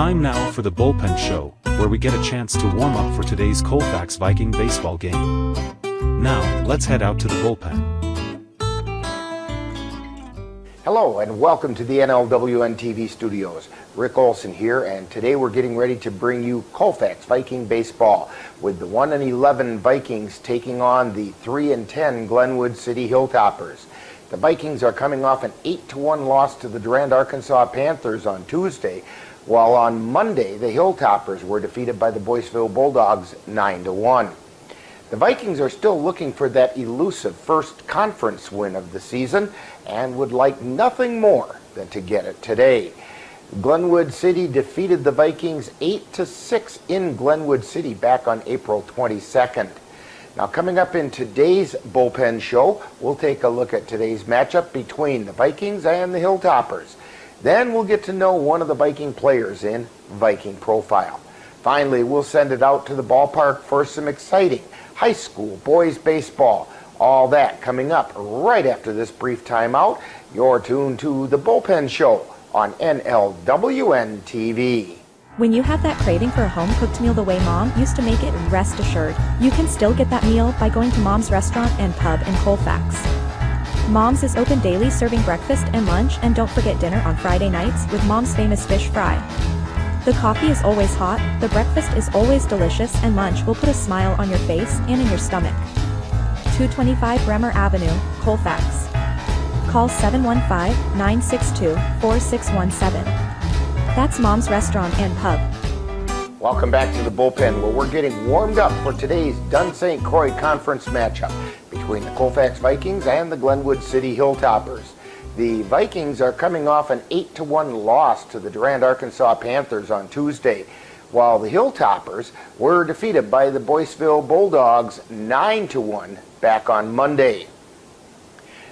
Time now for the Bullpen Show, where we get a chance to warm up for today's Colfax Viking baseball game. Now, let's head out to the bullpen. Hello and welcome to the NLWN-TV studios. Rick Olson here, and today we're getting ready to bring you Colfax Viking baseball with the 1-11 Vikings taking on the 3-10 Glenwood City Hilltoppers. The Vikings are coming off an 8-1 loss to the Durand, Arkansas Panthers on Tuesday, while on Monday the Hilltoppers were defeated by the Boyceville Bulldogs 9-1. The Vikings are still looking for that elusive first conference win of the season and would like nothing more than to get it today. Glenwood City defeated the Vikings 8-6 in Glenwood City back on April 22nd. Now, coming up in today's bullpen show, we'll take a look at today's matchup between the Vikings and the Hilltoppers. Then we'll get to know one of the Viking players in Viking Profile. Finally, we'll send it out to the ballpark for some exciting high school boys baseball. All that coming up right after this brief timeout. You're tuned to the Bullpen Show on NLWN-TV. When you have that craving for a home-cooked meal the way Mom used to make it, rest assured, you can still get that meal by going to Mom's Restaurant and Pub in Colfax. Mom's is open daily, serving breakfast and lunch, and don't forget dinner on Friday nights with Mom's famous fish fry. The coffee is always hot, the breakfast is always delicious, and lunch will put a smile on your face and in your stomach. 225 Bremer Avenue, Colfax. Call 715-962-4617. That's Mom's Restaurant and Pub. Welcome back to the bullpen, where we're getting warmed up for today's Dunn-St. Croix conference matchup between the Colfax Vikings and the Glenwood City Hilltoppers. The Vikings are coming off an 8-1 loss to the Durand, Arkansas Panthers on Tuesday, while the Hilltoppers were defeated by the Boyceville Bulldogs 9-1 back on Monday.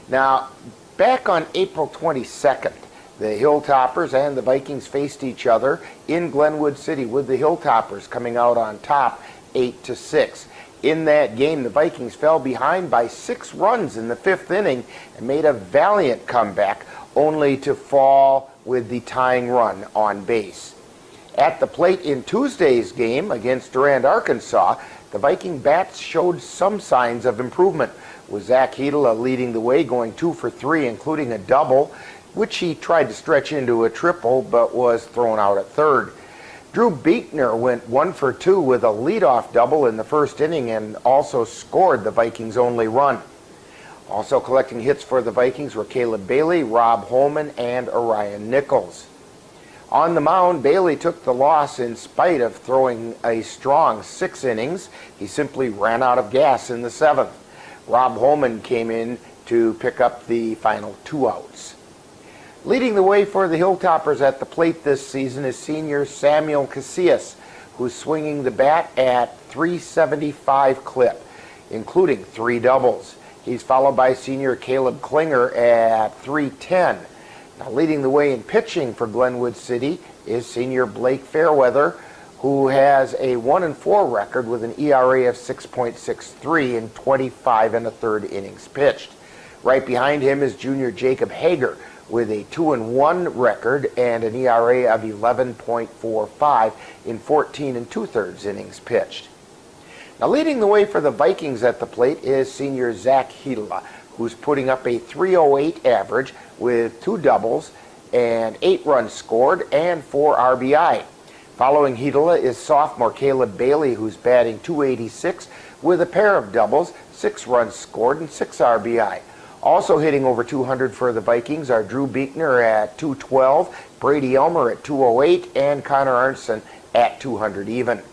Now, back on April 22nd, the Hilltoppers and the Vikings faced each other in Glenwood City, with the Hilltoppers coming out on top 8-6. In that game, the Vikings fell behind by 6 runs in the 5th inning and made a valiant comeback, only to fall with the tying run on base. At the plate in Tuesday's game against Durand, Arkansas, the Viking bats showed some signs of improvement, with Zach Hedela leading the way, going 2 for 3, including a double, which he tried to stretch into a triple but was thrown out at third. Drew Beekner went 1 for 2 with a leadoff double in the 1st inning and also scored the Vikings' only run. Also collecting hits for the Vikings were Caleb Bailey, Rob Holman, and Orion Nichols. On the mound, Bailey took the loss in spite of throwing a strong 6 innings. He simply ran out of gas in the 7th. Rob Holman came in to pick up the final 2 outs. Leading the way for the Hilltoppers at the plate this season is senior Samuel Casillas, who's swinging the bat at .375 clip, including 3 doubles. He's followed by senior Caleb Klinger at .310. Now, leading the way in pitching for Glenwood City is senior Blake Fairweather, who has a 1-4 record with an ERA of 6.63 in 25 1/3 innings pitched. Right behind him is junior Jacob Hager, with a 2-1 record and an ERA of 11.45 in 14 2/3 innings pitched. Now, leading the way for the Vikings at the plate is senior Zach Hedela, who's putting up a .308 average with 2 doubles and 8 runs scored and 4 RBI. Following Hedela is sophomore Caleb Bailey, who's batting .286 with a pair of doubles, 6 runs scored, and 6 RBI. Also hitting over 200 for the Vikings are Drew Beekner at .212, Brady Elmer at .208, and Connor Arnson at 200 even.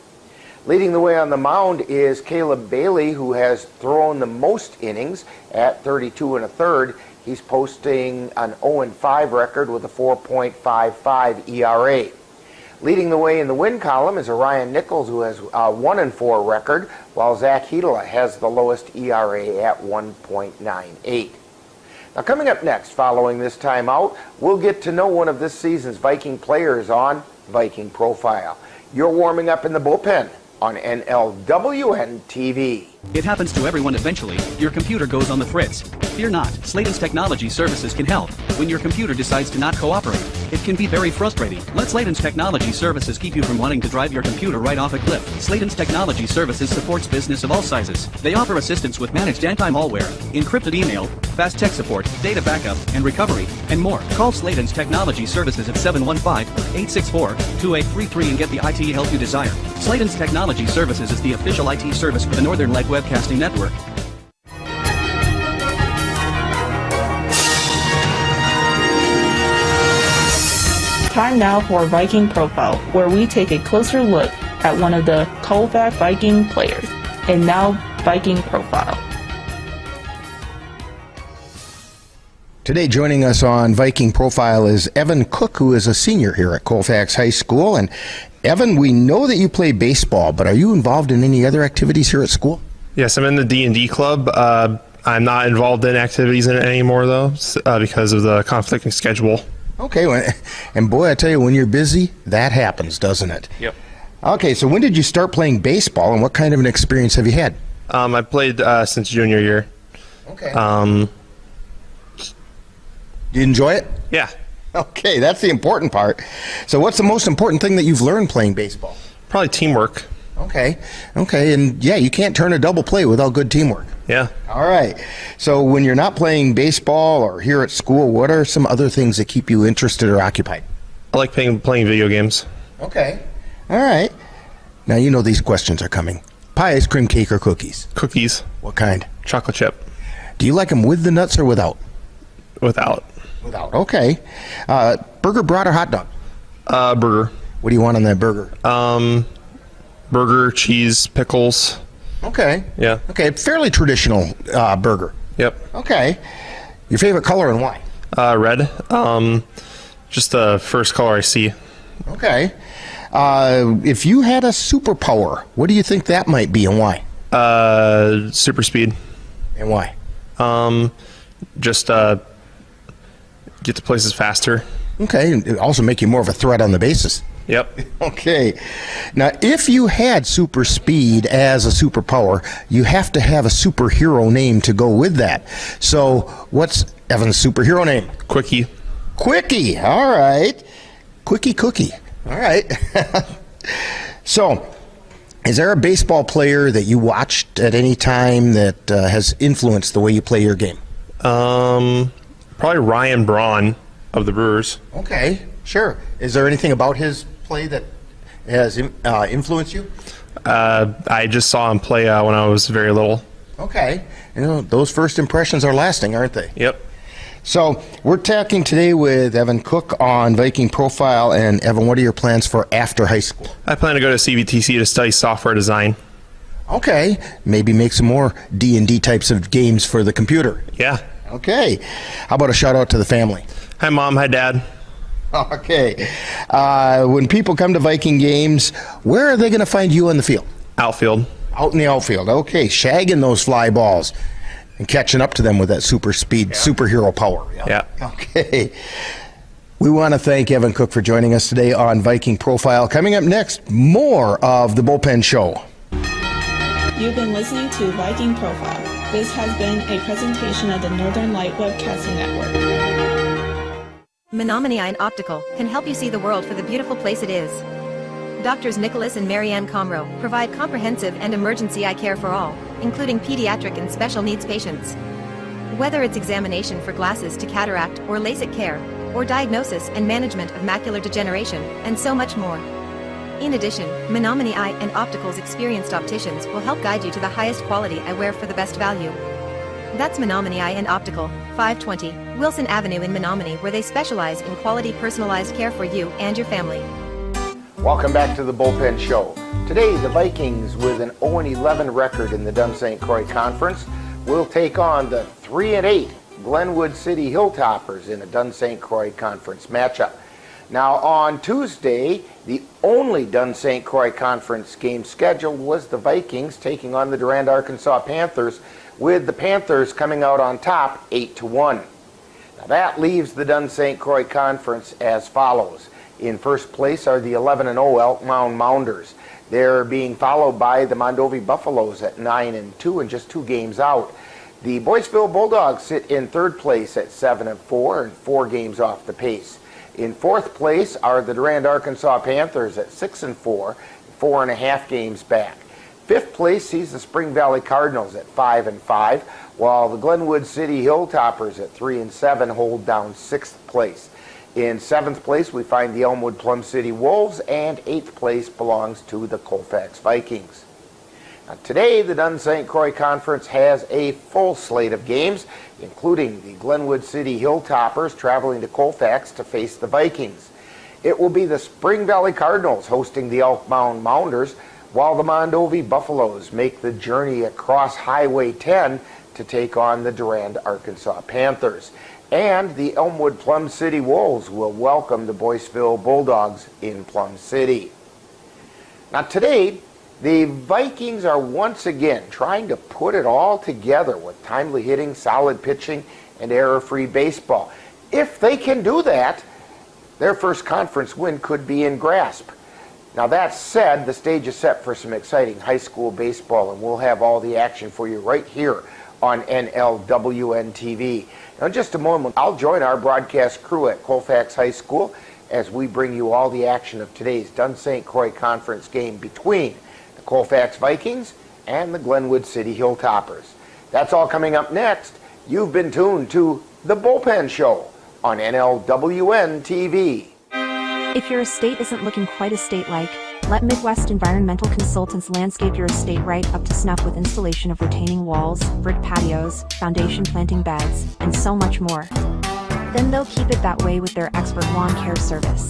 Leading the way on the mound is Caleb Bailey, who has thrown the most innings at 32 1/3. He's posting an 0-5 record with a 4.55 ERA. Leading the way in the win column is Orion Nichols, who has a 1-4 record, while Zach Hedela has the lowest ERA at 1.98. Now, coming up next, following this timeout, we'll get to know one of this season's Viking players on Viking Profile. You're warming up in the bullpen on NLWN-TV. It happens to everyone eventually. Your computer goes on the fritz. Fear not, Sladen's Technology Services can help. When your computer decides to not cooperate, it can be very frustrating. Let Sladen's Technology Services keep you from wanting to drive your computer right off a cliff. Sladen's Technology Services supports business of all sizes. They offer assistance with managed anti-malware, encrypted email, fast tech support, data backup, and recovery, and more. Call Sladen's Technology Services at 715-864-2833 and get the IT help you desire. Sladen's Technology Services is the official IT service for the Northern Light Webcasting Network. Time now for Viking Profile, where we take a closer look at one of the Colfax Viking players. And now, Viking Profile. Today joining us on Viking Profile is Evan Cook, who is a senior here at Colfax High School. And Evan, we know that you play baseball, but are you involved in any other activities here at school? Yes, I'm in the D&D club. I'm not involved in activities in it anymore, though, because of the conflicting schedule. Okay, and boy, I tell you, when you're busy, that happens, doesn't it? Yep. Okay, so when did you start playing baseball, and what kind of an experience have you had? I played since junior year. Okay. Do you enjoy it? Yeah. Okay, that's the important part. So what's the most important thing that you've learned playing baseball? Probably teamwork. Okay, and yeah, you can't turn a double play without good teamwork. Yeah. All right. So when you're not playing baseball or here at school, what are some other things that keep you interested or occupied? I like playing video games. Okay. All right. Now you know these questions are coming. Pie, ice cream, cake, or cookies? Cookies. What kind? Chocolate chip. Do you like them with the nuts or without? Without. Without. Okay. Burger, brat, or hot dog? Burger. What do you want on that burger? Burger, cheese, pickles. Okay. Yeah. Okay, fairly traditional burger. Yep. Okay. Your favorite color and why? Red. Just the first color I see. Okay. If you had a superpower, what do you think that might be and why? Super speed. And why? Just get to places faster. Okay, and it also make you more of a threat on the bases. Yep. Okay. Now, if you had super speed as a superpower, you have to have a superhero name to go with that. So, what's Evan's superhero name? Quickie. Quickie. All right. Quickie Cookie. All right. So, is there a baseball player that you watched at any time that has influenced the way you play your game? Probably Ryan Braun of the Brewers. Okay, sure. Is there anything about his play that has influenced you? I just saw him play when I was very little. Okay. You know, those first impressions are lasting, aren't they? Yep. So we're talking today with Evan Cook on Viking Profile. And Evan, what are your plans for after high school? I plan to go to CVTC to study software design. Okay. Maybe make some more D&D types of games for the computer. Yeah. Okay. How about a shout out to the family? Hi, Mom. Hi, Dad. Okay. When people come to Viking games, where are they going to find you on the field? Outfield. Out in the outfield. Okay. Shagging those fly balls and catching up to them with that super speed, superhero power. Yeah. Okay. We want to thank Evan Cook for joining us today on Viking Profile. Coming up next, more of the Bullpen Show. You've been listening to Viking Profile. This has been a presentation of the Northern Light Webcasting Network. Menominee Eye and Optical can help you see the world for the beautiful place it is. Doctors Nicholas and Marianne Comro provide comprehensive and emergency eye care for all, including pediatric and special needs patients. Whether it's examination for glasses to cataract or LASIK care, or diagnosis and management of macular degeneration, and so much more. In addition, Menominee Eye and Optical's experienced opticians will help guide you to the highest quality eyewear for the best value. That's Menominee Eye and Optical, 520 Wilson Avenue in Menominee, where they specialize in quality personalized care for you and your family. Welcome back to the Bullpen Show. Today, the Vikings, with an 0-11 record in the Dunn-St. Croix Conference, will take on the 3-8 Glenwood City Hilltoppers in a Dunn-St. Croix Conference matchup. Now, on Tuesday, the only Dunn-St. Croix Conference game scheduled was the Vikings taking on the Durand, Arkansas Panthers, with the Panthers coming out on top 8-1. Now, that leaves the Dunn-St. Croix Conference as follows. In first place are the 11-0 Elk Mound Mounders. They're being followed by the Mondovi Buffaloes at 9-2 and just 2 games out. The Boyceville Bulldogs sit in 3rd place at 7-4 and 4 games off the pace. In 4th place are the Durand, Arkansas Panthers at 6-4, 4.5 games back. 5th place sees the Spring Valley Cardinals at 5-5, while the Glenwood City Hilltoppers at 3-7 hold down 6th place. In 7th place we find the Elmwood Plum City Wolves, and 8th place belongs to the Colfax Vikings. Now, today, the Dunn-St. Croix Conference has a full slate of games, including the Glenwood City Hilltoppers traveling to Colfax to face the Vikings. It will be the Spring Valley Cardinals hosting the Elk Mound Mounders, while the Mondovi Buffaloes make the journey across Highway 10 to take on the Durand, Arkansas Panthers. And the Elmwood Plum City Wolves will welcome the Boyceville Bulldogs in Plum City. Now, today, the Vikings are once again trying to put it all together with timely hitting, solid pitching, and error-free baseball. If they can do that, their first conference win could be in grasp. Now, that said, the stage is set for some exciting high school baseball, and we'll have all the action for you right here on NLWN-TV. Now, in just a moment, I'll join our broadcast crew at Colfax High School as we bring you all the action of today's Dunn-St. Croix Conference game between the Colfax Vikings and the Glenwood City Hilltoppers. That's all coming up next. You've been tuned to The Bullpen Show on NLWN-TV. If your estate isn't looking quite estate-like, let Midwest Environmental Consultants landscape your estate right up to snuff with installation of retaining walls, brick patios, foundation planting beds, and so much more. Then they'll keep it that way with their expert lawn care service.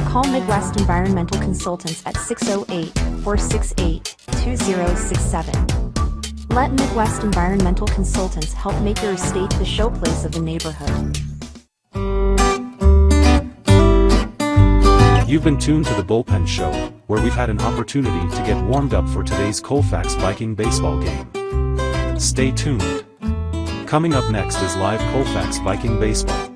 Call Midwest Environmental Consultants at 608-468-2067. Let Midwest Environmental Consultants help make your estate the showplace of the neighborhood. You've been tuned to The Bullpen Show, where we've had an opportunity to get warmed up for today's Colfax Viking baseball game. Stay tuned. Coming up next is live Colfax Viking baseball.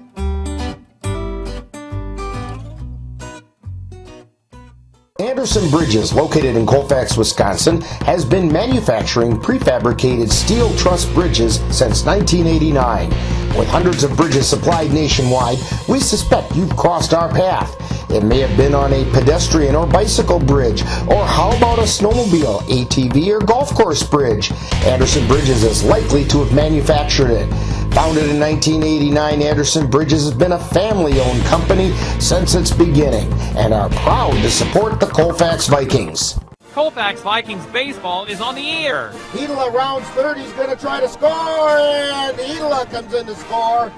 Anderson Bridges, located in Colfax, Wisconsin, has been manufacturing prefabricated steel truss bridges since 1989. With hundreds of bridges supplied nationwide, we suspect you've crossed our path. It may have been on a pedestrian or bicycle bridge, or how about a snowmobile, ATV, or golf course bridge? Anderson Bridges is likely to have manufactured it. Founded in 1989, Anderson Bridges has been a family-owned company since its beginning and are proud to support the Colfax Vikings. Colfax Vikings baseball is on the air. Hedela rounds third. He's going to try to score, and Hedela comes in to score.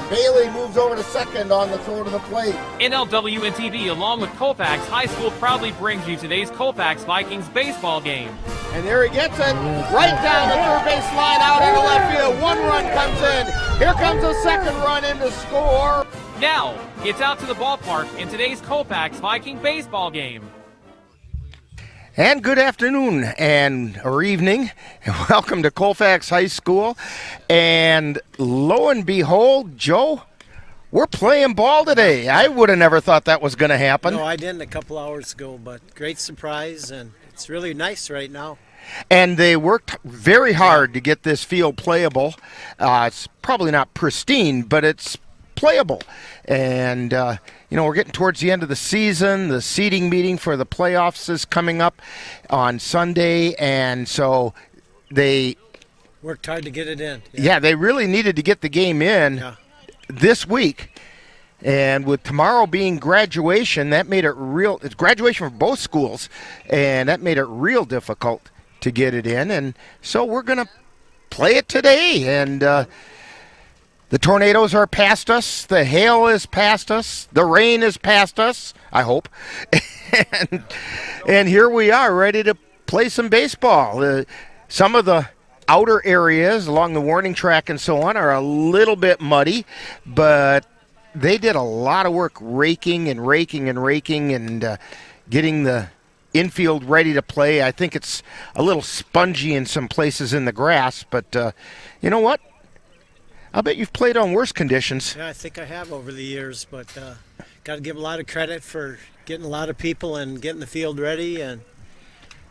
Bailey moves over to second on the throw to the plate. NLWN-TV, along with Colfax High School, proudly brings you today's Colfax Vikings baseball game. And there he gets it, right down the third base line, out into left field. 1 run comes in. Here comes a second run in to score. Now, it's out to the ballpark in today's Colfax Viking baseball game. And good afternoon or evening, and welcome to Colfax High School. And lo and behold, Joe, we're playing ball today. I would have never thought that was going to happen. No, I didn't a couple hours ago, but great surprise, and it's really nice right now. And they worked very hard to get this field playable. It's probably not pristine, but it's playable. And we're getting towards the end of the season. The seeding meeting for the playoffs is coming up on Sunday, and so they worked hard to get it in. Yeah, they really needed to get the game in this week. And with tomorrow being graduation, that made it real. It's graduation for both schools, and that made it real difficult to get it in. And so we're going to play it today. And the tornadoes are past us. The hail is past us. The rain is past us, I hope. and here we are, ready to play some baseball. Some of the outer areas along the warning track and so on are a little bit muddy, but they did a lot of work raking and getting the infield ready to play. I think it's a little spongy in some places in the grass, but you know what? I'll bet you've played on worse conditions. Yeah, I think I have over the years, but got to give a lot of credit for getting a lot of people and getting the field ready. And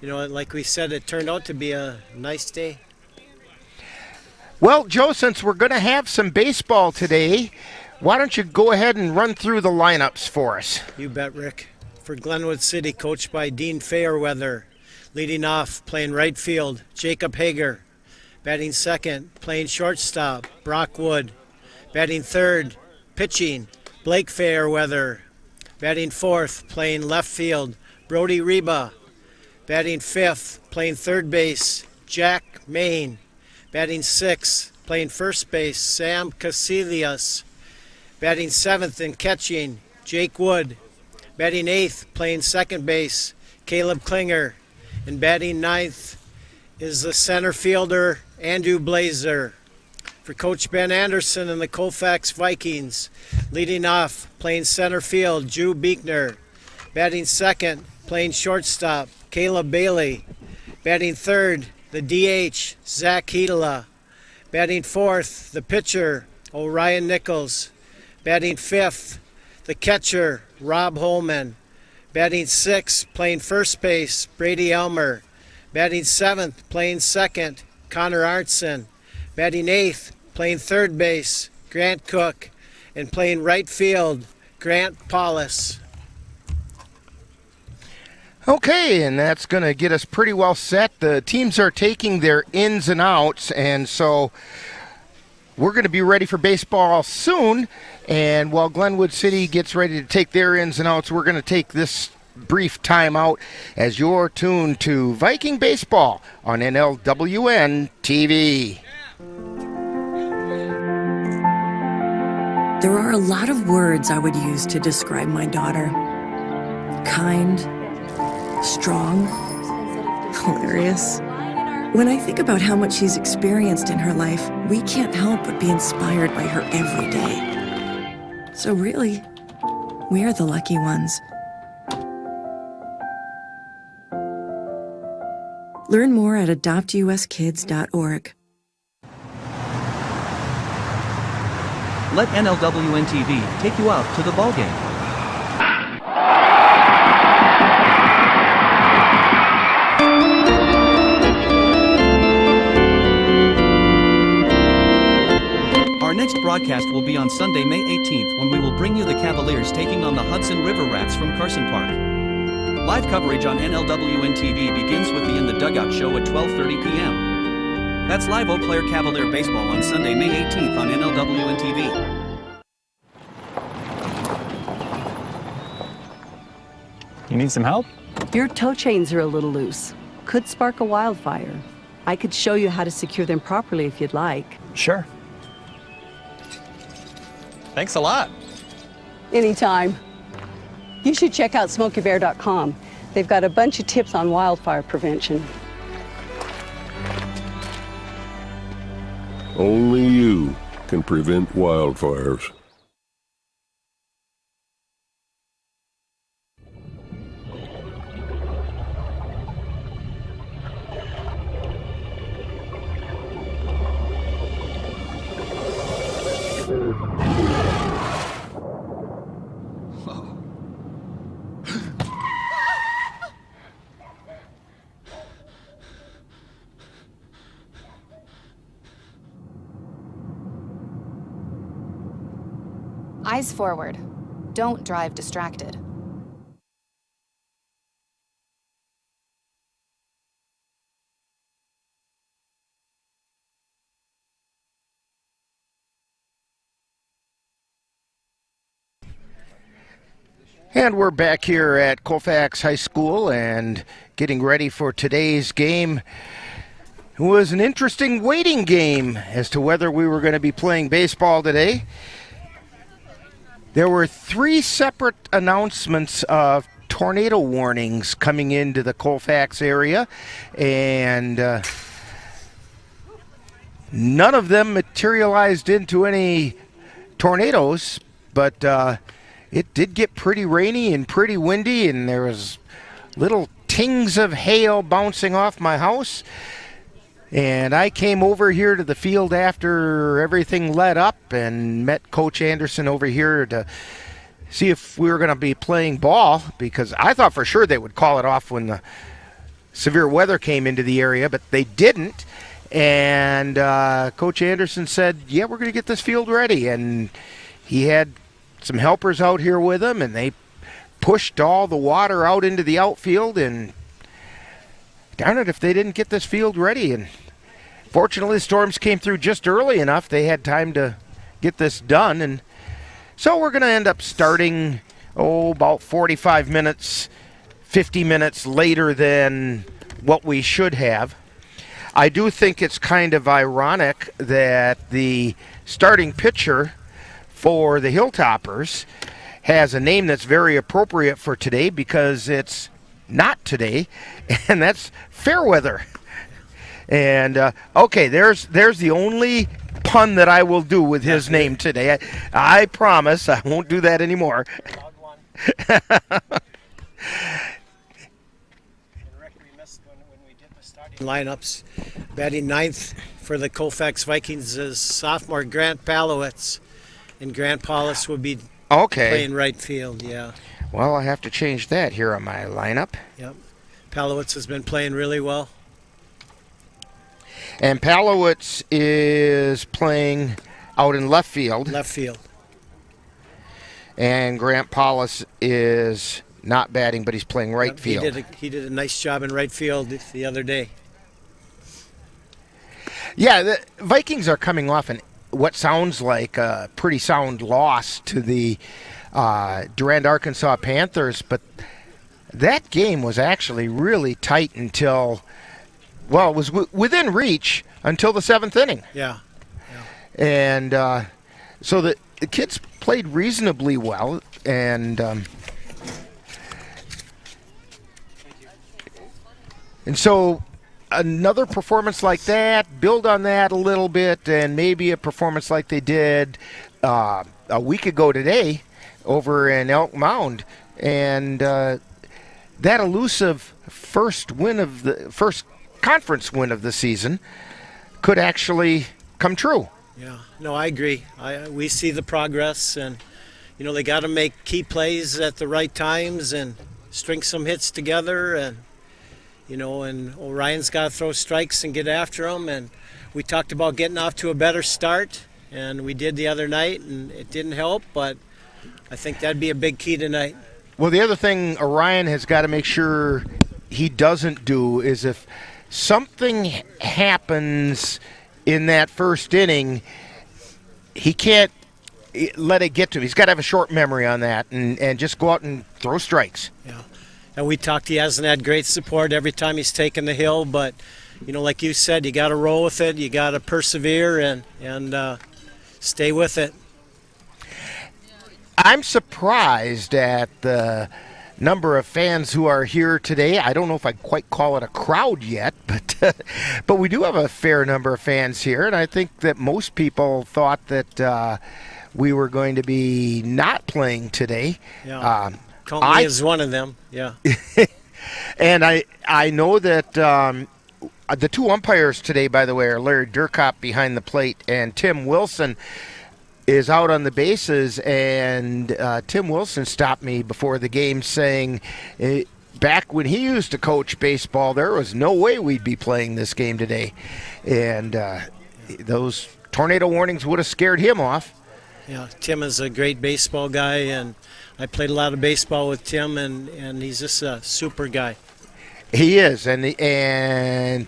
like we said, it turned out to be a nice day. Well, Joe, since we're going to have some baseball today, why don't you go ahead and run through the lineups for us? You bet, Rick. For Glenwood City, coached by Dean Fairweather. Leading off, playing right field, Jacob Hager. Batting second, playing shortstop, Brock Wood. Batting third, pitching, Blake Fairweather. Batting fourth, playing left field, Brody Reba. Batting fifth, playing third base, Jack Main. Batting sixth, playing first base, Sam Casillas. Batting seventh and catching, Jake Wood. Batting eighth, playing second base, Caleb Klinger. And batting ninth is the center fielder, Andrew Blazer. For Coach Ben Anderson and the Colfax Vikings, leading off, playing center field, Drew Beekner. Batting second, playing shortstop, Caleb Bailey. Batting third, the DH, Zach Hedela. Batting fourth, the pitcher, Orion Nichols. Batting fifth, the catcher, Rob Holman. Batting sixth, playing first base, Brady Elmer. Batting seventh, playing second, Connor Arntzen. Batting eighth, playing third base, Grant Cook. And playing right field, Grant Paulus. Okay, and that's going to get us pretty well set. The teams are taking their ins and outs, and so we're going to be ready for baseball soon. And while Glenwood City gets ready to take their ins and outs, we're going to take this brief time out as you're tuned to Viking Baseball on NLWN-TV. There are a lot of words I would use to describe my daughter. Kind, strong, hilarious. When I think about how much she's experienced in her life, we can't help but be inspired by her every day. So really, we are the lucky ones. Learn more at adoptuskids.org. Let NLWN-TV take you out to the ball game. Our next broadcast will be on Sunday, May 18th, when we will bring you the Cavaliers taking on the Hudson River Rats from Carson Park. Live coverage on NLWN-TV begins with the In the Dugout show at 12:30 p.m. That's live Eau Claire Cavalier baseball on Sunday, May 18th on NLWN-TV. You need some help? Your tow chains are a little loose. Could spark a wildfire. I could show you how to secure them properly if you'd like. Sure. Thanks a lot. Anytime. You should check out SmokeyBear.com. They've got a bunch of tips on wildfire prevention. Only you can prevent wildfires. Eyes forward. Don't drive distracted. And we're back here at Colfax High School and getting ready for today's game. It was an interesting waiting game as to whether we were going to be playing baseball today. There were 3 separate announcements of tornado warnings coming into the Colfax area, and none of them materialized into any tornadoes, but it did get pretty rainy and pretty windy, and there was little tings of hail bouncing off my house. And I came over here to the field after everything let up and met Coach Anderson over here to see if we were going to be playing ball, because I thought for sure they would call it off when the severe weather came into the area, but they didn't. And Coach Anderson said, yeah, we're going to get this field ready. And he had some helpers out here with him, and they pushed all the water out into the outfield. And darn it if they didn't get this field ready. And fortunately, the storms came through just early enough. They had time to get this done. And so we're going to end up starting, about 45 minutes, 50 minutes later than what we should have. I do think it's kind of ironic that the starting pitcher for the Hilltoppers has a name that's very appropriate for today because it's not today, and that's Fairweather. And, okay, there's the only pun that I will do with his name today. I promise I won't do that anymore. Lineups. Batting ninth for the Colfax Vikings is sophomore Grant Palowitz, and Grant Paulus will be playing right field. Yeah. Well, I have to change that here on my lineup. Yep. Palowitz has been playing really well. And Palowitz is playing out in left field. Left field. And Grant Paulus is not batting, but he's playing right field. He did a nice job in right field the other day. Yeah, the Vikings are coming off what sounds like a pretty sound loss to the Durand, Arkansas Panthers, but that game was actually really tight until, well, it was within reach until the 7th inning. Yeah. And so the kids played reasonably well, and so another performance like that, build on that a little bit, and maybe a performance like they did a week ago today over in Elk Mound, and that elusive first conference win of the season could actually come true. Yeah, no, I agree. We see the progress, and they got to make key plays at the right times and string some hits together, and and Orion's got to throw strikes and get after them. And we talked about getting off to a better start, and we did the other night, and it didn't help, but I think that'd be a big key tonight. Well, the other thing Orion has got to make sure he doesn't do is if something happens in that first inning, he can't let it get to him. He's got to have a short memory on that and just go out and throw strikes. Yeah. And we talked, he hasn't had great support every time he's taken the hill, but, like you said, you got to roll with it. You got to persevere and stay with it. I'm surprised at the number of fans who are here today. I don't know if I'd quite call it a crowd yet, but we do have a fair number of fans here, and I think that most people thought that we were going to be not playing today. Yeah. Conley is one of them, yeah. And I know that the two umpires today, by the way, are Larry Durkop behind the plate, and Tim Wilson is out on the bases. And Tim Wilson stopped me before the game saying back when he used to coach baseball, there was no way we'd be playing this game today. And those tornado warnings would have scared him off. Yeah, Tim is a great baseball guy, and I played a lot of baseball with Tim, and he's just a super guy. He is, and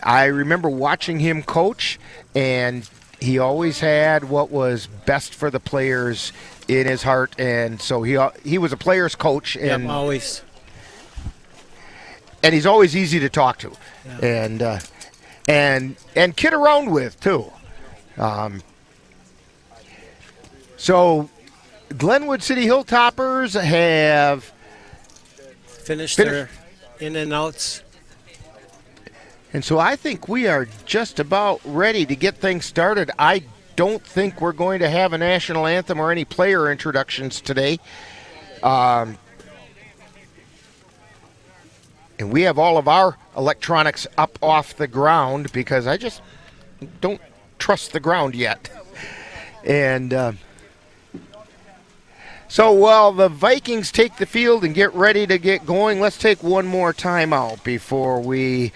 I remember watching him coach, and he always had what was best for the players in his heart, and so he was a player's coach, and always. And he's always easy to talk to, yeah. and kid around with too. So Glenwood City Hilltoppers have finished their in and outs. And so I think we are just about ready to get things started. I don't think we're going to have a national anthem or any player introductions today. And we have all of our electronics up off the ground because I just don't trust the ground yet. And So while the Vikings take the field and get ready to get going, let's take one more timeout before we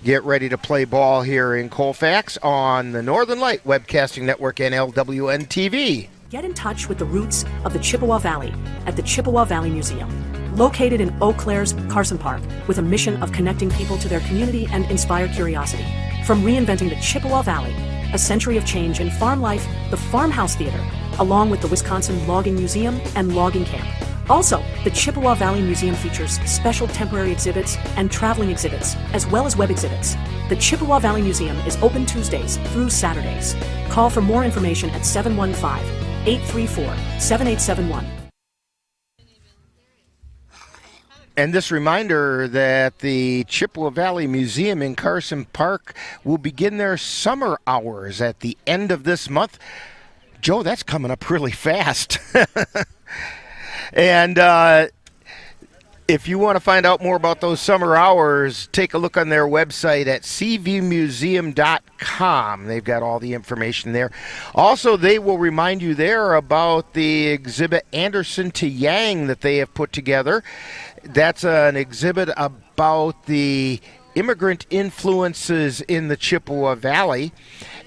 get ready to play ball here in Colfax on the Northern Light Webcasting Network, NLWN-TV. Get in touch with the roots of the Chippewa Valley at the Chippewa Valley Museum, located in Eau Claire's Carson Park, with a mission of connecting people to their community and inspire curiosity. From reinventing the Chippewa Valley, a century of change in farm life, the Farmhouse Theater, along with the Wisconsin Logging Museum and Logging Camp. Also, the Chippewa Valley Museum features special temporary exhibits and traveling exhibits, as well as web exhibits. The Chippewa Valley Museum is open Tuesdays through Saturdays. Call for more information at 715-834-7871. And this reminder that the Chippewa Valley Museum in Carson Park will begin their summer hours at the end of this month. Joe, that's coming up really fast. And if you want to find out more about those summer hours, take a look on their website at cvmuseum.com. They've got all the information there. Also, they will remind you there about the exhibit Anderson to Yang that they have put together. That's an exhibit about the immigrant influences in the Chippewa Valley.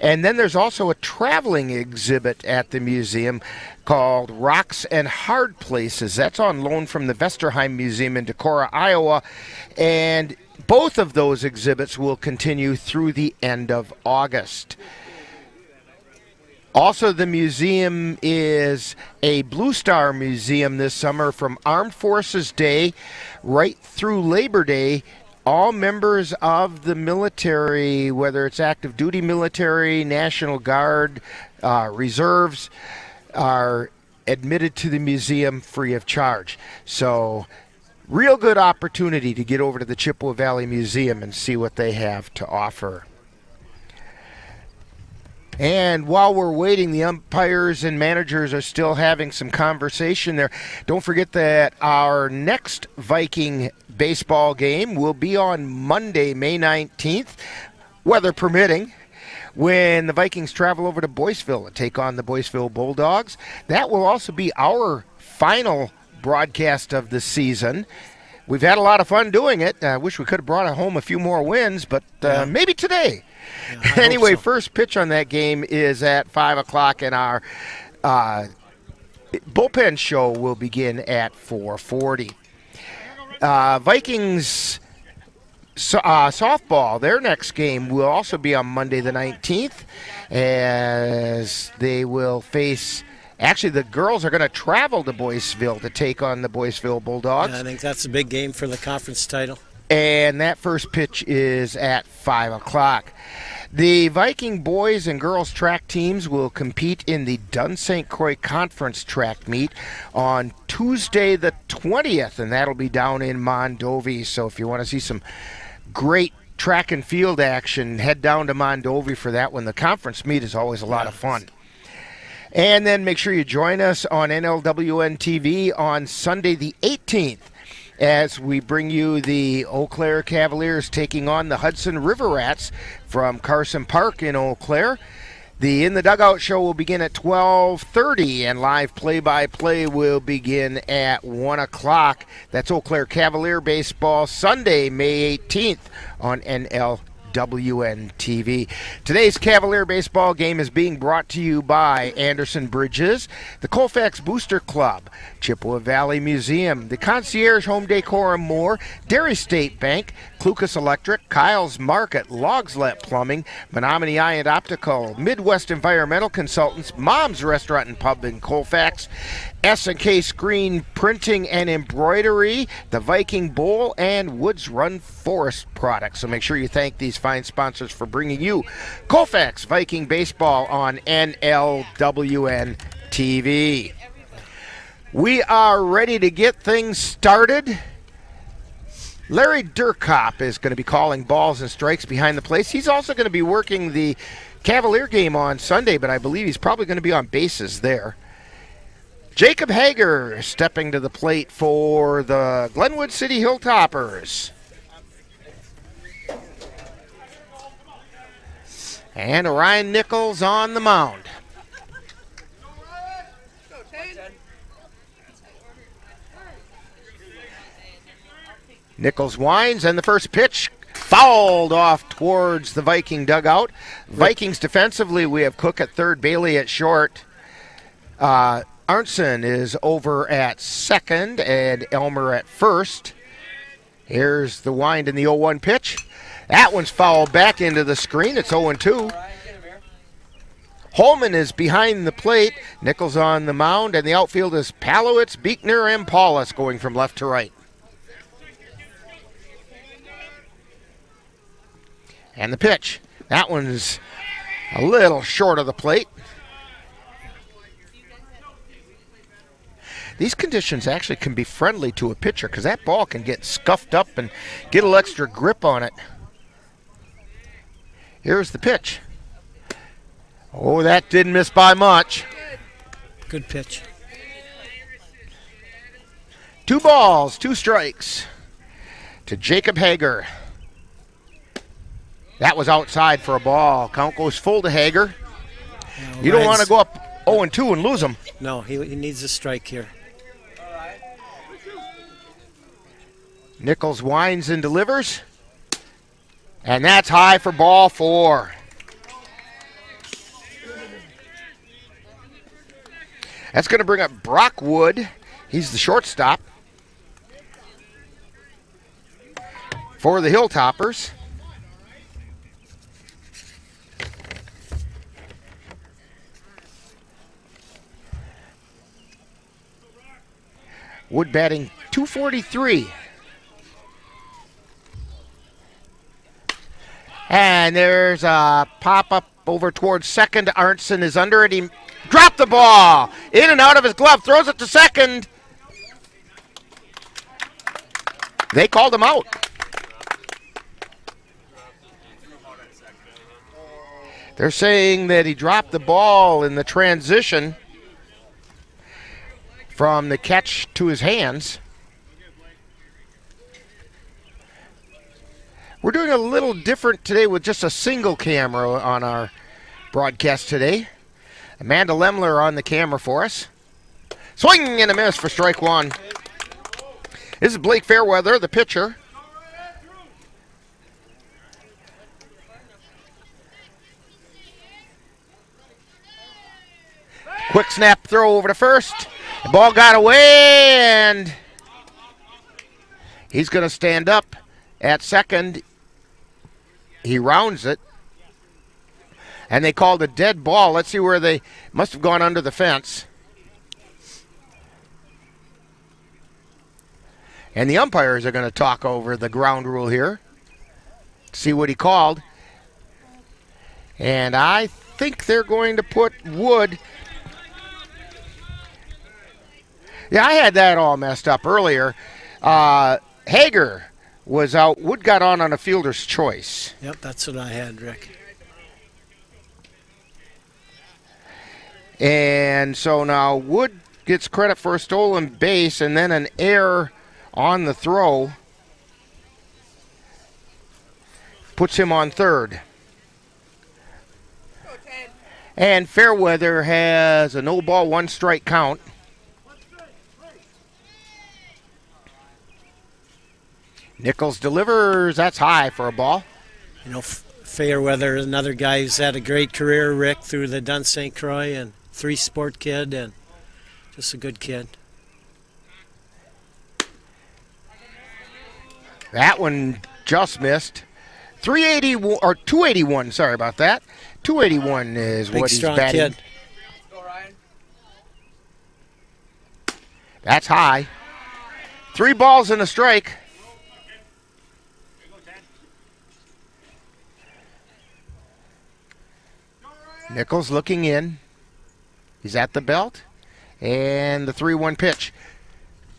And then there's also a traveling exhibit at the museum called Rocks and Hard Places. That's on loan from the Vesterheim Museum in Decorah, Iowa. And both of those exhibits will continue through the end of August. Also, the museum is a Blue Star Museum this summer from Armed Forces Day right through Labor Day. All members of the military, whether it's active duty military, National Guard, reserves, are admitted to the museum free of charge. So, real good opportunity to get over to the Chippewa Valley Museum and see what they have to offer. And while we're waiting, the umpires and managers are still having some conversation there. Don't forget that our next Viking baseball game will be on Monday, May 19th, weather permitting, when the Vikings travel over to Boyceville to take on the Boyceville Bulldogs. That will also be our final broadcast of the season. We've had a lot of fun doing it. I wish we could have brought home a few more wins, but maybe today. Yeah, anyway, first pitch on that game is at 5 o'clock, and our bullpen show will begin at 4:40. Vikings softball, their next game will also be on Monday the 19th, as they will face... Actually, the girls are going to travel to Boyceville to take on the Boyceville Bulldogs. Yeah, I think that's a big game for the conference title. And that first pitch is at 5 o'clock. The Viking boys and girls track teams will compete in the Dunn-St. Croix Conference track meet on Tuesday the 20th, and that'll be down in Mondovi. So if you want to see some great track and field action, head down to Mondovi for that one. The conference meet is always a lot of fun. And then make sure you join us on NLWN-TV on Sunday the 18th as we bring you the Eau Claire Cavaliers taking on the Hudson River Rats from Carson Park in Eau Claire. The In the Dugout show will begin at 12:30, and live play-by-play will begin at 1 o'clock. That's Eau Claire Cavalier Baseball, Sunday, May 18th on NLWN-TV. Today's Cavalier baseball game is being brought to you by Anderson Bridges, the Colfax Booster Club, Chippewa Valley Museum, the Concierge Home Decor and More, Dairy State Bank, Clucas Electric, Kyle's Market, Logslet Plumbing, Menominee Eye and Optical, Midwest Environmental Consultants, Mom's Restaurant and Pub in Colfax, S&K Screen Printing and Embroidery, the Viking Bowl, and Woods Run Forest Products. So make sure you thank these fine sponsors for bringing you Colfax Viking Baseball on NLWN-TV. We are ready to get things started. Larry Durkop is going to be calling balls and strikes behind the plate. He's also going to be working the Cavalier game on Sunday, but I believe he's probably going to be on bases there. Jacob Hager stepping to the plate for the Glenwood City Hilltoppers. And Orion Nichols on the mound. Nichols winds, and the first pitch fouled off towards the Viking dugout. Vikings defensively, we have Cook at third, Bailey at short. Arnson is over at second, and Elmer at first. Here's the wind in the 0-1 pitch. That one's fouled back into the screen. It's 0-2. Holman is behind the plate. Nichols on the mound, and the outfield is Palowitz, Beekner, and Paulus going from left to right. And the pitch. That one's a little short of the plate. These conditions actually can be friendly to a pitcher because that ball can get scuffed up and get a little extra grip on it. Here's the pitch. Oh, that didn't miss by much. Good pitch. 2 balls, 2 strikes to Jacob Hager. That was outside for a ball. Count goes full to Hager. You don't want to go up 0-2 and lose him. No, he needs a strike here. Nichols winds and delivers. And that's high for ball 4. That's going to bring up Brock Wood. He's the shortstop for the Hilltoppers. Wood batting .243. And there's a pop-up over towards second. Arnson is under it. He dropped the ball. In and out of his glove. Throws it to second. They called him out. They're saying that he dropped the ball in the transition from the catch to his hands. We're doing a little different today with just a single camera on our broadcast today. Amanda Lemler on the camera for us. Swing and a miss for strike 1. This is Blake Fairweather, the pitcher. Quick snap throw over to first. The ball got away, and he's going to stand up at second. He rounds it, and they called a dead ball. Let's see where they must have gone under the fence. And the umpires are going to talk over the ground rule here, see what he called. And I think they're going to put Wood. Yeah, I had that all messed up earlier. Hager was out. Wood got on a fielder's choice. Yep, that's what I had, Rick. And so now Wood gets credit for a stolen base and then an error on the throw. Puts him on third. And Fairweather has a no ball, 1 strike count. Nichols delivers. That's high for a ball. You know, Fairweather is another guy who's had a great career, Rick, through the Dunn-St. Croix and 3-sport kid, and just a good kid. That one just missed. 381 or 281. Sorry about that. 281 is Big, what he's strong batting. Kid. That's high. 3 balls and a strike. Nichols looking in. He's at the belt. And the 3-1 pitch.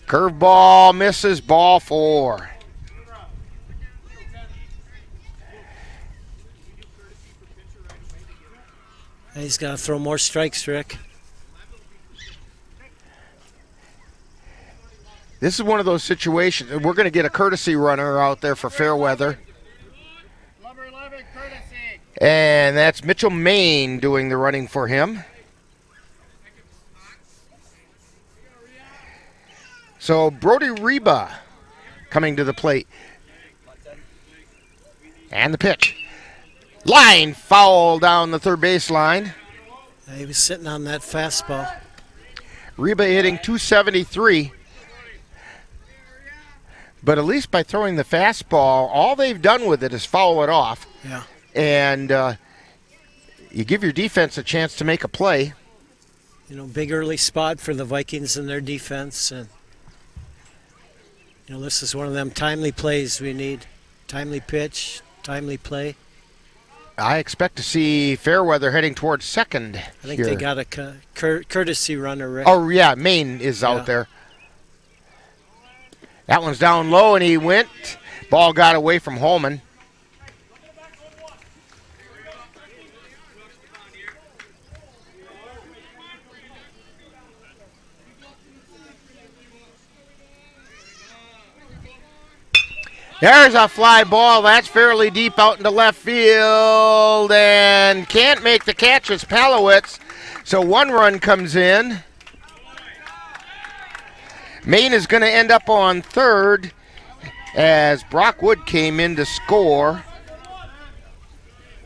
Curveball misses, ball 4. He's got to throw more strikes, Rick. This is one of those situations. We're going to get a courtesy runner out there for Fairweather. And that's Mitchell Main doing the running for him. So Brody Reba coming to the plate. And the pitch. Line foul down the third baseline. He was sitting on that fastball. Reba hitting .273. But at least by throwing the fastball, all they've done with it is foul it off. Yeah. And you give your defense a chance to make a play. You know, big early spot for the Vikings in their defense. And, you know, this is one of them timely plays we need. Timely pitch, timely play. I expect to see Fairweather heading towards second. I think here. they got a courtesy runner, Rick. Oh, yeah, Maine is out there. That one's down low, and he went. Ball got away from Holman. There's a fly ball. That's fairly deep out into left field and can't make the catch. It's Palowitz. So one run comes in. Maine is going to end up on third as Brock Wood came in to score.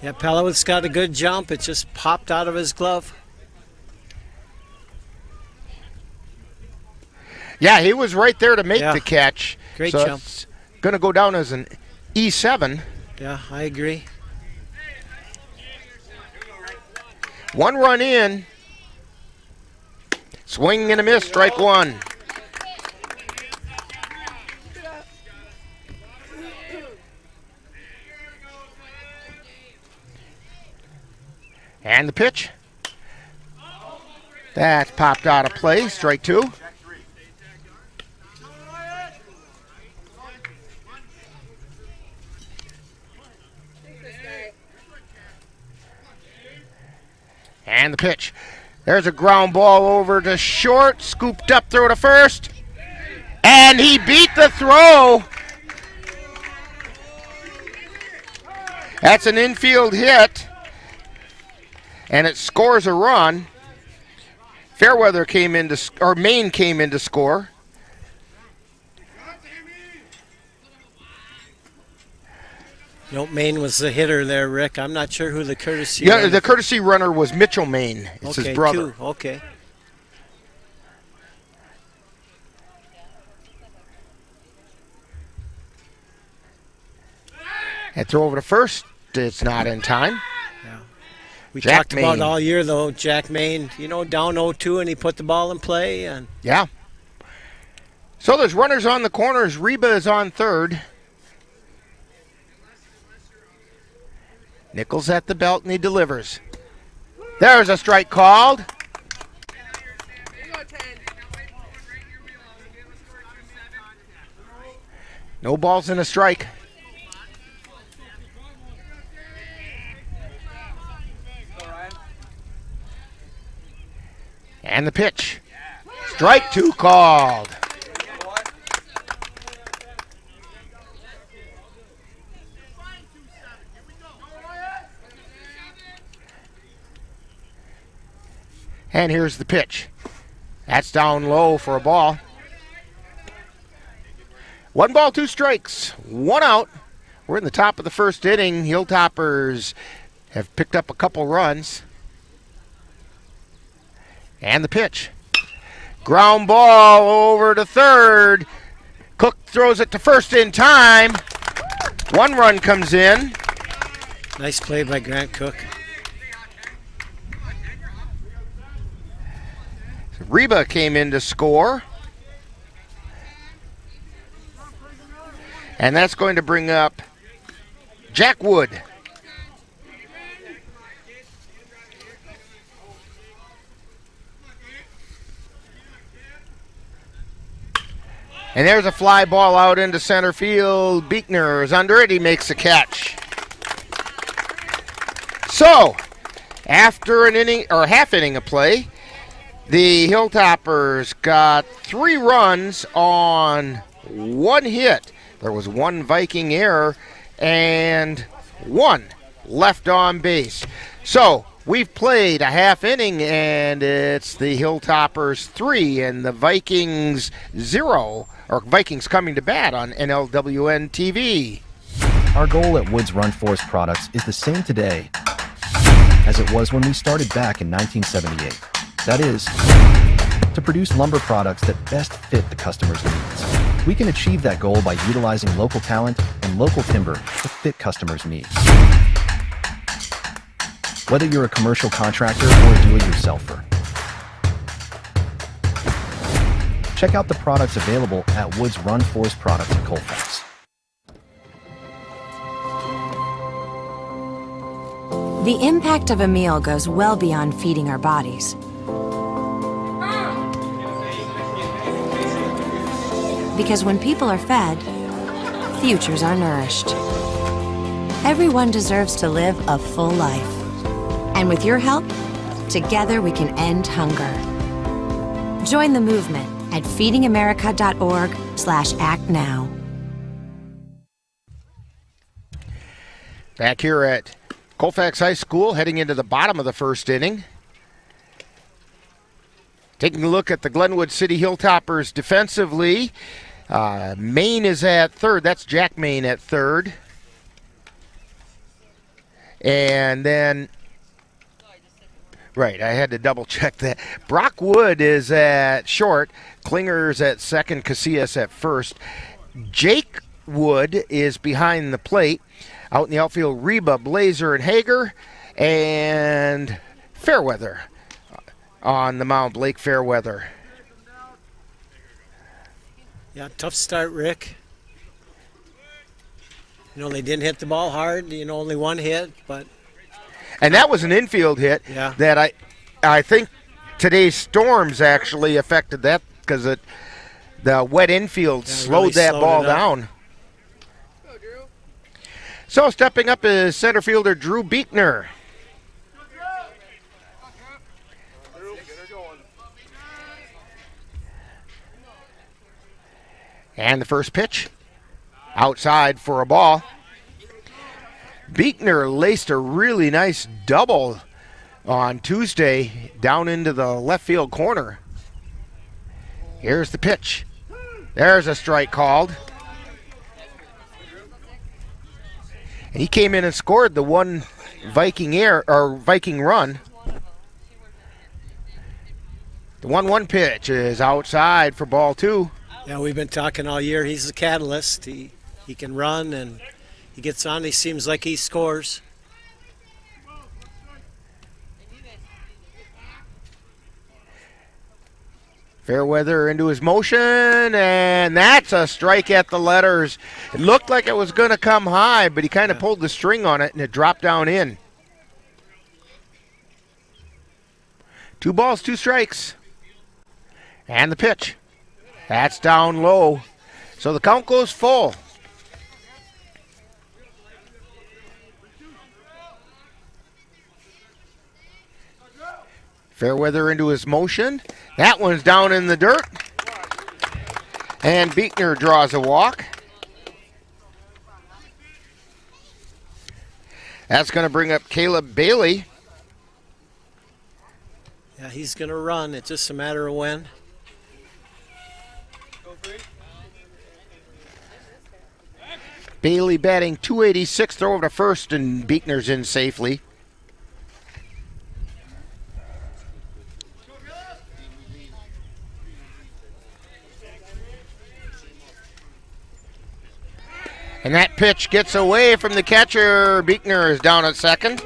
Yeah, Palowitz got a good jump. It just popped out of his glove. Yeah, he was right there to make the catch. Great so jump. It's going to go down as an E7. Yeah, I agree. One run in. Swing and a miss, strike one. And the pitch. That's popped out of play, strike two. And the pitch. There's a ground ball over to short, scooped up, throw to first. And he beat the throw. That's an infield hit. And it scores a run. Fairweather came in to, or Maine came in to score. Nope, Maine was the hitter there, Rick. I'm not sure who the courtesy runner. The courtesy runner was Mitchell Maine. It's his brother. Okay. And throw over to first. It's not in time. Yeah. We Jack talked about all year, though, Jack Maine, you know, down 0-2, and he put the ball in play. And yeah. So there's runners on the corners. Reba is on third. Nichols at the belt, and he delivers. There's a strike called. No balls and a strike. And the pitch. Strike two called. And here's the pitch. That's down low for a ball. 1 ball, 2 strikes, 1 out. We're in the top of the first inning. Hilltoppers have picked up a couple runs. And the pitch. Ground ball over to third. Cook throws it to first in time. 1 run comes in. Nice play by Grant Cook. Reba came in to score. And that's going to bring up Jack Wood. And there's a fly ball out into center field. Beekner is under it. He makes the catch. So, after an inning or half inning of play, the Hilltoppers got 3 runs on 1 hit. There was 1 Viking error and 1 left on base. So We've played a half inning, and it's the Hilltoppers 3 and the Vikings 0, or Vikings coming to bat on NLWN-TV. Our goal at Woods Run Forest Products is the same today as it was when we started back in 1978. That is, to produce lumber products that best fit the customer's needs. We can achieve that goal by utilizing local talent and local timber to fit customers' needs. Whether you're a commercial contractor or a do-it-yourselfer. Check out the products available at Woods Run Forest Products in Colfax. The impact of a meal goes well beyond feeding our bodies. Because when people are fed, futures are nourished. Everyone deserves to live a full life. And with your help, together we can end hunger. Join the movement at feedingamerica.org/act now. Back here at Colfax High School, heading into the bottom of the first inning. Taking a look at the Glenwood City Hilltoppers defensively. Maine is at third. That's Jack Maine at third. And then, right, I had to double check that. Brock Wood is at short. Klinger's at second. Casillas at first. Jake Wood is behind the plate. Out in the outfield, Reba, Blazer, and Hager. And Fairweather on the mound, Blake Fairweather. Yeah, tough start, Rick. You know, they didn't hit the ball hard. You know, only one hit, but... And that was an infield hit that I think today's storms actually affected that because the wet infield slowed that ball down. So stepping up is center fielder Drew Beekner. And the first pitch, outside for a ball. Beekner laced a really nice double on Tuesday down into the left field corner. Here's the pitch. There's a strike called. And he came in and scored the one Viking run. The 1-1 pitch is outside for ball 2. Yeah, we've been talking all year. He's the catalyst. He can run, and he gets on. He seems like he scores. Fairweather into his motion, and that's a strike at the letters. It looked like it was going to come high, but he kind of pulled the string on it, and it dropped down in. 2 balls, 2 strikes. And the pitch. That's down low. So the count goes full. Fairweather into his motion. That one's down in the dirt. And Beekner draws a walk. That's going to bring up Caleb Bailey. Yeah, he's going to run. It's just a matter of when. Bailey batting .286, throw over to first, and Beekner's in safely. And that pitch gets away from the catcher. Beekner is down at second.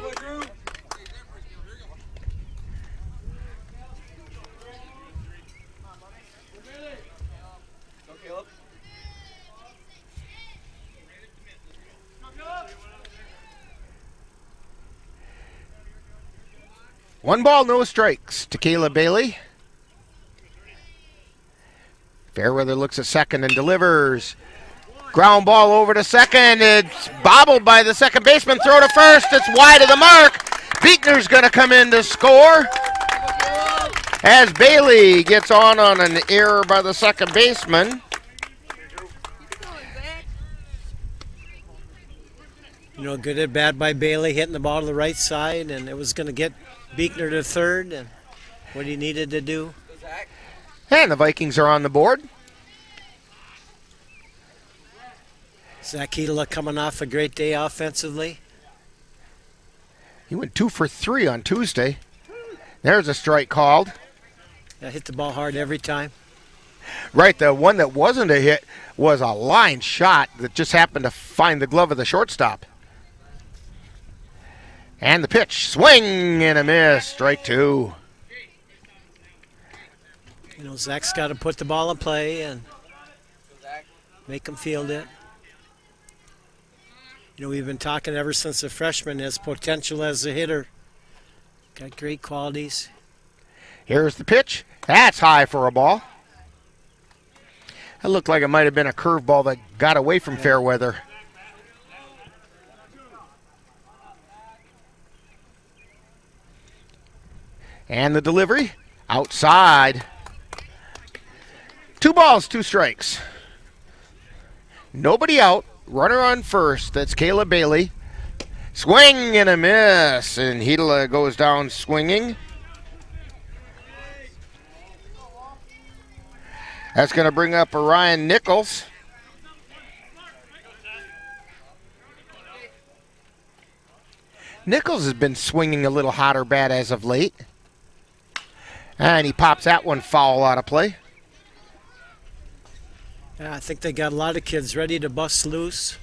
One ball, no strikes to Caleb Bailey. Fairweather looks at second and delivers. Ground ball over to second. It's bobbled by the second baseman. Throw to first. It's wide of the mark. Beekner's going to come in to score. As Bailey gets on an error by the second baseman. You know, good at bat by Bailey, hitting the ball to the right side, and it was going to get Beekner to third, and what he needed to do. And the Vikings are on the board. Zach Hedela coming off a great day offensively. He went 2 for 3 on Tuesday. There's a strike called. Hit the ball hard every time. Right, the one that wasn't a hit was a line shot that just happened to find the glove of the shortstop. And the pitch, swing and a miss, strike 2. You know, Zach's got to put the ball in play and make him field it. You know, we've been talking ever since the freshman has potential as a hitter. Got great qualities. Here's the pitch. That's high for a ball. That looked like it might have been a curveball that got away from Fairweather. And the delivery, outside. 2 balls, 2 strikes. Nobody out. Runner on first. That's Kayla Bailey. Swing and a miss. And Hedela goes down swinging. That's going to bring up Orion Nichols. Nichols has been swinging a little hot or bad as of late. And he pops that one foul out of play. Yeah, I think they got a lot of kids ready to bust loose.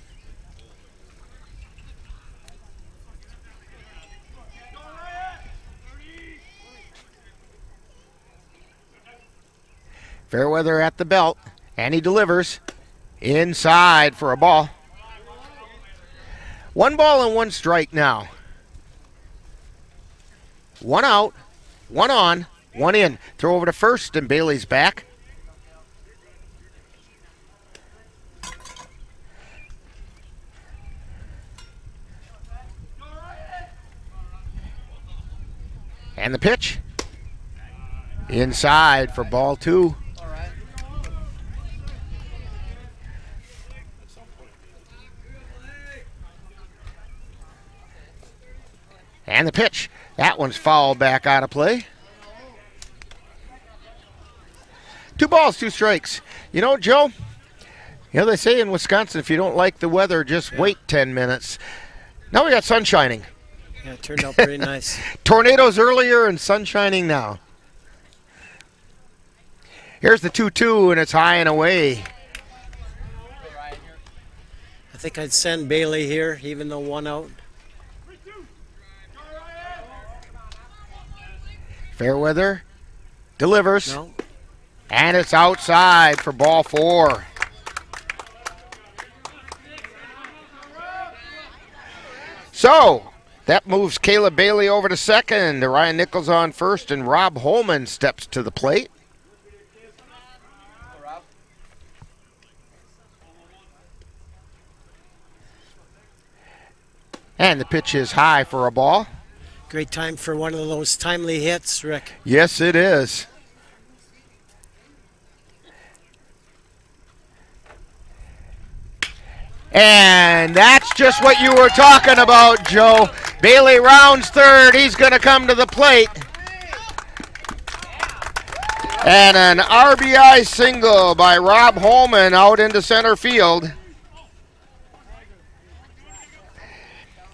Fairweather at the belt, and he delivers inside for a ball. 1 ball and 1 strike now. 1 out, 1 on, 1 in. Throw over to first, and Bailey's back. And the pitch. Inside for ball 2. And the pitch. That one's fouled back out of play. 2 balls, 2 strikes. You know, Joe, you know they say in Wisconsin, if you don't like the weather, just wait 10 minutes. Now we got sun shining. Yeah, it turned out pretty nice. Tornadoes earlier and sun shining now. Here's the 2-2, and it's high and away. I think I'd send Bailey here, even though 1 out. Fairweather delivers. No. And it's outside for ball 4. So that moves Kayla Bailey over to second. Ryan Nichols on first, and Rob Holman steps to the plate. And the pitch is high for a ball. Great time for one of those timely hits, Rick. Yes, it is. And that's just what you were talking about, Joe. Bailey rounds third. He's going to come to the plate. And an RBI single by Rob Holman out into center field.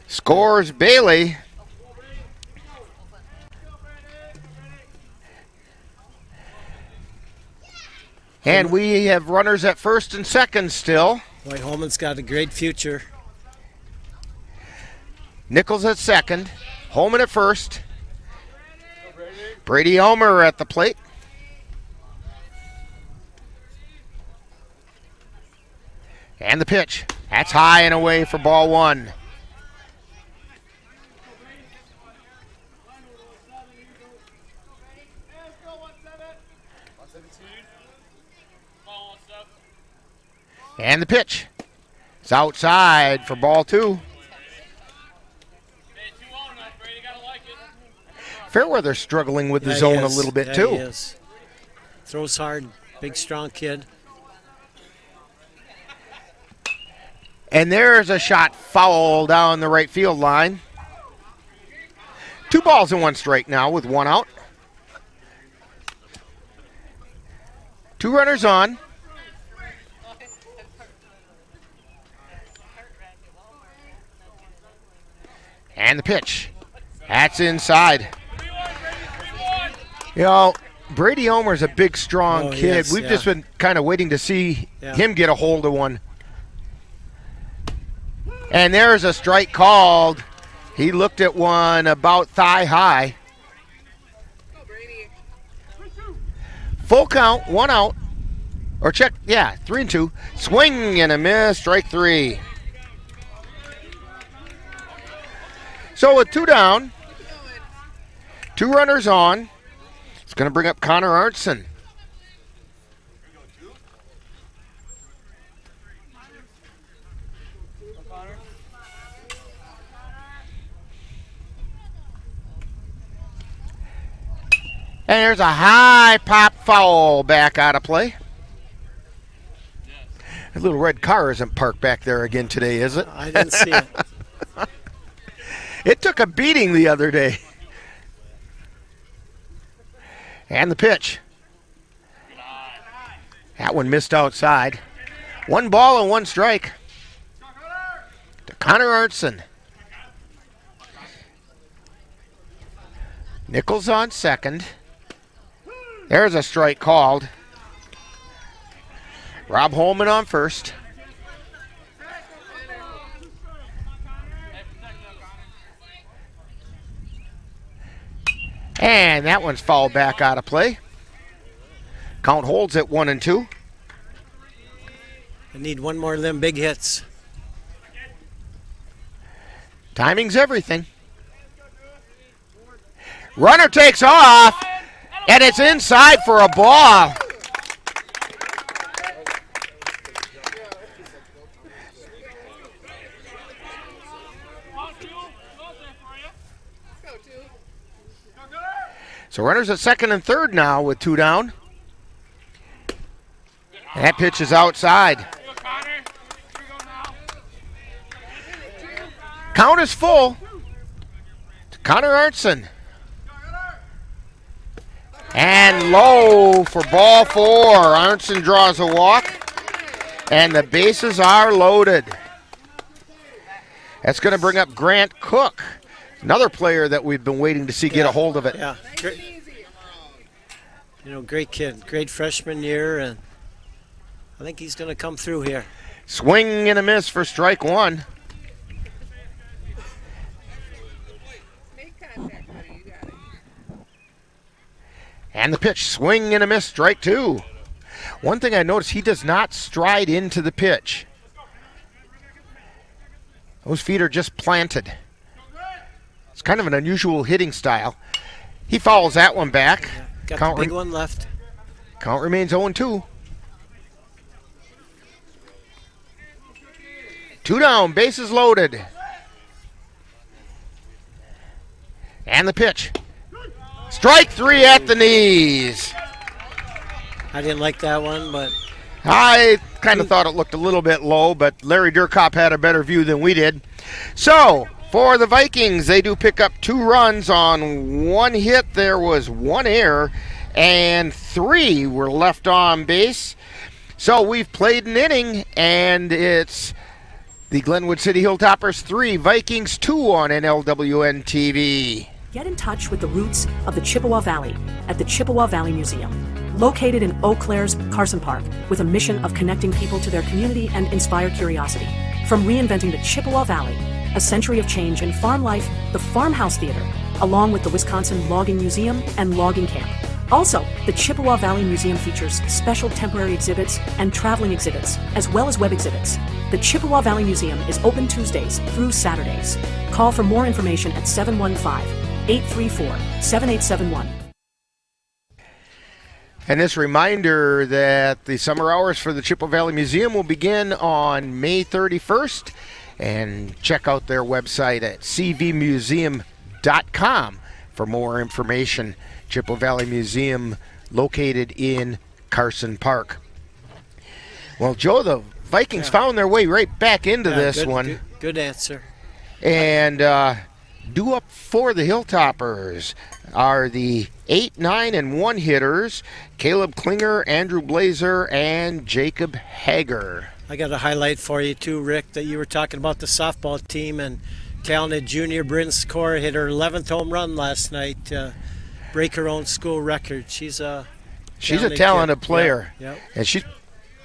Scores Bailey. And we have runners at first and second still. Boy, Holman's got a great future. Nichols at second. Holman at first. Brady Elmer at the plate. And the pitch. That's high and away for ball 1. And the pitch. It's outside for ball 2. Fairweather struggling with the zone a little bit too. He is. Throws hard, big strong kid. And there's a shot foul down the right field line. 2 balls and 1 strike now with 1 out. 2 runners on. And the pitch. That's inside. You know, Brady Omer's a big, strong kid. Yes, We've just been kind of waiting to see him get a hold of one. And there's a strike called. He looked at one about thigh high. Full count, 1 out. Or check, 3-2. Swing and a miss, strike 3. So with 2 down, 2 runners on, it's going to bring up Connor Arnson. And there's a high pop foul back out of play. A little red car isn't parked back there again today, is it? I didn't see it. It took a beating the other day. And the pitch. That one missed outside. 1 ball and 1 strike to Connor Arnson. Nichols on second. There's a strike called. Rob Holman on first. And that one's fouled back out of play. Count holds at 1-2. I need 1 more of them big hits. Timing's everything. Runner takes off, and it's inside for a ball. So runners at second and third now with 2 down. And that pitch is outside. Count is full to Connor Arnson. And low for ball 4. Arnson draws a walk. And the bases are loaded. That's going to bring up Grant Cook. Another player that we've been waiting to see get a hold of it. Yeah, great. Great kid. Great freshman year, and I think he's going to come through here. Swing and a miss for strike 1. And the pitch, swing and a miss, strike 2. One thing I noticed, he does not stride into the pitch. Those feet are just planted. It's kind of an unusual hitting style. He fouls that one back. Yeah, got the big one left. Count remains 0-2. 2 down, bases loaded. And the pitch. Strike 3 at the knees. I didn't like that one, but I kind of thought it looked a little bit low, but Larry Durkop had a better view than we did. So, for the Vikings, they do pick up 2 runs on 1 hit. There was 1 error, and 3 were left on base. So we've played an inning, and it's the Glenwood City Hilltoppers 3, Vikings 2 on NLWN-TV. Get in touch with the roots of the Chippewa Valley at the Chippewa Valley Museum, located in Eau Claire's Carson Park, with a mission of connecting people to their community and inspire curiosity. From reinventing the Chippewa Valley, a century of change in farm life, the Farmhouse Theater, along with the Wisconsin Logging Museum and Logging Camp. Also, the Chippewa Valley Museum features special temporary exhibits and traveling exhibits, as well as web exhibits. The Chippewa Valley Museum is open Tuesdays through Saturdays. Call for more information at 715-834-7871. And this reminder that the summer hours for the Chippewa Valley Museum will begin on May 31st. And check out their website at cvmuseum.com for more information. Chippewa Valley Museum located in Carson Park. Well, Joe, the Vikings found their way right back into this one. Good answer. And Due up for the Hilltoppers are the 8, 9, and 1 hitters, Caleb Klinger, Andrew Blazer, and Jacob Hager. I got a highlight for you too, Rick, that you were talking about the softball team, and talented junior Bryn Skor hit her 11th home run last night, break her own school record. She's a talented player. Yep. And she's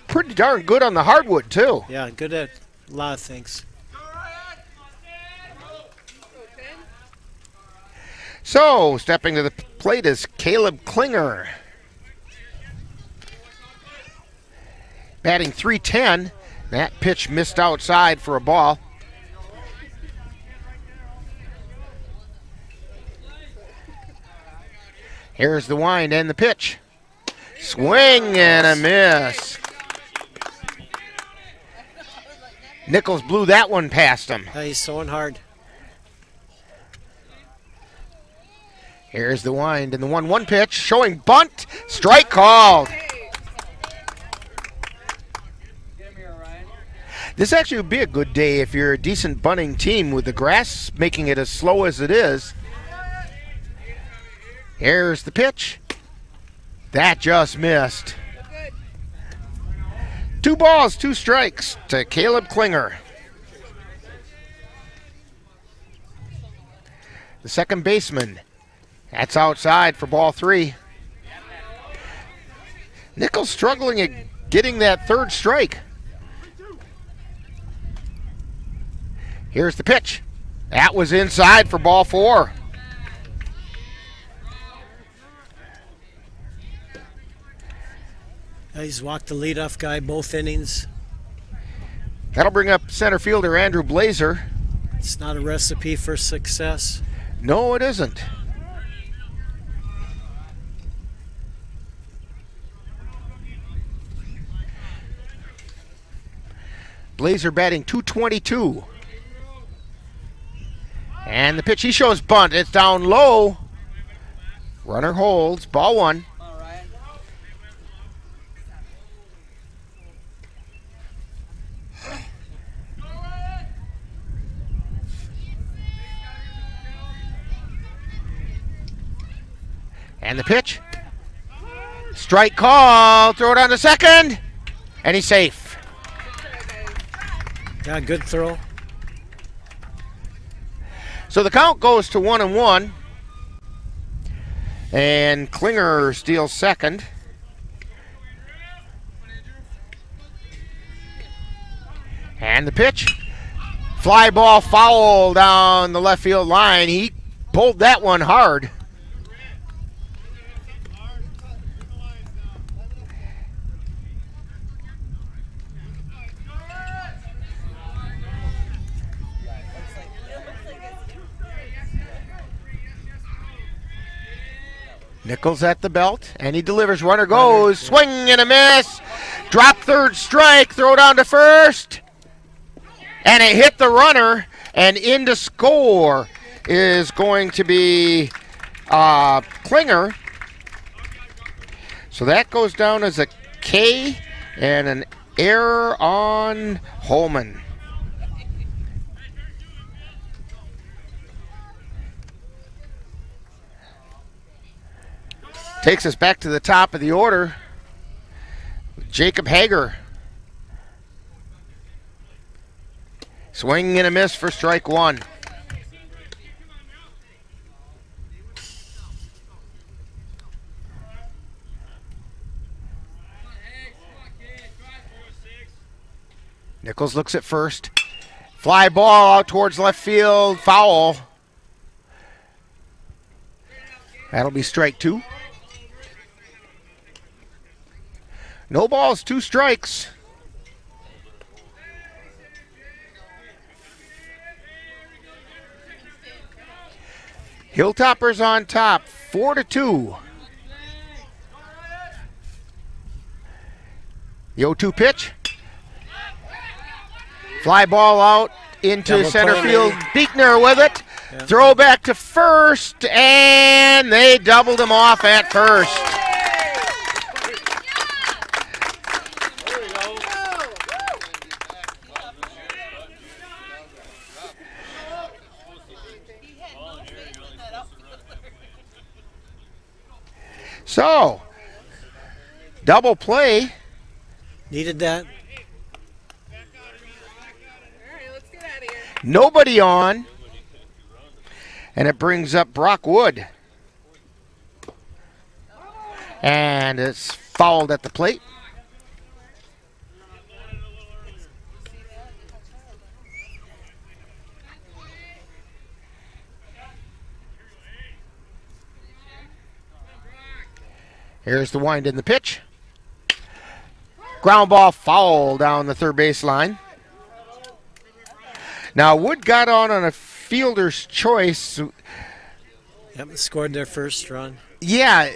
pretty darn good on the hardwood too. Yeah, good at a lot of things. So, stepping to the plate is Caleb Klinger. Batting .310. That pitch missed outside for a ball. Here's the wind and the pitch. Swing and a miss. Nichols blew that one past him. He's throwing hard. Here's the wind and the 1-1 pitch, showing bunt, strike called. This actually would be a good day if you're a decent bunting team with the grass making it as slow as it is. Here's the pitch. That just missed. 2 balls, 2 strikes to Caleb Klinger. The second baseman. That's outside for ball 3. Nichols struggling at getting that 3rd strike. Here's the pitch. That was inside for ball 4. He's walked the leadoff guy both innings. That'll bring up center fielder Andrew Blazer. It's not a recipe for success. No, it isn't. Blazer batting .222. And the pitch, he shows bunt. It's down low. Runner holds. Ball 1. And the pitch. Strike call. Throw it on to second. And he's safe. Yeah, good throw. So the count goes to 1-1. And Klinger steals second. And the pitch. Fly ball foul down the left field line. He pulled that one hard. Nichols at the belt, and he delivers. Runner goes, swing and a miss. Drop 3rd strike, throw down to first. And it hit the runner, and in to score is going to be Klinger. So that goes down as a K and an error on Holman. Takes us back to the top of the order. Jacob Hager. Swing and a miss for strike 1. Nichols looks at first. Fly ball out towards left field. Foul. That'll be strike 2. No balls, 2 strikes. Hilltoppers on top, 4-2. The 0-2 pitch. Fly ball out into Double center play, field. maybe. Beekner with it. Yeah. Throw back to first, and they doubled him off at first. So, double play. Needed that. Nobody on. And it brings up Brock Wood. And it's fouled at the plate. Here's the wind in the pitch. Ground ball foul down the third baseline. Now Wood got on a fielder's choice. Yep, scored their first run. Yeah,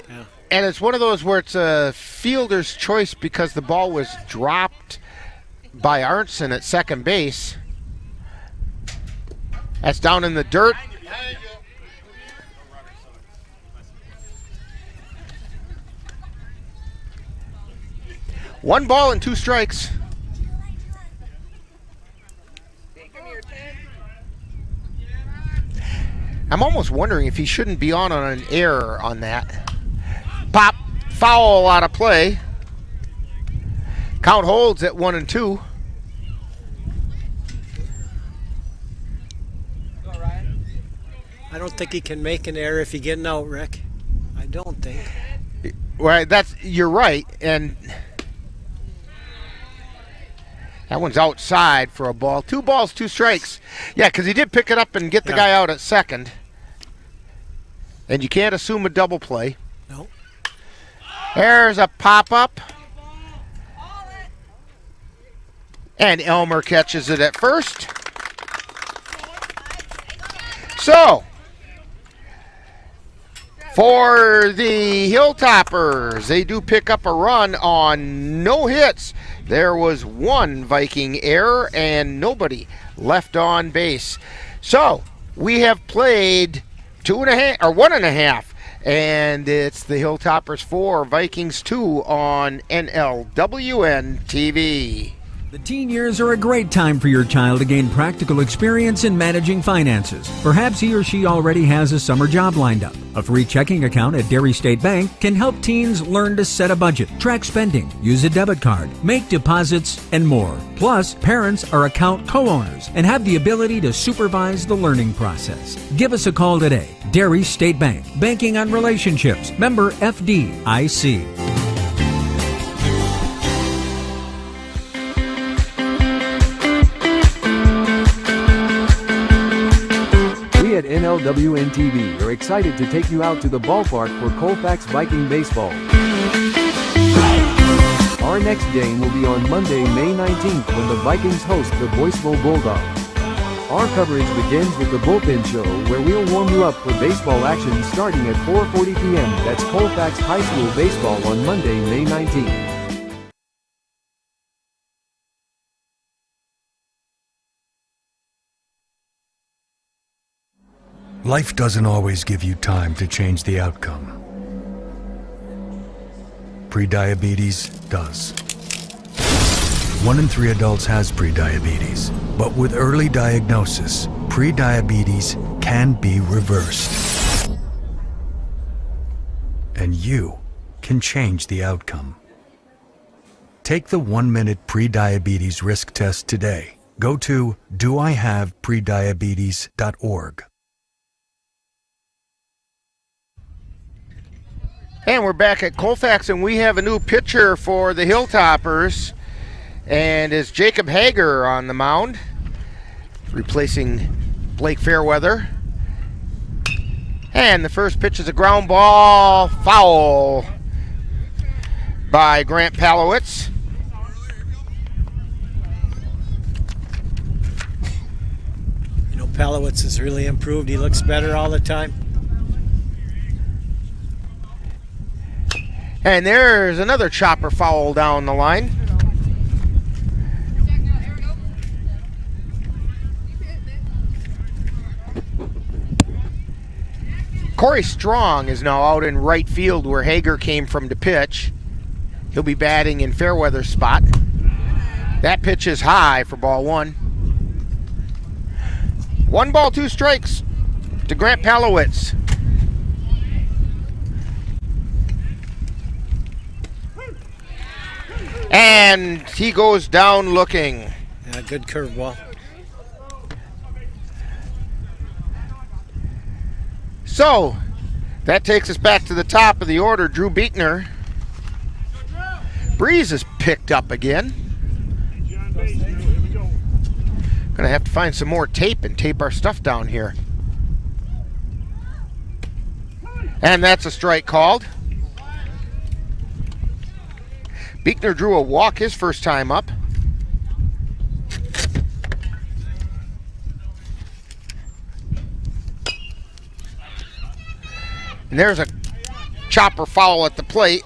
and it's one of those where it's a fielder's choice because the ball was dropped by Arntzen at second base. That's down in the dirt. One ball and 2 strikes. I'm almost wondering if he shouldn't be on an error on that. Pop, foul out of play. Count holds at 1-2. I don't think he can make an error if he's getting out, Rick. I don't think. Well, you're right, and that one's outside for a ball. 2 balls, 2 strikes. Yeah, because he did pick it up and get the guy out at second. And you can't assume a double play. No. There's a pop-up. And Elmer catches it at first. So, for the Hilltoppers, they do pick up a run on no hits. There was 1 Viking error and nobody left on base. So, we have played 1.5, and it's the Hilltoppers 4, Vikings 2 on NLWN-TV. The teen years are a great time for your child to gain practical experience in managing finances. Perhaps he or she already has a summer job lined up. A free checking account at Derry State Bank can help teens learn to set a budget, track spending, use a debit card, make deposits, and more. Plus, parents are account co-owners and have the ability to supervise the learning process. Give us a call today. Derry State Bank, banking on relationships. Member FDIC. We at NLWN-TV are excited to take you out to the ballpark for Colfax Viking baseball. Our next game will be on Monday, May 19th when the Vikings host the Boyceville Bulldogs. Our coverage begins with the Bullpen Show, where we'll warm you up for baseball action starting at 4:40 p.m. That's Colfax High School baseball on Monday, May 19th. Life doesn't always give you time to change the outcome. Prediabetes does. 1 in 3 adults has prediabetes, but with early diagnosis, prediabetes can be reversed. And you can change the outcome. Take the 1-minute prediabetes risk test today. Go to doihaveprediabetes.org. And we're back at Colfax, and we have a new pitcher for the Hilltoppers. And it's Jacob Hager on the mound, replacing Blake Fairweather. And the first pitch is a ground ball, foul by Grant Palowitz. You know, Palowitz has really improved. He looks better all the time. And there's another chopper foul down the line. Corey Strong is now out in right field where Hager came from to pitch. He'll be batting in Fairweather's spot. That pitch is high for ball 1. 1 ball, 2 strikes to Grant Palowitz. And he goes down looking. Yeah, good curveball. So, that takes us back to the top of the order. Drew Beekner. Breeze is picked up again. Gonna have to find some more tape and tape our stuff down here. And that's a strike called. Beekner drew a walk his first time up. And there's a chopper foul at the plate.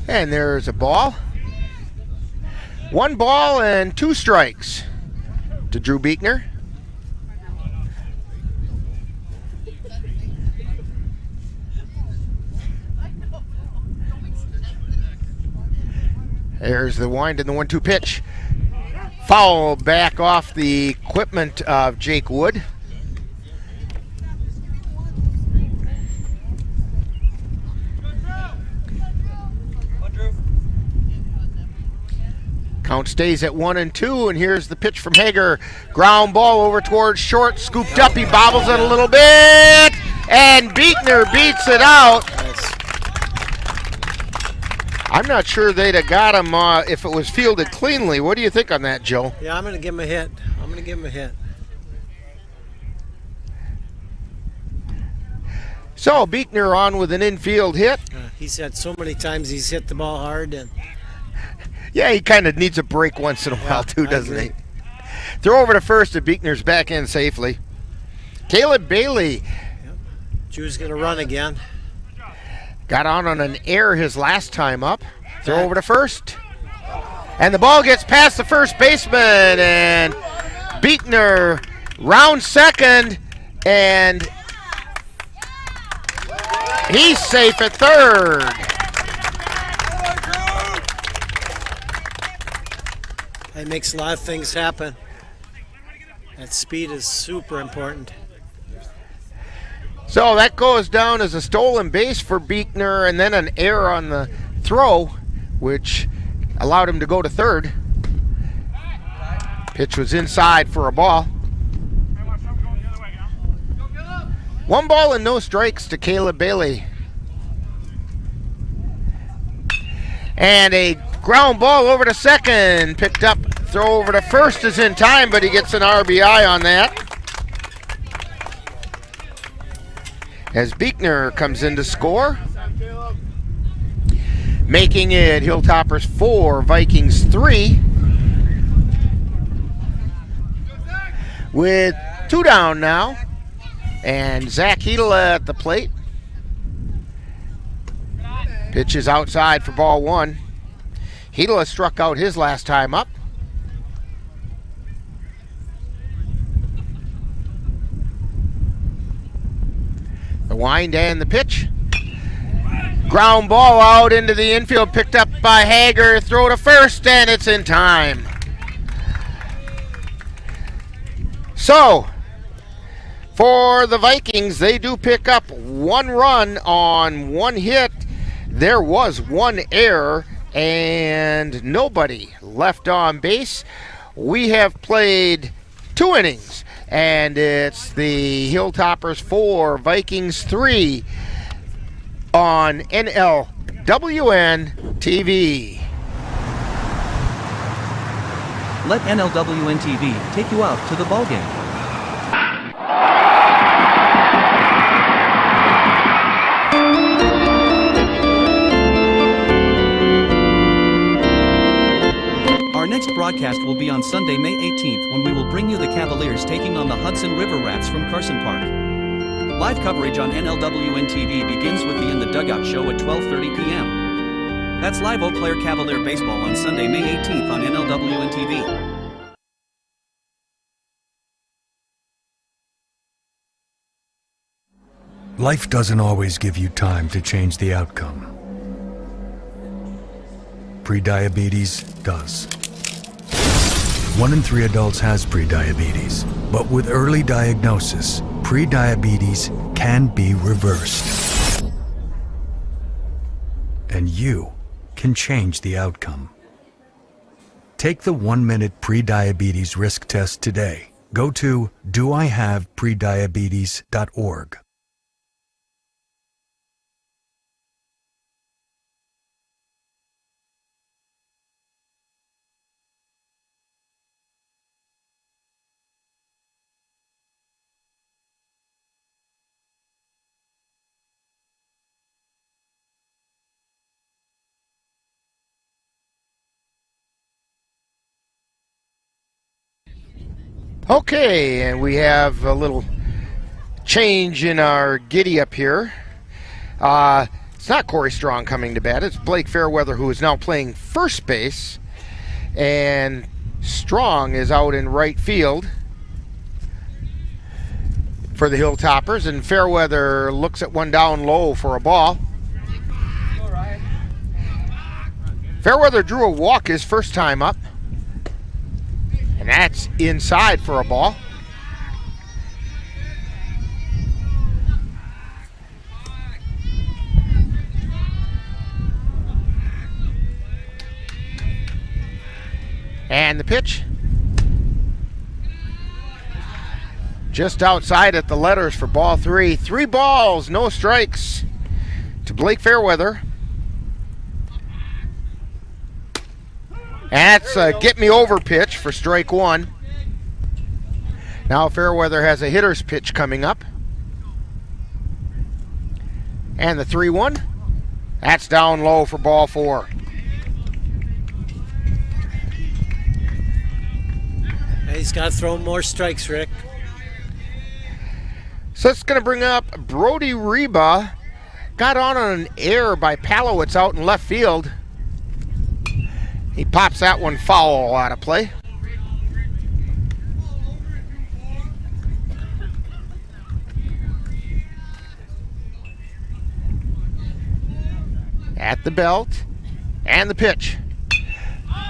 And there's a ball. 1 ball and 2 strikes to Drew Beekner. There's the wind and the 1-2 pitch. Foul back off the equipment of Jake Wood. Count stays at 1-2, and here's the pitch from Hager. Ground ball over towards short, scooped up. He bobbles it a little bit, and Beekner beats it out. I'm not sure they'd have got him if it was fielded cleanly. What do you think on that, Joe? Yeah, I'm going to give him a hit. So Beekner on with an infield hit. He's had so many times he's hit the ball hard. And yeah, he kind of needs a break once in a while too, doesn't he? Throw over to first, and Beekner's back in safely. Caleb Bailey. Yep. Drew's going to run again. Got on an error his last time up. Throw over to first. And the ball gets past the first baseman, and Beekner round second, and he's safe at third. It makes a lot of things happen. That speed is super important. So that goes down as a stolen base for Beekner, and then an error on the throw, which allowed him to go to third. Pitch was inside for a ball. 1 ball and no strikes to Caleb Bailey. And a ground ball over to second, picked up. Throw over to first is in time, but he gets an RBI on that. As Beekner comes in to score. Making it Hilltoppers 4, Vikings 3. With 2 down now. And Zach Hedela at the plate. Pitch is outside for ball 1. Hedela struck out his last time up. The wind and the pitch. Ground ball out into the infield, picked up by Hager. Throw to first, and it's in time. So, for the Vikings, they do pick up 1 run on 1 hit. There was 1 error and nobody left on base. We have played 2 innings, and it's the Hilltoppers 4, Vikings 3 on NLWN-TV. Let NLWN-TV take you out to the ballgame. Our next broadcast will be on Sunday, May 18th, when we will bring you the Cavaliers taking on the Hudson River Rats from Carson Park. Live coverage on NLWN-TV begins with the In the Dugout show at 12:30 p.m. That's live Eau Claire Cavalier baseball on Sunday, May 18th on NLWN-TV. Life doesn't always give you time to change the outcome. prediabetes does. 1 in 3 adults has prediabetes, but with early diagnosis, prediabetes can be reversed. And you can change the outcome. Take the 1-minute prediabetes risk test today. Go to doihaveprediabetes.org. Okay, and we have a little change in our giddy up here. It's not Corey Strong coming to bat. It's Blake Fairweather, who is now playing first base. And Strong is out in right field for the Hilltoppers. And Fairweather looks at one down low for a ball. Fairweather drew a walk his first time up. And that's inside for a ball. And the pitch. Just outside at the letters for ball 3. 3 balls, no strikes to Blake Fairweather. And that's a get me over pitch for strike 1. Now Fairweather has a hitter's pitch coming up. And the 3-1. That's down low for ball 4. He's got to throw more strikes, Rick. So it's going to bring up Brody Reba. Got on an error by Palowitz out in left field. He pops that one foul out of play. At the belt, and the pitch.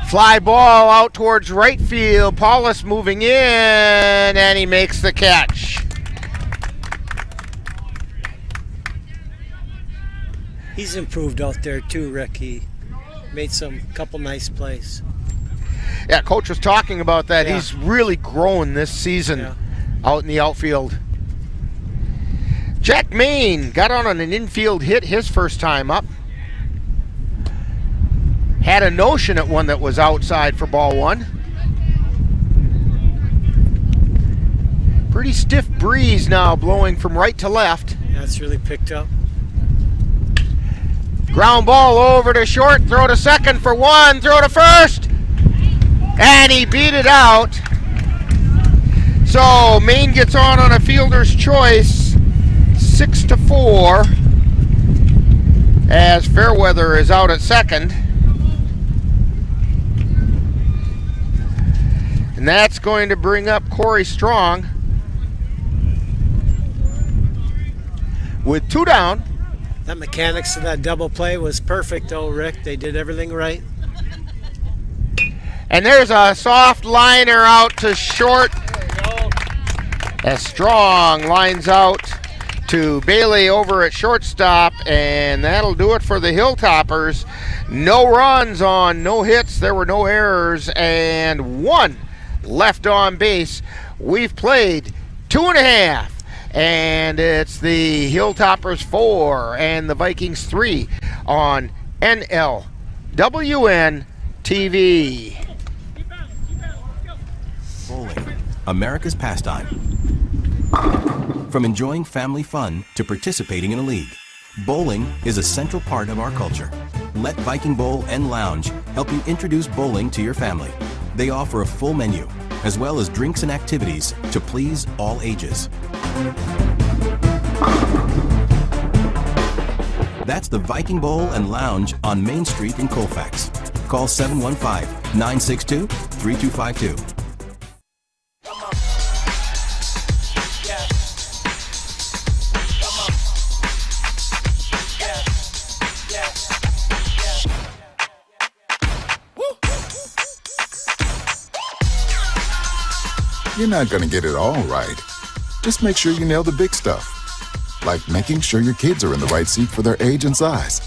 Fly ball out towards right field. Paulus moving in, and he makes the catch. He's improved out there too, Rick. He made some couple nice plays. Yeah, Coach was talking about that. Yeah. He's really grown this season out in the outfield. Jack Main got on an infield hit his first time up. Had a notion at one that was outside for ball 1. Pretty stiff breeze now blowing from right to left. That's really picked up. Ground ball over to short, throw to second for 1, throw to first, and he beat it out. So Maine gets on a fielder's choice, 6-4, as Fairweather is out at second. And that's going to bring up Corey Strong with 2 down. That mechanics of that double play was perfect, though, Rick. They did everything right. And there's a soft liner out to short. As Strong lines out to Bailey over at shortstop, and that'll do it for the Hilltoppers. No runs on no hits. There were no errors, and 1 left on base. We've played 2.5. And it's the Hilltoppers 4 and the Vikings 3 on NLWN-TV. Bowling, America's pastime. From enjoying family fun to participating in a league, bowling is a central part of our culture. Let Viking Bowl and Lounge help you introduce bowling to your family. They offer a full menu, as well as drinks and activities to please all ages. That's the Viking Bowl and Lounge on Main Street in Colfax. Call 715-962-3252. You're not going to get it all right. Just make sure you nail the big stuff. Like making sure your kids are in the right seat for their age and size.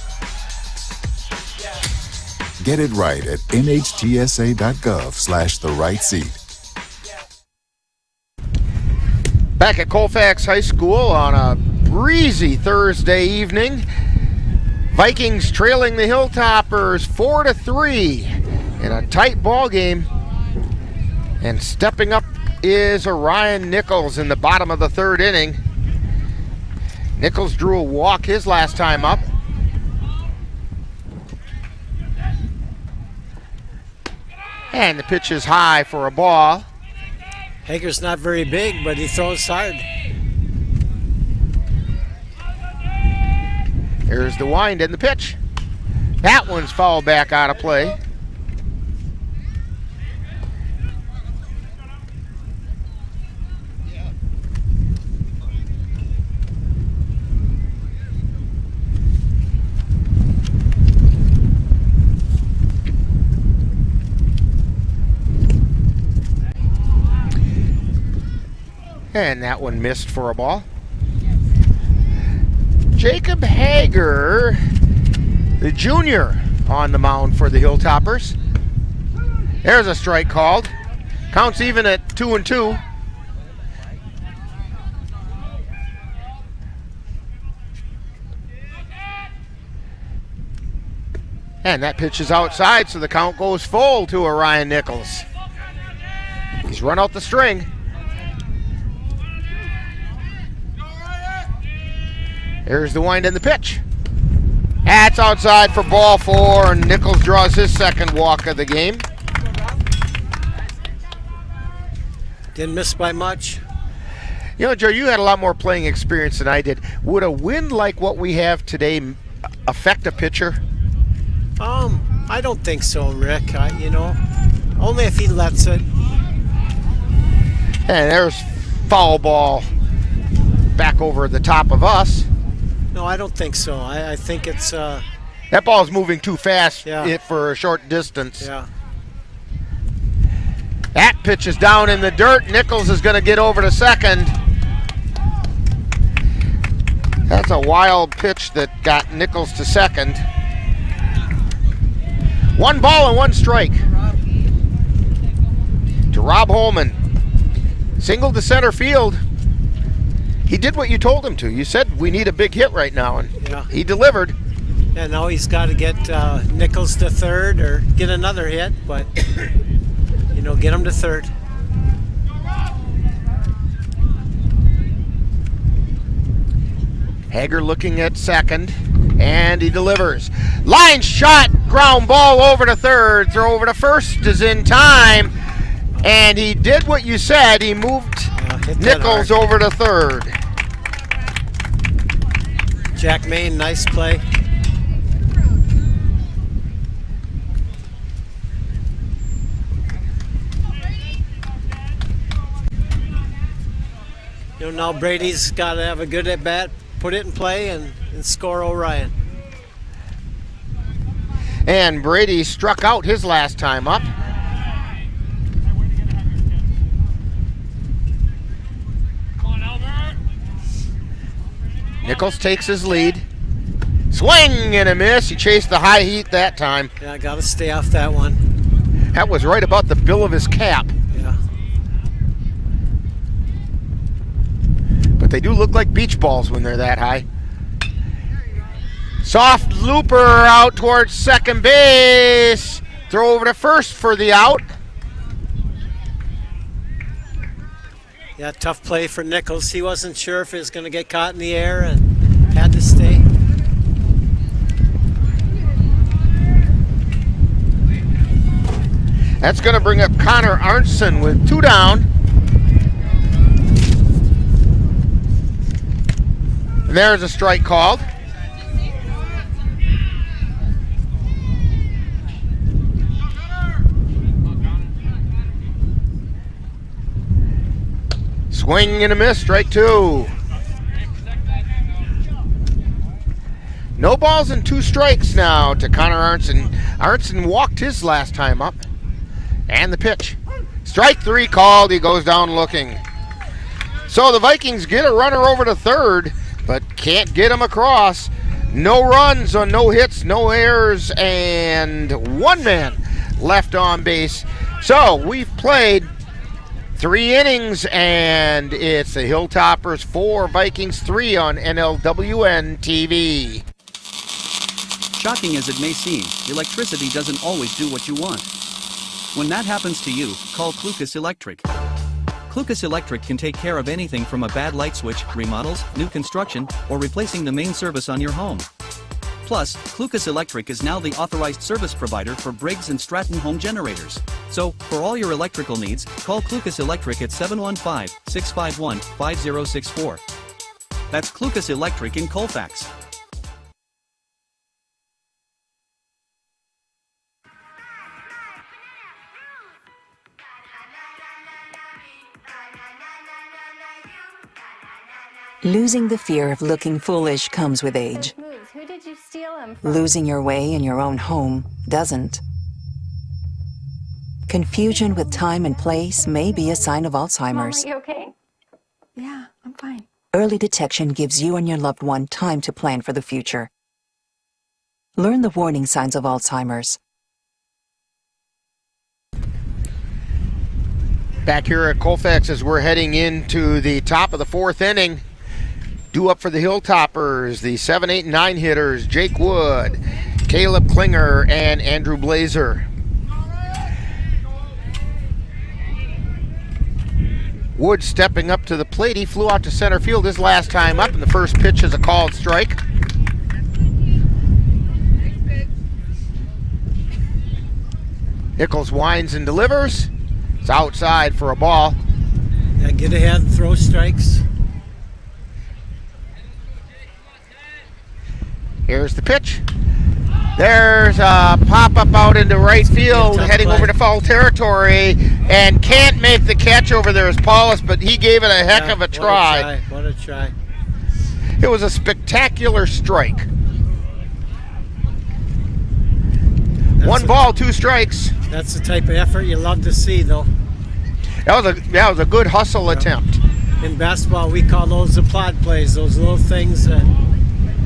Get it right at nhtsa.gov/the-right-seat. Back at Colfax High School on a breezy Thursday evening. Vikings trailing the Hilltoppers 4-3 in a tight ball game. And stepping up is Orion Nichols in the bottom of the third inning. Nichols drew a walk his last time up. And the pitch is high for a ball. Hager's not very big, but he throws hard. Here's the wind and the pitch. That one's fouled back out of play. And that one missed for a ball. Jacob Hager, the junior, on the mound for the Hilltoppers. There's a strike called. Counts even at 2-2. And that pitch is outside, so the count goes full to Orion Nichols. He's run out the string. Here's the wind and the pitch. That's outside for ball 4, and Nichols draws his second walk of the game. Didn't miss by much. You know, Joe, you had a lot more playing experience than I did. Would a win like what we have today affect a pitcher? I don't think so, Rick. Only if he lets it. And there's foul ball back over the top of us. No, I don't think so. I think it's... that ball's moving too fast for a short distance. Yeah. That pitch is down in the dirt. Nichols is going to get over to second. That's a wild pitch that got Nichols to second. 1 ball and 1 strike to Rob Holman. Single to center field. He did what you told him to. You said we need a big hit right now, and he delivered. Yeah, now he's got to get Nichols to third or get another hit, but get him to third. Hager looking at second, and he delivers. Line shot, ground ball over to third. Throw over to first is in time, and he did what you said. He moved Nichols over to third. Jack Main, nice play. Now Brady's got to have a good at bat, put it in play, and score Orion. And Brady struck out his last time up. Nichols takes his lead. Swing and a miss. He chased the high heat that time. Yeah, got to stay off that one. That was right about the bill of his cap. Yeah. But they do look like beach balls when they're that high. Soft looper out towards second base. Throw over to first for the out. Yeah, tough play for Nichols. He wasn't sure if he was going to get caught in the air and had to stay. That's going to bring up Connor Arnson with 2 down. And there's a strike called. Swing and a miss, strike 2. No balls and 2 strikes now to Connor Arnson. Arnson walked his last time up. And the pitch. Strike 3 called. He goes down looking. So the Vikings get a runner over to third, but can't get him across. No runs on no hits, no errors, and one man left on base. So we've played 3 innings, and it's the Hilltoppers 4, Vikings 3 on NLWN-TV. Shocking as it may seem, electricity doesn't always do what you want. When that happens to you, call Clucas Electric. Clucas Electric can take care of anything from a bad light switch, remodels, new construction, or replacing the main service on your home. Plus, Clucas Electric is now the authorized service provider for Briggs & Stratton home generators. So, for all your electrical needs, call Clucas Electric at 715-651-5064. That's Clucas Electric in Colfax. Losing the fear of looking foolish comes with age. Who did you steal them from? Losing your way in your own home doesn't. Confusion with time and place may be a sign of Alzheimer's. Mom, are you okay? Yeah, I'm fine. Early detection gives you and your loved one time to plan for the future. Learn the warning signs of Alzheimer's. Back here at Colfax as we're heading into the top of the 4th inning. Due up for the Hilltoppers, the 7, 8, and 9 hitters, Jake Wood, Caleb Klinger, and Andrew Blazer. Wood stepping up to the plate. He flew out to center field his last time up, and the first pitch is a called strike. Nichols winds and delivers. It's outside for a ball. Yeah, get ahead, throw strikes. Here's the pitch. There's a pop-up out into right field, heading over to foul territory, and can't make the catch over there is Paulus, but he gave it a heck of a try. What a try. It was a spectacular strike. 1 ball, 2 strikes. That's the type of effort you love to see, though. That was a good hustle attempt. In basketball, we call those the plod plays, those little things that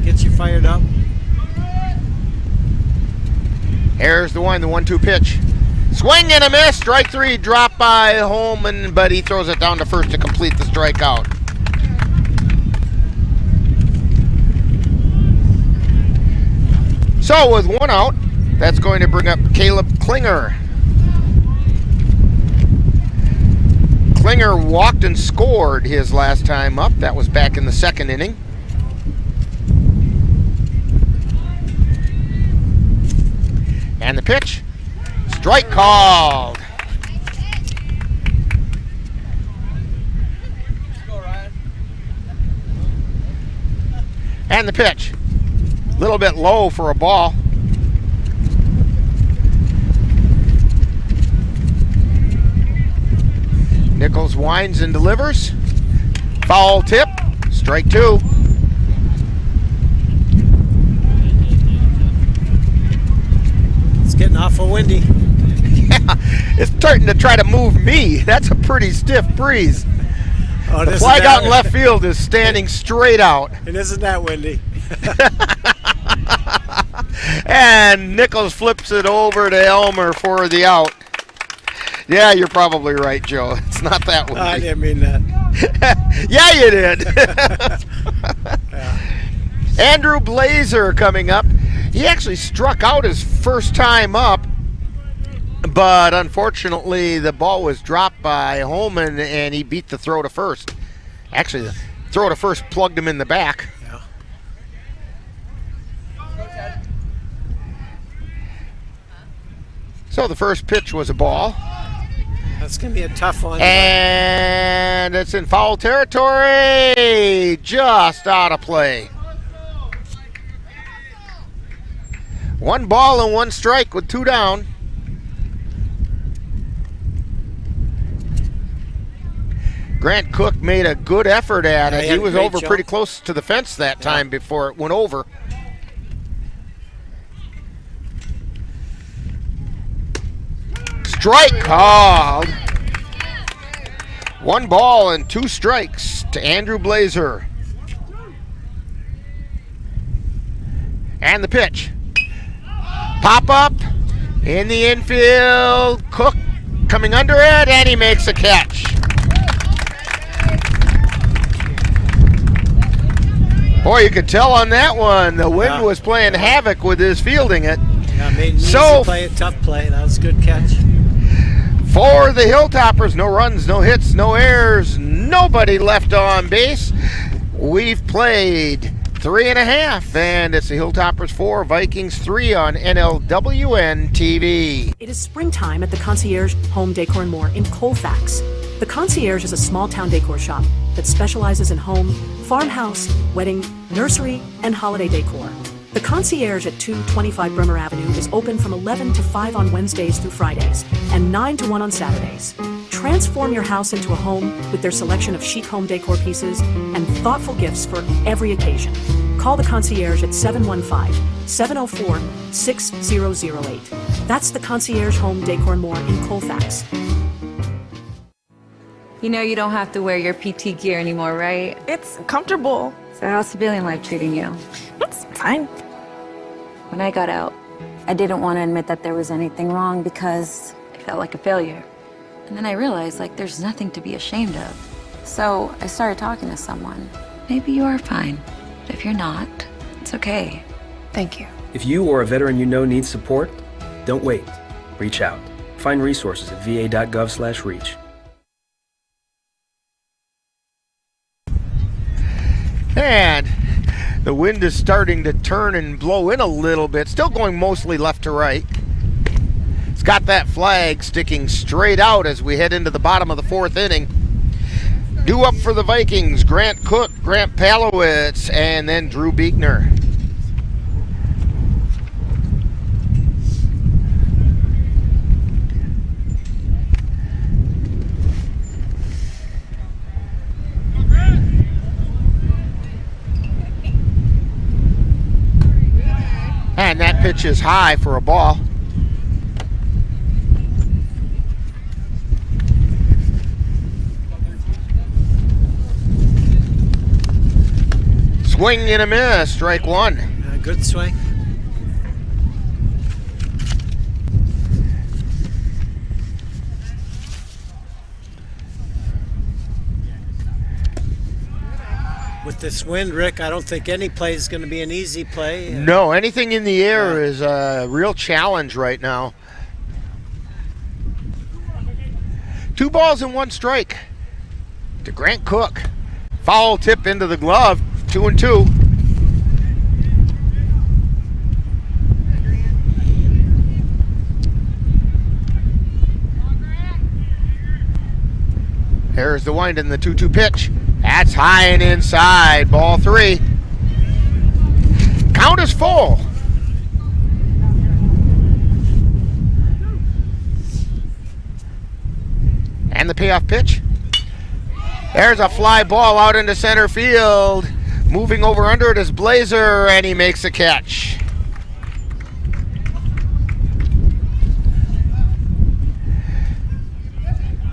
get you fired up. Here's the 1-2 pitch. Swing and a miss. Strike 3, drop by Holman, but he throws it down to first to complete the strikeout. So with 1 out, that's going to bring up Caleb Klinger. Klinger walked and scored his last time up. That was back in the 2nd inning. And the pitch, strike called. And the pitch, a little bit low for a ball. Nichols winds and delivers. Foul tip, strike 2. Getting awful windy. Yeah, it's starting to try to move me. That's a pretty stiff breeze. Oh, the flag out in left field is standing straight out. And isn't that windy? And Nichols flips it over to Elmer for the out. Yeah, you're probably right, Joe. It's not that windy. I didn't mean that. Yeah, you did. Yeah. Andrew Blazer coming up. He actually struck out his first time up, but unfortunately the ball was dropped by Holman and he beat the throw to first. Actually, the throw to first plugged him in the back. Yeah. So the first pitch was a ball. That's going to be a tough one. And it's in foul territory, just out of play. 1 ball and 1 strike with 2 down. Grant Cook made a good effort at it. He was over pretty close to the fence that time before it went over. Strike called. 1 ball and 2 strikes to Andrew Blazer. And the pitch. Pop up in the infield. Cook coming under it, and he makes a catch. Boy, you could tell on that one, the wind was playing havoc with his fielding it. Yeah, made an easy play, a tough play. That was a good catch. For the Hilltoppers, no runs, no hits, no errors, nobody left on base. We've played 3.5, and it's the Hilltoppers 4, Vikings 3 on NLWN-TV. It is springtime at the Concierge Home Decor and More in Colfax. The Concierge is a small-town decor shop that specializes in home, farmhouse, wedding, nursery, and holiday decor. The Concierge at 225 Bremer Avenue is open from 11 to 5 on Wednesdays through Fridays and 9 to 1 on Saturdays. Transform your house into a home with their selection of chic home decor pieces and thoughtful gifts for every occasion. Call the Concierge at 715-704-6008. That's the Concierge Home Decor and More in Colfax. You know you don't have to wear your PT gear anymore, right? It's comfortable. So how's civilian life treating you? It's fine. When I got out, I didn't want to admit that there was anything wrong because I felt like a failure. And then I realized, like, there's nothing to be ashamed of. So I started talking to someone. Maybe you are fine. But if you're not, it's okay. Thank you. If you or a veteran you know needs support, don't wait. Reach out. Find resources at va.gov/reach. And the wind is starting to turn and blow in a little bit, still going mostly left to right. It's got that flag sticking straight out as we head into the bottom of the 4th inning. Due up for the Vikings, Grant Cook, Grant Palowitz, and then Drew Beekner. And that pitch is high for a ball. Swing and a miss, strike 1. Good swing. With this wind, Rick, I don't think any play is going to be an easy play. No, anything in the air is a real challenge right now. 2 balls and 1 strike to Grant Cook. Foul tip into the glove, 2-2. There's the wind in the 2-2 pitch. That's high and inside, ball 3. Count is full. And the payoff pitch. There's a fly ball out into center field. Moving over under it is Blazer, and he makes a catch.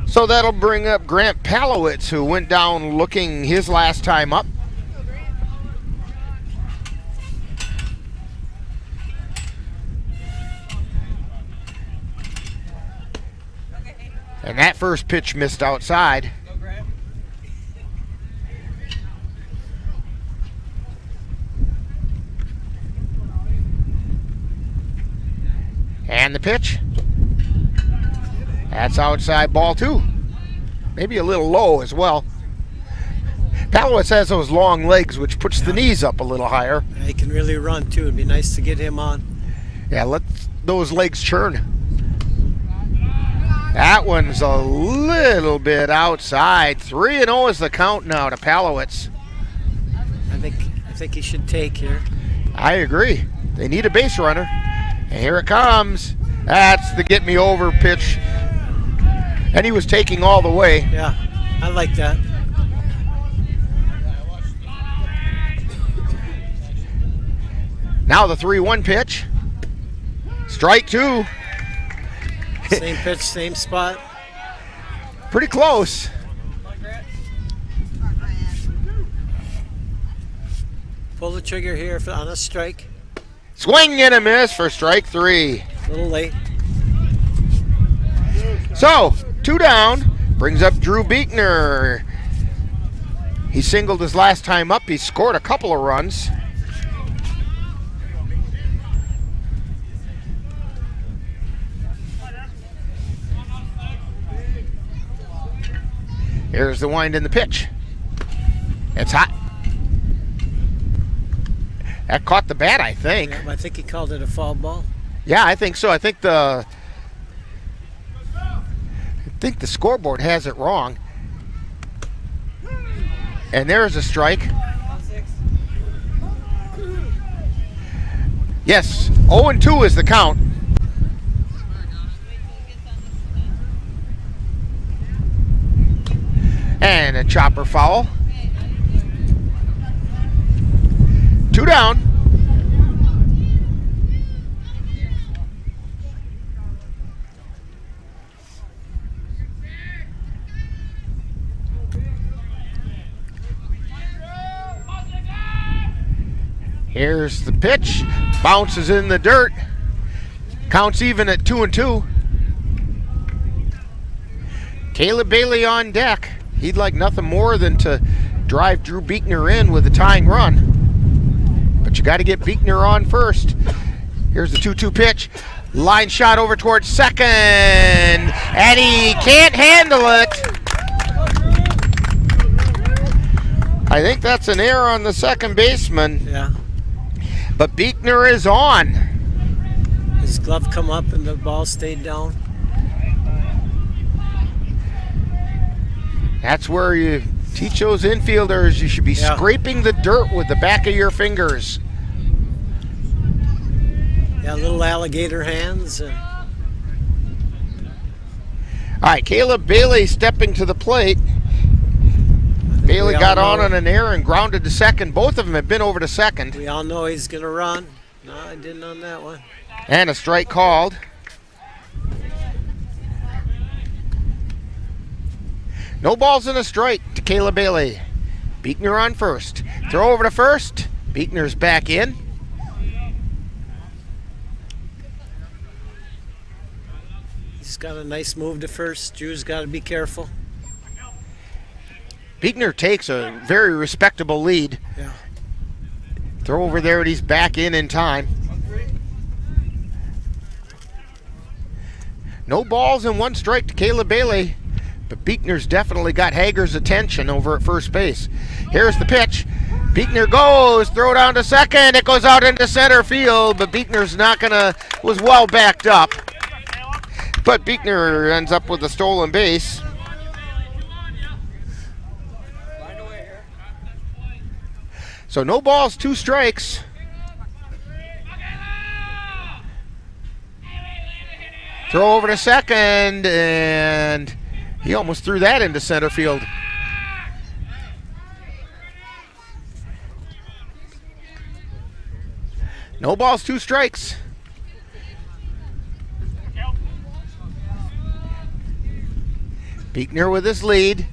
So that'll bring up Grant Palowitz, who went down looking his last time up. And that first pitch missed outside. And the pitch. That's outside, ball 2. Maybe a little low as well. Palowitz has those long legs, which puts the knees up a little higher. Yeah, he can really run, too. It'd be nice to get him on. Yeah, let those legs churn. That one's a little bit outside. 3-0 is the count now to Palowitz. I think he should take here. I agree. They need a base runner. And here it comes. That's the get me over pitch. And he was taking all the way. Yeah, I like that. Now the 3-1 pitch. Strike 2. Same pitch, same spot. Pretty close. Pull the trigger here on a strike. Swing and a miss for strike 3. A little late. So, 2 down. Brings up Drew Beekner. He singled his last time up. He scored a couple of runs. Here's the wind and the pitch. It's hot. That caught the bat, I think. Yeah, I think he called it a foul ball. Yeah, I think so. I think the scoreboard has it wrong. And there's a strike. Yes, 0-2 is the count. And a chopper foul. 2 down. Here's the pitch. Bounces in the dirt. Counts even at 2-2. Caleb Bailey on deck. He'd like nothing more than to drive Drew Beekner in with a tying run. But you got to get Beekner on first. Here's the 2-2 pitch. Line shot over towards second. And he can't handle it. I think that's an error on the second baseman. Yeah. But Beekner is on. His glove come up and the ball stayed down. That's where you teach those infielders you should be scraping the dirt with the back of your fingers. Yeah, little alligator hands. All right, Caleb Bailey stepping to the plate. Bailey got on an error and grounded to second. Both of them have been over to second. We all know he's going to run. No, I didn't on that one. And a strike called. No balls and a strike to Caleb Bailey. Beekner on first. Throw over to first. Beekner's back in. He's got a nice move to first. Drew's got to be careful. Beekner takes a very respectable lead. Yeah. Throw over there and he's back in time. No balls and 1 strike to Caleb Bailey. But Beekner's definitely got Hager's attention over at first base. Here's the pitch. Beekner goes, throw down to second. It goes out into center field, but Beekner's not gonna, was well backed up. But Beekner ends up with a stolen base. So no balls, 2 strikes. Throw over to second, and he almost threw that into center field. No balls, 2 strikes. Beekner with his lead.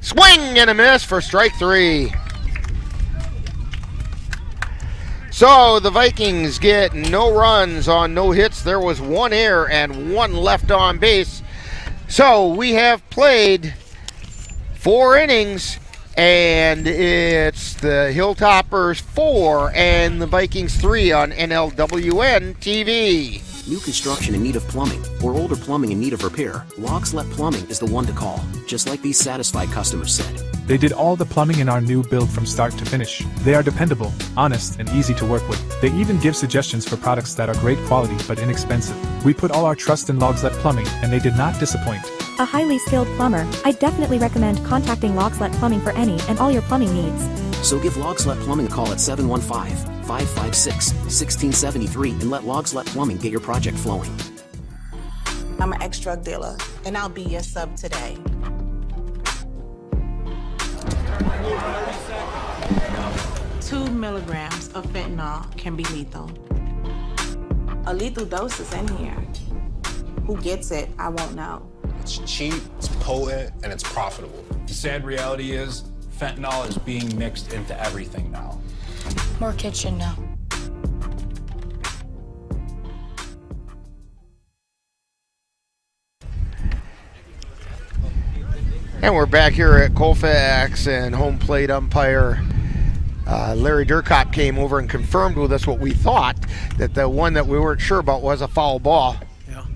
Swing and a miss for strike 3. So the Vikings get no runs on no hits. There was 1 error and 1 left on base. So we have played 4 innings, and it's the Hilltoppers 4 and the Vikings 3 on NLWN-TV. New construction in need of plumbing or older plumbing in need of repair, Logslet Plumbing is the one to call, just like these satisfied customers said. They did all the plumbing in our new build from start to finish. They are dependable, honest, and easy to work with. They even give suggestions for products that are great quality but inexpensive. We put all our trust in Logslet Plumbing, and they did not disappoint. A highly skilled plumber, I definitely recommend contacting Logslet Plumbing for any and all your plumbing needs. So give Logslet Plumbing a call at 715-556-1673 and let Logslet Plumbing get your project flowing. I'm an ex-drug dealer, and I'll be your sub today. Two milligrams of fentanyl can be lethal. A lethal dose is in here. Who gets it, I won't know. It's cheap, it's potent, and it's profitable. The sad reality is, fentanyl is being mixed into everything now. More kitchen now. And we're back here at Colfax, and home plate umpire Larry Durkop came over and confirmed with us what we thought, that the one that we weren't sure about was a foul ball. Yeah.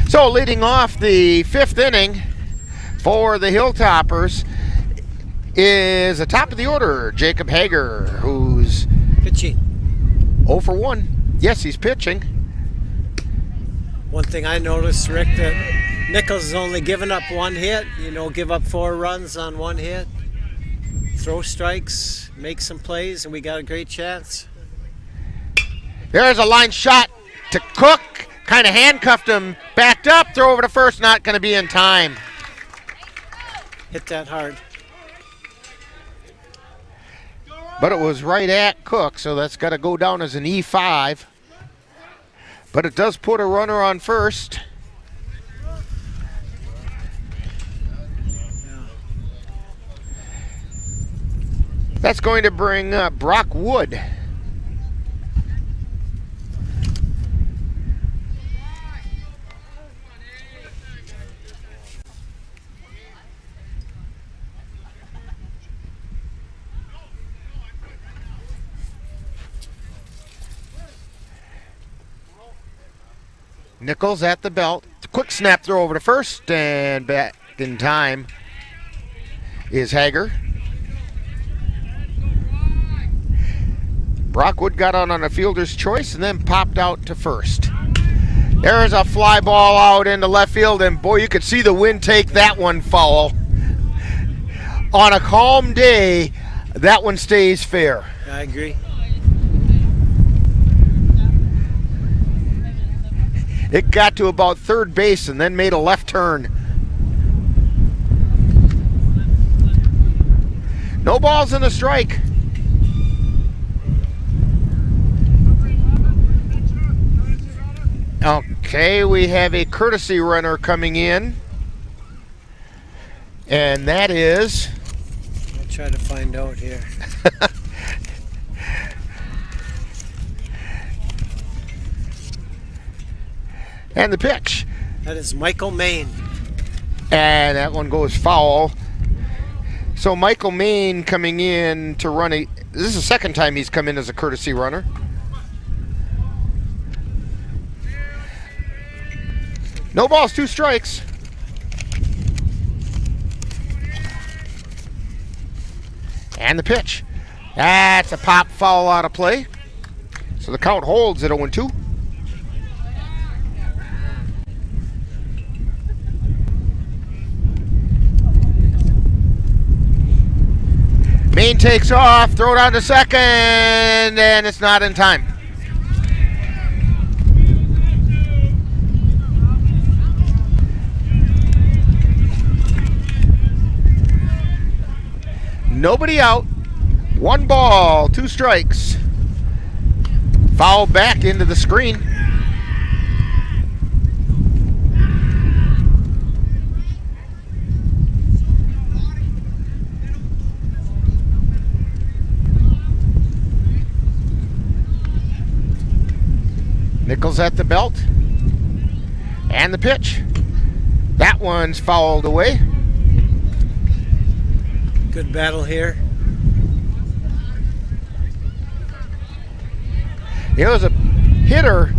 So leading off the 5th inning for the Hilltoppers is the top of the order, Jacob Hager, who's pitching. 0 for 1. Yes, he's pitching. One thing I noticed, Rick, that Nichols has only given up 1 hit. You know, give up 4 runs on 1 hit. Throw strikes, make some plays, and we got a great chance. There's a line shot to Cook. Kind of handcuffed him. Backed up, throw over to first, not going to be in time. Hit that hard. But it was right at Cook, so that's got to go down as an E5. But it does put a runner on first. That's going to bring Brock Wood. Nichols at the belt. Quick snap throw over to first, and back in time is Hager. Brockwood got on a fielder's choice and then popped out to first. There's a fly ball out into left field, and boy, you could see the wind take that one foul. On a calm day, that one stays fair. I agree. It got to about third base and then made a left turn. No balls and a strike. Okay, we have a courtesy runner coming in. And that is... I'll try to find out here. And the pitch. That is Michael Main. And that one goes foul. So Michael Main coming in to run a... This is the second time he's come in as a courtesy runner. No balls, 2 strikes. And the pitch. That's a pop foul out of play. So the count holds at 0-2. Main takes off, throw down to second, and it's not in time. Nobody out. 1 ball, 2 strikes. Foul back into the screen. Nichols at the belt. And the pitch. That one's fouled away. Good battle here. You know, as a hitter,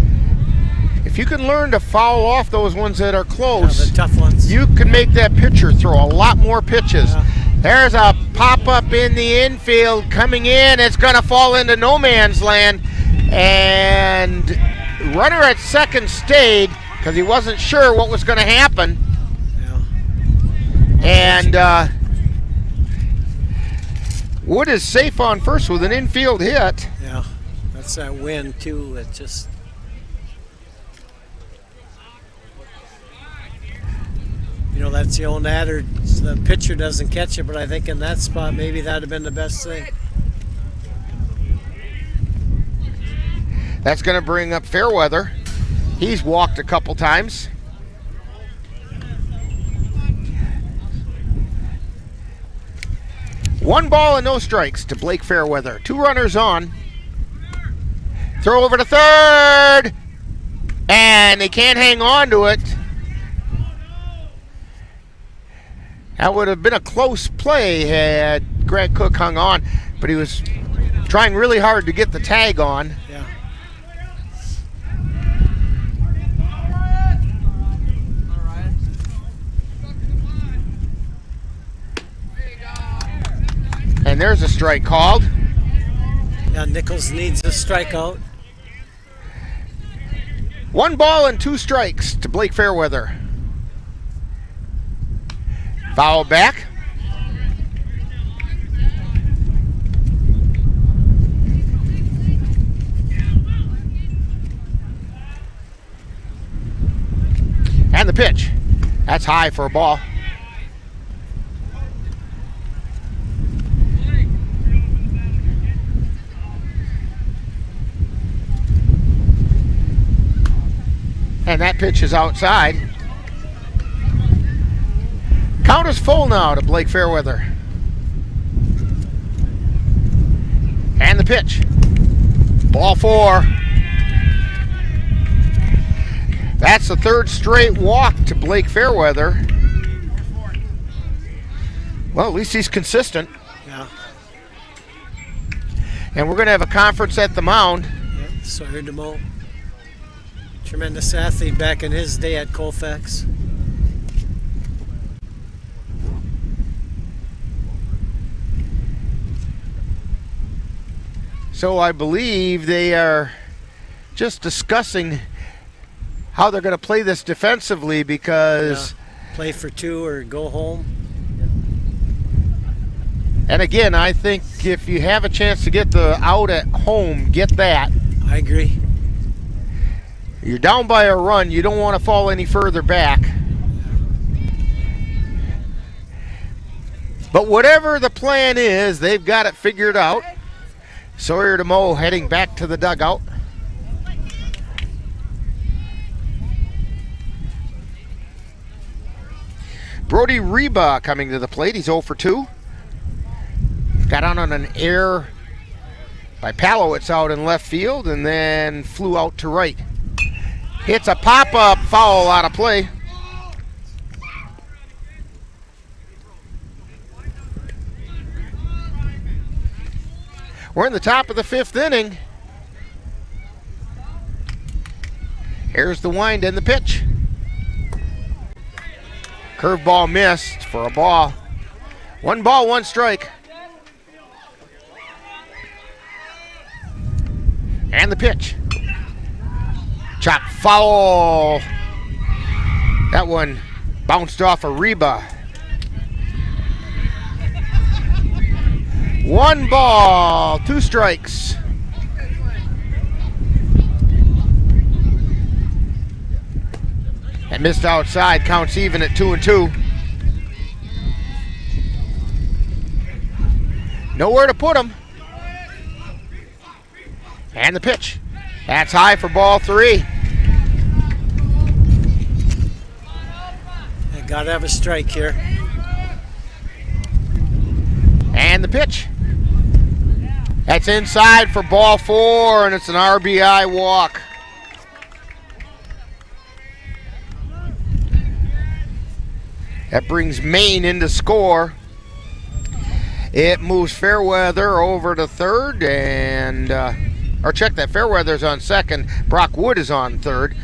if you can learn to foul off those ones that are close, the tough ones, you can make that pitcher throw a lot more pitches. There's a pop-up in the infield coming in. It's going to fall into no man's land. And runner at second stayed because he wasn't sure what was going to happen. And Wood is safe on first with an infield hit. Yeah, that's that wind too. It just... You know, that's the old adage, the pitcher doesn't catch it, but I think in that spot, maybe that would have been the best thing. That's going to bring up Fairweather. He's walked a couple times. 1 ball and no strikes to Blake Fairweather. 2 runners on. Throw over to third. And they can't hang on to it. That would have been a close play had Greg Cook hung on, but he was trying really hard to get the tag on. Yeah. And there's a strike called. Yeah, Nichols needs a strikeout. 1 ball and 2 strikes to Blake Fairweather. Foul back. And the pitch. That's high for a ball. And that pitch is outside. Count is full now to Blake Fairweather. And the pitch. Ball 4. That's the 3rd straight walk to Blake Fairweather. Well, at least he's consistent. Yeah. And we're going to have a conference at the mound. Yeah, Sawyer DeMoe. Tremendous athlete back in his day at Colfax. So I believe they are just discussing how they're going to play this defensively because... Yeah. Play for 2 or go home. And again, I think if you have a chance to get the out at home, get that. I agree. You're down by a run. You don't want to fall any further back. But whatever the plan is, they've got it figured out. Sawyer DeMoe heading back to the dugout. Brody Reba coming to the plate. He's 0 for 2. Got on an error by Palowitz out in left field and then flew out to right. Hits a pop-up foul out of play. We're in the top of the 5th inning. Here's the wind and the pitch. Curveball missed for a ball. 1 ball, 1 strike. And the pitch. Chop foul. That one bounced off a Reba. 1 ball, 2 strikes. And missed outside, counts even at 2-2. Nowhere to put him. And the pitch. That's high for ball 3. I gotta have a strike here. And the pitch. That's inside for ball 4, and it's an RBI walk. That brings Maine in to score. It moves Fairweather over to third, and or check that, Fairweather's on second. Brock Wood is on third.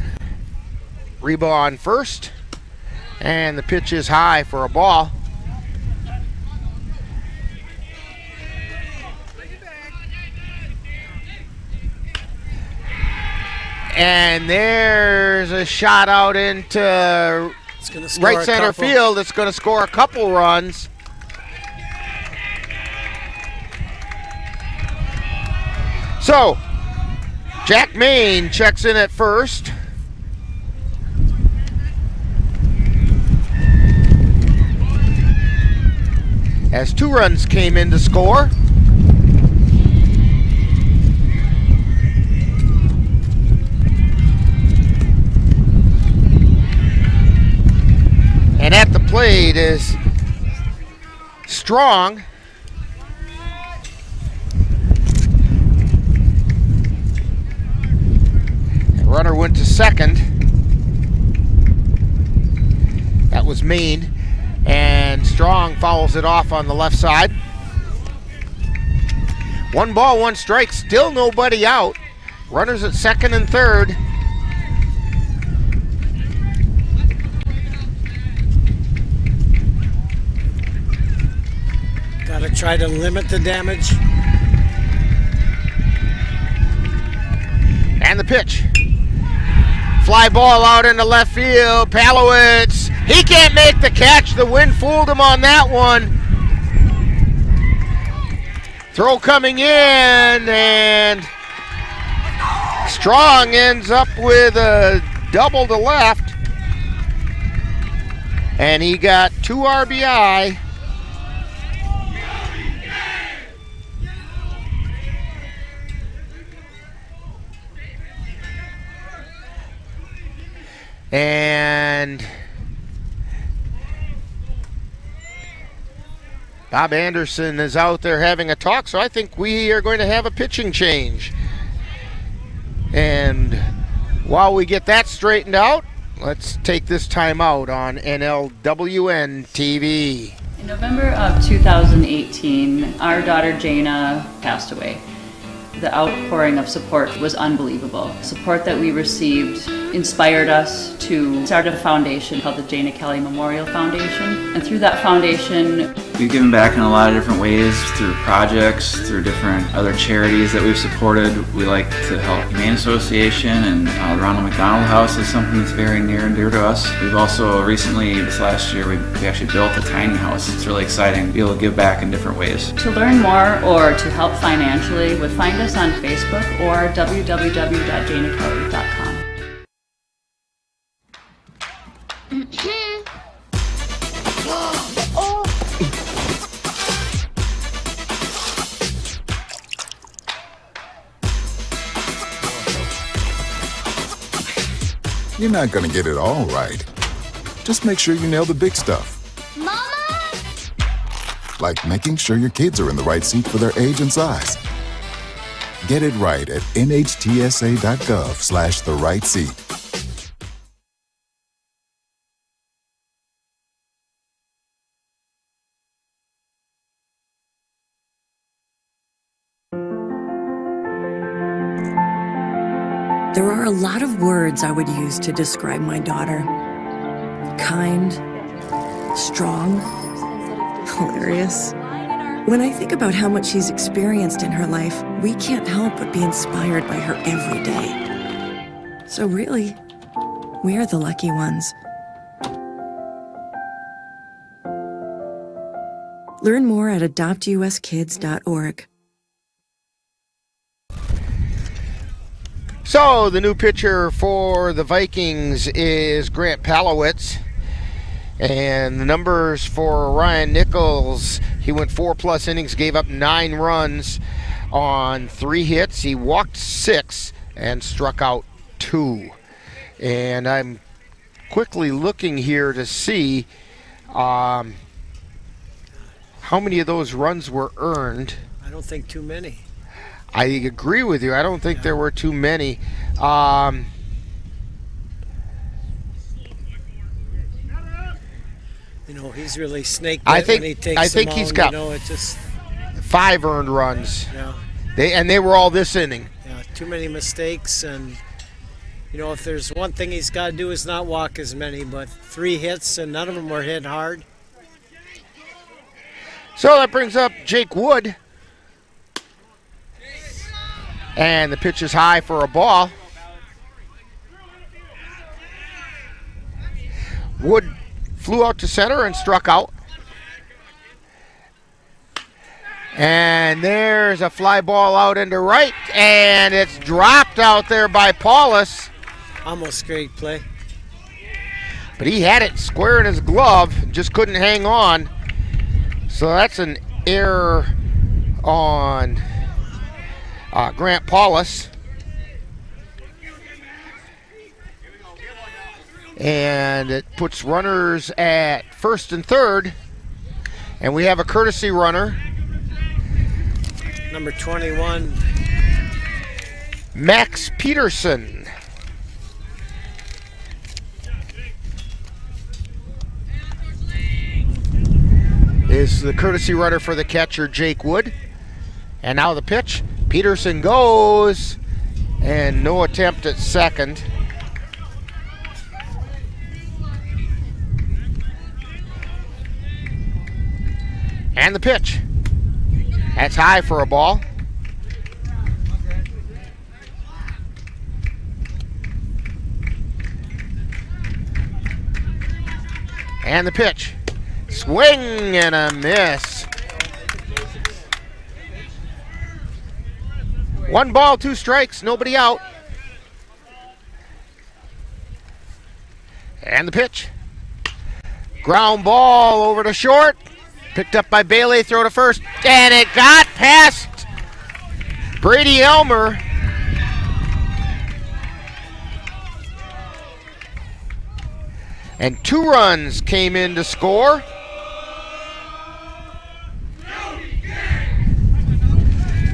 Reba on first, and the pitch is high for a ball. And there's a shot out into right center field. It's going to score a couple runs. So, Jack Maine checks in at first. As 2 runs came in to score. And at the plate is Strong. runner went to second. That was Maine. And Strong fouls it off on the left side. 1 ball, 1 strike, still nobody out. Runners at second and third. Gotta try to limit the damage. And the pitch. Fly ball out into left field. Palowitz, he can't make the catch. The wind fooled him on that one. Throw coming in, and Strong ends up with a double to left. And he got 2 RBI. And Bob Anderson is out there having a talk, so I think we are going to have a pitching change. And while we get that straightened out, let's take this time out on NLWN-TV. In November of 2018, our daughter Jana passed away. The outpouring of support was unbelievable. Support that we received inspired us to start a foundation called the Jana Kelly Memorial Foundation. And through that foundation, we've given back in a lot of different ways, through projects, through different other charities that we've supported. We like to help Humane Association, and the Ronald McDonald House is something that's very near and dear to us. We've also recently, this last year, we actually built a tiny house. It's really exciting to be able to give back in different ways. to learn more or to help financially, would find us on Facebook or www.janakelly.com. You're not gonna get it all right. Just make sure you nail the big stuff. Mama! Like making sure your kids are in the right seat for their age and size. Get it right at nhtsa.gov/the-right-seat. There are a lot of words I would use to describe my daughter. Kind, strong, hilarious. When I think about how much she's experienced in her life, we can't help but be inspired by her every day. So really, we are the lucky ones. Learn more at adoptuskids.org. So the new pitcher for the Vikings is Grant Palowitz. And the numbers for Ryan Nichols, he went 4+ innings, gave up 9 runs on 3 hits. He walked 6 and struck out 2. And I'm quickly looking here to see how many of those runs were earned. I don't think too many. I agree with you. I don't think there were too many. You know, he's really snake I bit when he takes I think them he's out, got you know, it just, 5 earned runs. Yeah. They were all this inning. Yeah, too many mistakes, and you know, if there's one thing he's got to do is not walk as many, but 3 hits and none of them were hit hard. So that brings up Jake Wood. And the pitch is high for a ball. Wood flew out to center and struck out. And there's a fly ball out into right, and it's dropped out there by Paulus. Almost great play. But he had it square in his glove, just couldn't hang on. So that's an error on Grant Paulus. And it puts runners at first and third. And we have a courtesy runner. Number 21. Max Peterson. is the courtesy runner for the catcher, Jake Wood. And now the pitch. Peterson goes, and no attempt at second. And the pitch. That's high for a ball. And the pitch. Swing and a miss. 1 ball, 2 strikes, nobody out. And the pitch. Ground ball over to short. Picked up by Bailey, throw to first. And it got past Brady Elmer. And 2 runs came in to score.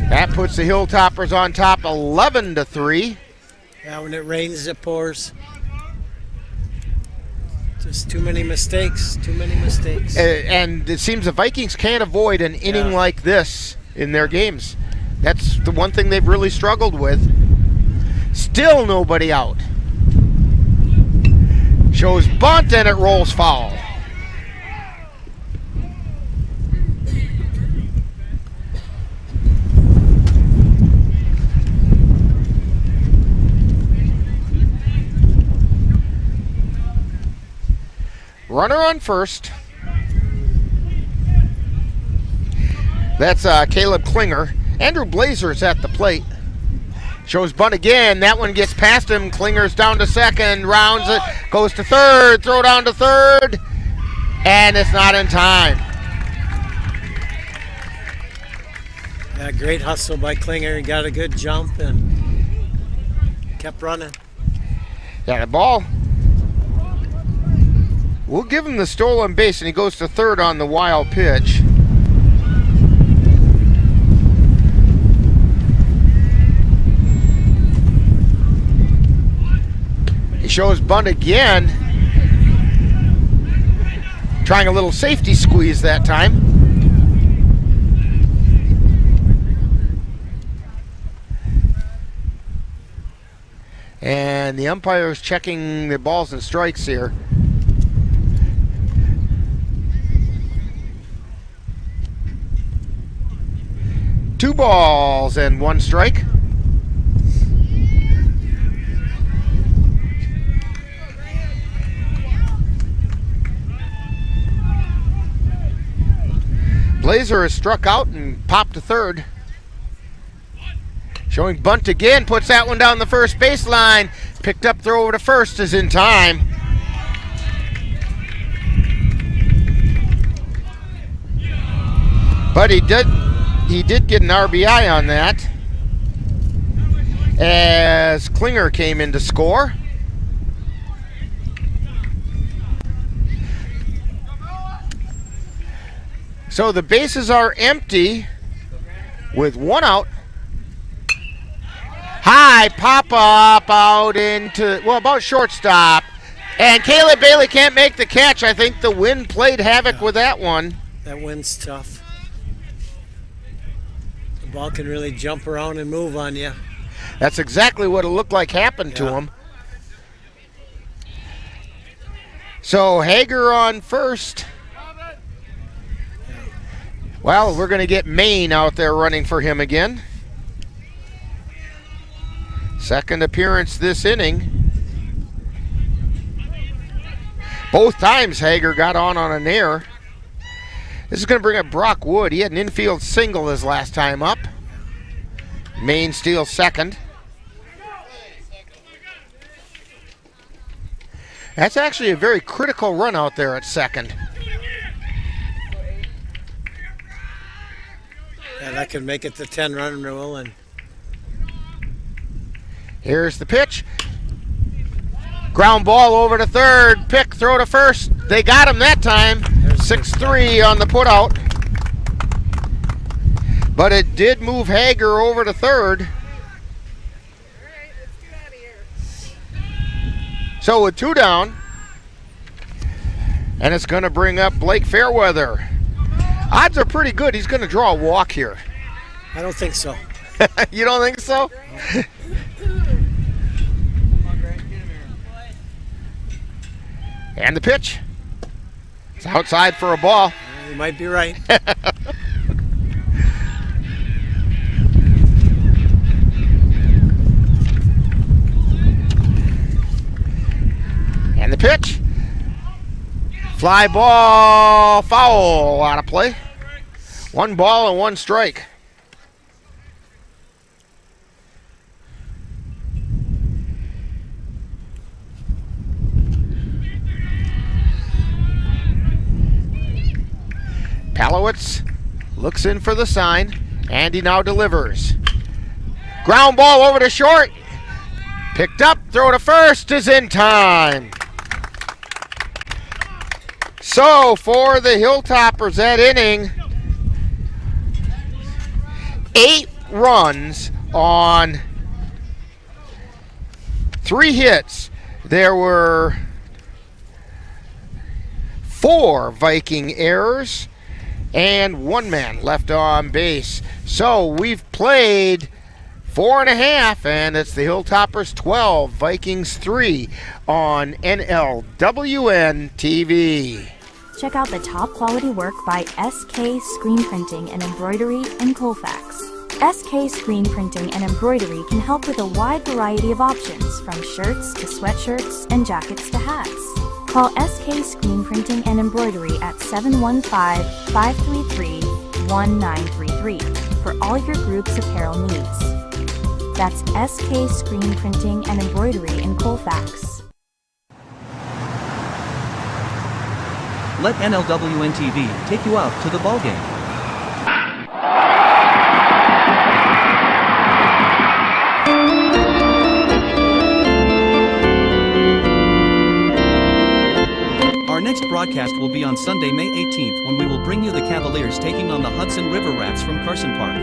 That puts the Hilltoppers on top 11-3. Yeah, when it rains, it pours. Just too many mistakes, And it seems the Vikings can't avoid an inning like this in their games. That's the one thing they've really struggled with. Still nobody out. Shows bunt and it rolls foul. Runner on first. That's Caleb Klinger. Andrew Blazer's at the plate. Shows bunt again. That one gets past him. Klinger's down to second. Rounds it. Goes to third. Throw down to third. And it's not in time. Yeah, great hustle by Klinger. He got a good jump and kept running. Yeah, the ball. We'll give him the stolen base, and he goes to third on the wild pitch. He shows bunt again. Trying a little safety squeeze that time. And the umpire's checking the balls and strikes here. Two balls and 1 strike. Blazer is struck out and popped to third. Showing bunt again, puts that one down the first baseline. Picked up, throw over to first is in time. But he did get an RBI on that as Klinger came in to score. So the bases are empty with 1 out. High pop-up out into, well, about shortstop. And Caleb Bailey can't make the catch. I think the wind played havoc with that one. That wind's tough. The ball can really jump around and move on you. That's exactly what it looked like happened to him. So Hager on first. Well, we're going to get Maine out there running for him again. Second appearance this inning. Both times Hager got on an error. This is going to bring up Brock Wood. He had an infield single his last time up. Maine steals second. That's actually a very critical run out there at second. Yeah, that could make it the 10-run rule. And here's the pitch. Ground ball over to third. Pick, throw to first. They got him that time. 6-3 on the putout. But it did move Hager over to third. So with 2 down, and it's going to bring up Blake Fairweather. Odds are pretty good. He's going to draw a walk here. I don't think so. You don't think so? And the pitch. It's outside for a ball. You might be right. And the pitch. Fly ball, foul, out of play. 1 ball and 1 strike. Palowitz looks in for the sign, and he now delivers. Ground ball over to short. Picked up, throw to first is in time. So for the Hilltoppers that inning, 8 runs on 3 hits. There were 4 Viking errors and 1 man left on base. So we've played 4.5, and it's the Hilltoppers 12, Vikings 3 on NLWN-TV. Check out the top quality work by SK Screen Printing and Embroidery in Colfax. SK Screen Printing and Embroidery can help with a wide variety of options, from shirts to sweatshirts and jackets to hats. Call SK Screen Printing and Embroidery at 715-533-1933 for all your group's apparel needs. That's SK Screen Printing and Embroidery in Colfax. Let NLWN-TV take you out to the ballgame. Our next broadcast will be on Sunday, May 18th, when we will bring you the Cavaliers taking on the Hudson River Rats from Carson Park.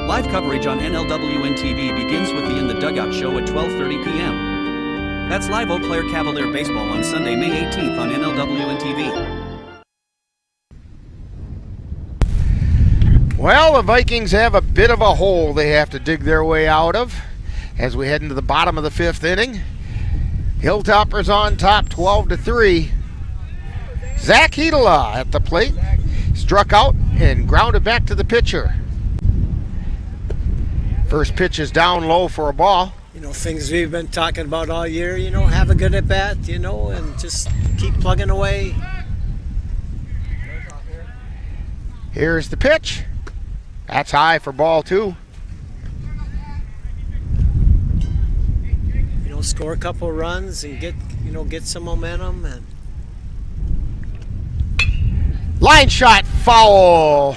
Live coverage on NLWN-TV begins with the In the Dugout show at 12:30 p.m. That's live Eau Claire Cavalier baseball on Sunday, May 18th on NLWN-TV. Well, the Vikings have a bit of a hole they have to dig their way out of as we head into the bottom of the 5th inning. Hilltoppers on top 12-3. Zach Hedela at the plate. Struck out and grounded back to the pitcher. First pitch is down low for a ball. You know, things we've been talking about all year, you know, have a good at bat, you know, and just keep plugging away. Here's the pitch. That's high for ball 2. You know, score a couple runs and get some momentum. And line shot, foul.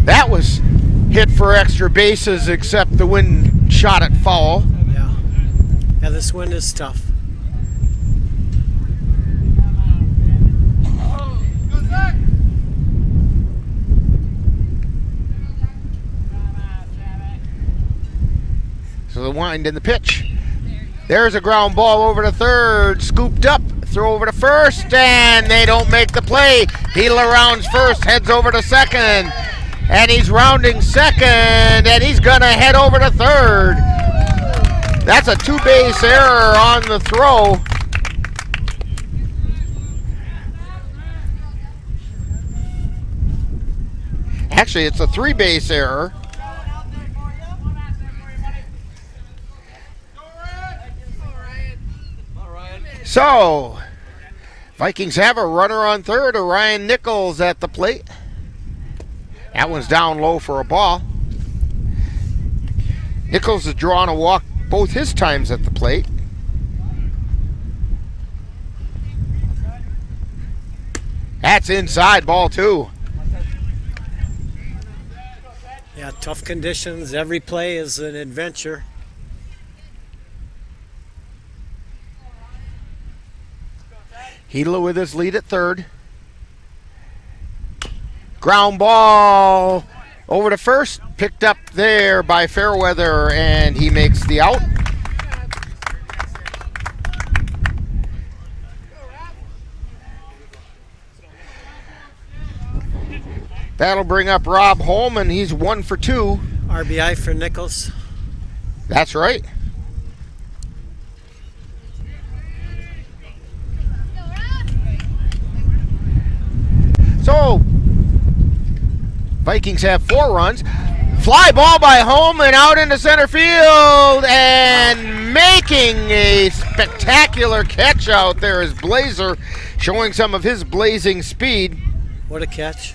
That was hit for extra bases, except the wind shot it foul. Yeah, this wind is tough. So the wind in the pitch. There's a ground ball over to third, scooped up, throw over to first, and they don't make the play. Hedela rounds first, heads over to second, and he's rounding second, and he's gonna head over to third. That's a 2-base error on the throw. Actually, it's a 3-base error. So, Vikings have a runner on third, Ryan Nichols at the plate. That one's down low for a ball. Nichols has drawn a walk both his times at the plate. That's inside, ball 2. Yeah, tough conditions. Every play is an adventure. Hedela with his lead at third. Ground ball over to first, picked up there by Fairweather, and he makes the out. That'll bring up Rob Holman. He's 1 for 2. RBI for Nichols. That's right. So, Vikings have 4 runs. Fly ball by Holman out into center field, and making a spectacular catch out there is Blazer, showing some of his blazing speed. What a catch.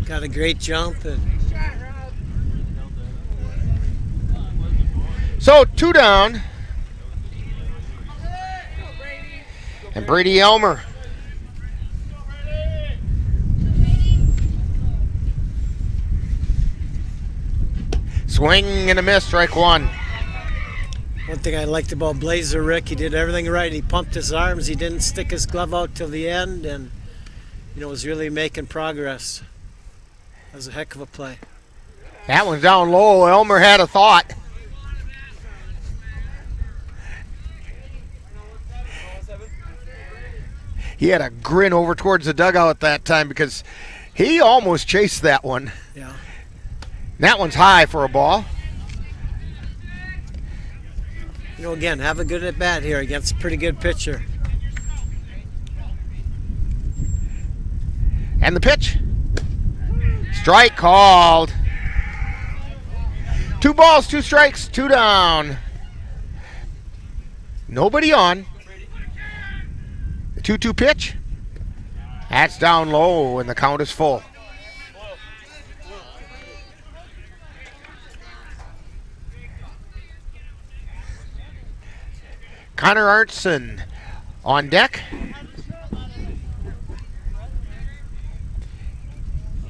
Got a great jump. So 2 down. And Brady Elmer. Swing and a miss, strike 1. One thing I liked about Blazer, Rick, he did everything right. He pumped his arms. He didn't stick his glove out till the end, and was really making progress. That was a heck of a play. That one's down low. Elmer had a thought. He had a grin over towards the dugout at that time because he almost chased that one. Yeah. That one's high for a ball. Again, have a good at bat here against a pretty good pitcher. And the pitch. Strike called. 2 balls, 2 strikes, 2 down. Nobody on. The 2-2 pitch. That's down low, and the count is full. Connor Arntzen on deck.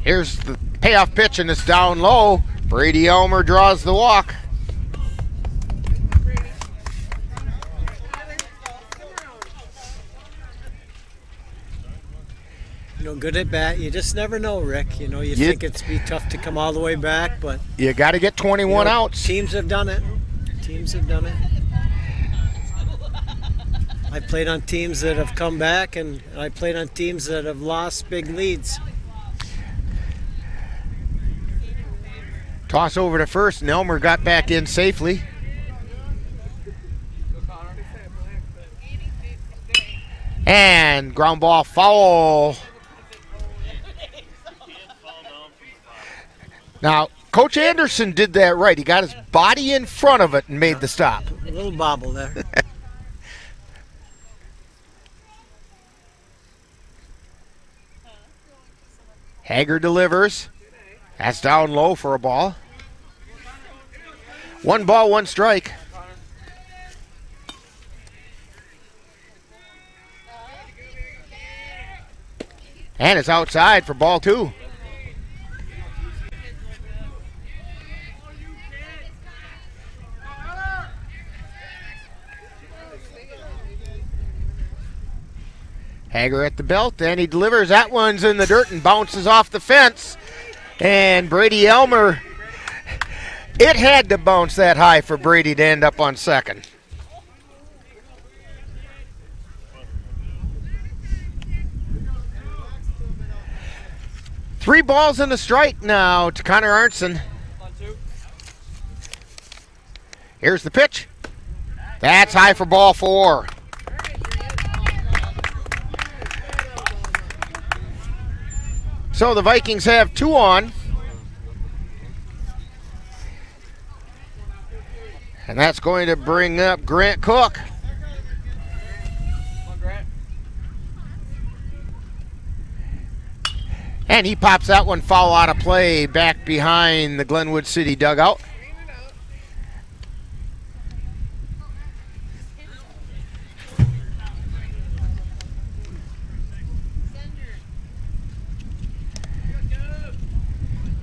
Here's the payoff pitch, and it's down low. Brady Elmer draws the walk. Good at bat. You just never know, Rick. You think it's be tough to come all the way back, but you got to get 21 outs. Teams have done it. I played on teams that have come back, and I played on teams that have lost big leads. Toss over to first, and Elmer got back in safely. And ground ball foul. Now, Coach Anderson did that right. He got his body in front of it and made the stop. A little bobble there. Hager delivers. That's down low for a ball. 1 ball, 1 strike. And it's outside for ball 2. Hager at the belt, and he delivers. That one's in the dirt and bounces off the fence. And Brady Elmer, it had to bounce that high for Brady to end up on second. Three balls and a strike now to Connor Arntzen. Here's the pitch. That's high for ball 4. So the Vikings have 2 on. And that's going to bring up Grant Cook. And he pops that one foul out of play back behind the Glenwood City dugout.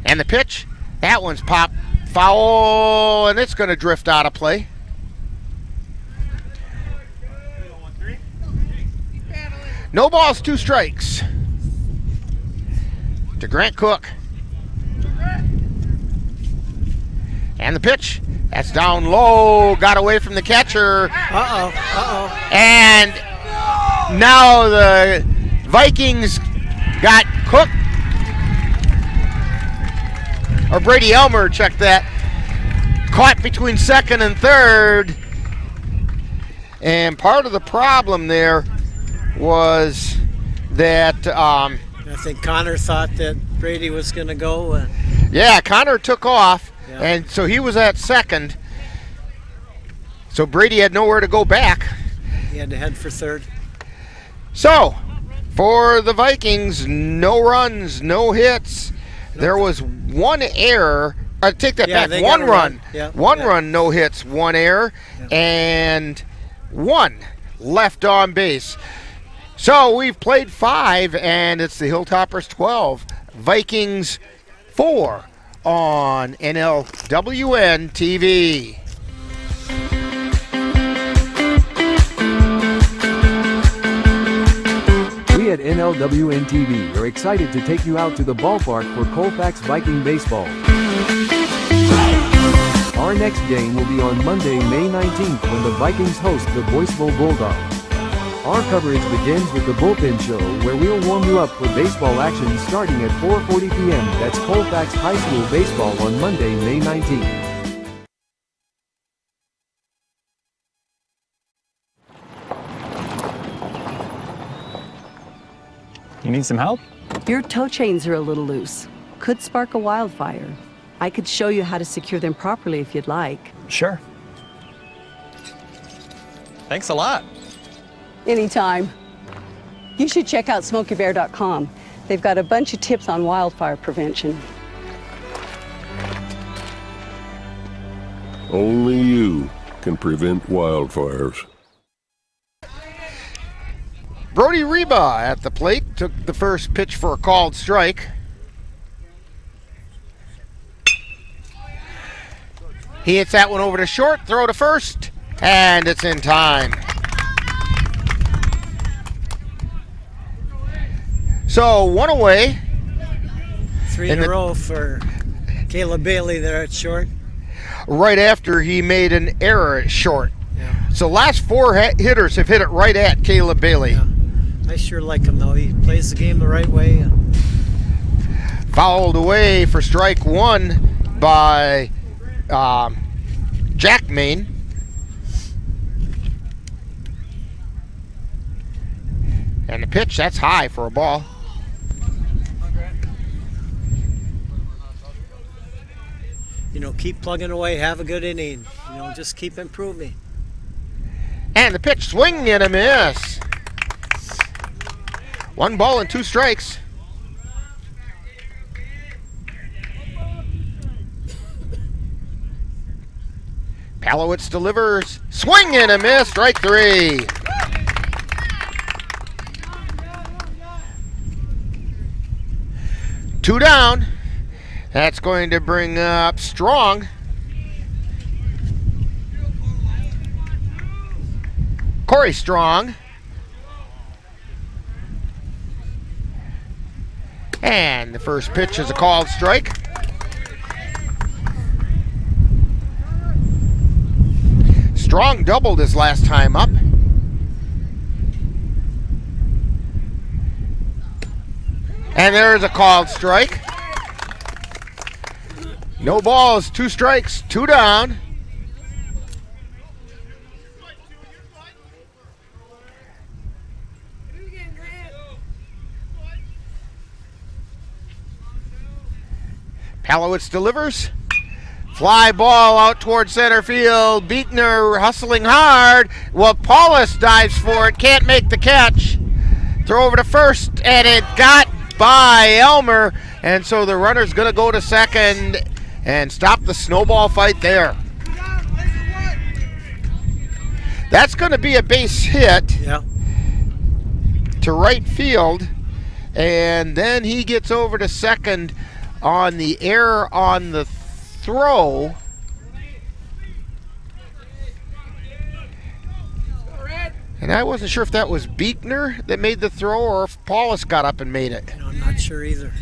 And the pitch, that one's popped foul, and it's going to drift out of play. No balls, 2 strikes to Grant Cook. And the pitch, that's down low, got away from the catcher. And now the Vikings got Cook, or Brady Elmer, check that. Caught between second and third. And part of the problem there was that I think Connor thought that Brady was going to go. Yeah, Connor took off, and so he was at second. So Brady had nowhere to go back. He had to head for third. So, for the Vikings, no runs, no hits. There was one error. Take that back. One run. One run, no hits, one error, and one left on base. So we've played 5, and it's the Hilltoppers 12, Vikings 4 on NLWN-TV. We at NLWN-TV are excited to take you out to the ballpark for Colfax Viking baseball. Our next game will be on Monday, May 19th when the Vikings host the Boyceville Bulldogs. Our coverage begins with the Bullpen Show, where we'll warm you up for baseball action starting at 4:40 p.m. That's Colfax High School baseball on Monday, May 19th. You need some help? Your tow chains are a little loose. Could spark a wildfire. I could show you how to secure them properly if you'd like. Sure. Thanks a lot. Anytime. You should check out SmokeyBear.com. They've got a bunch of tips on wildfire prevention. Only you can prevent wildfires. Brody Reba at the plate took the first pitch for a called strike. He hits that one over to short, throw to first, and it's in time. So 1 away. 3 in a row for Caleb Bailey there at short. Right after he made an error at short. Yeah. So last 4 hitters have hit it right at Caleb Bailey. Yeah. I sure like him though. He plays the game the right way. Fouled away for strike 1 by Jack Main. And the pitch, that's high for a ball. You know, keep plugging away, have a good inning. You know, just keep improving. And the pitch, swing and a miss. 1 ball and 2 strikes. Palowitz delivers, swing and a miss, strike 3. Two down. That's going to bring up Strong. Corey Strong. And the first pitch is a called strike. Strong doubled his last time up. And there's a called strike. No balls, 2 strikes, 2 down. Palowitz delivers. Fly ball out towards center field. Beekner hustling hard. Well, Paulus dives for it, can't make the catch. Throw over to first, and it got by Elmer. And so the runner's going to go to second and stop the snowball fight there. That's going to be a base hit to right field. And then he gets over to second on the error on the throw. And I wasn't sure if that was Beekner that made the throw or if Paulus got up and made it. I'm not sure either.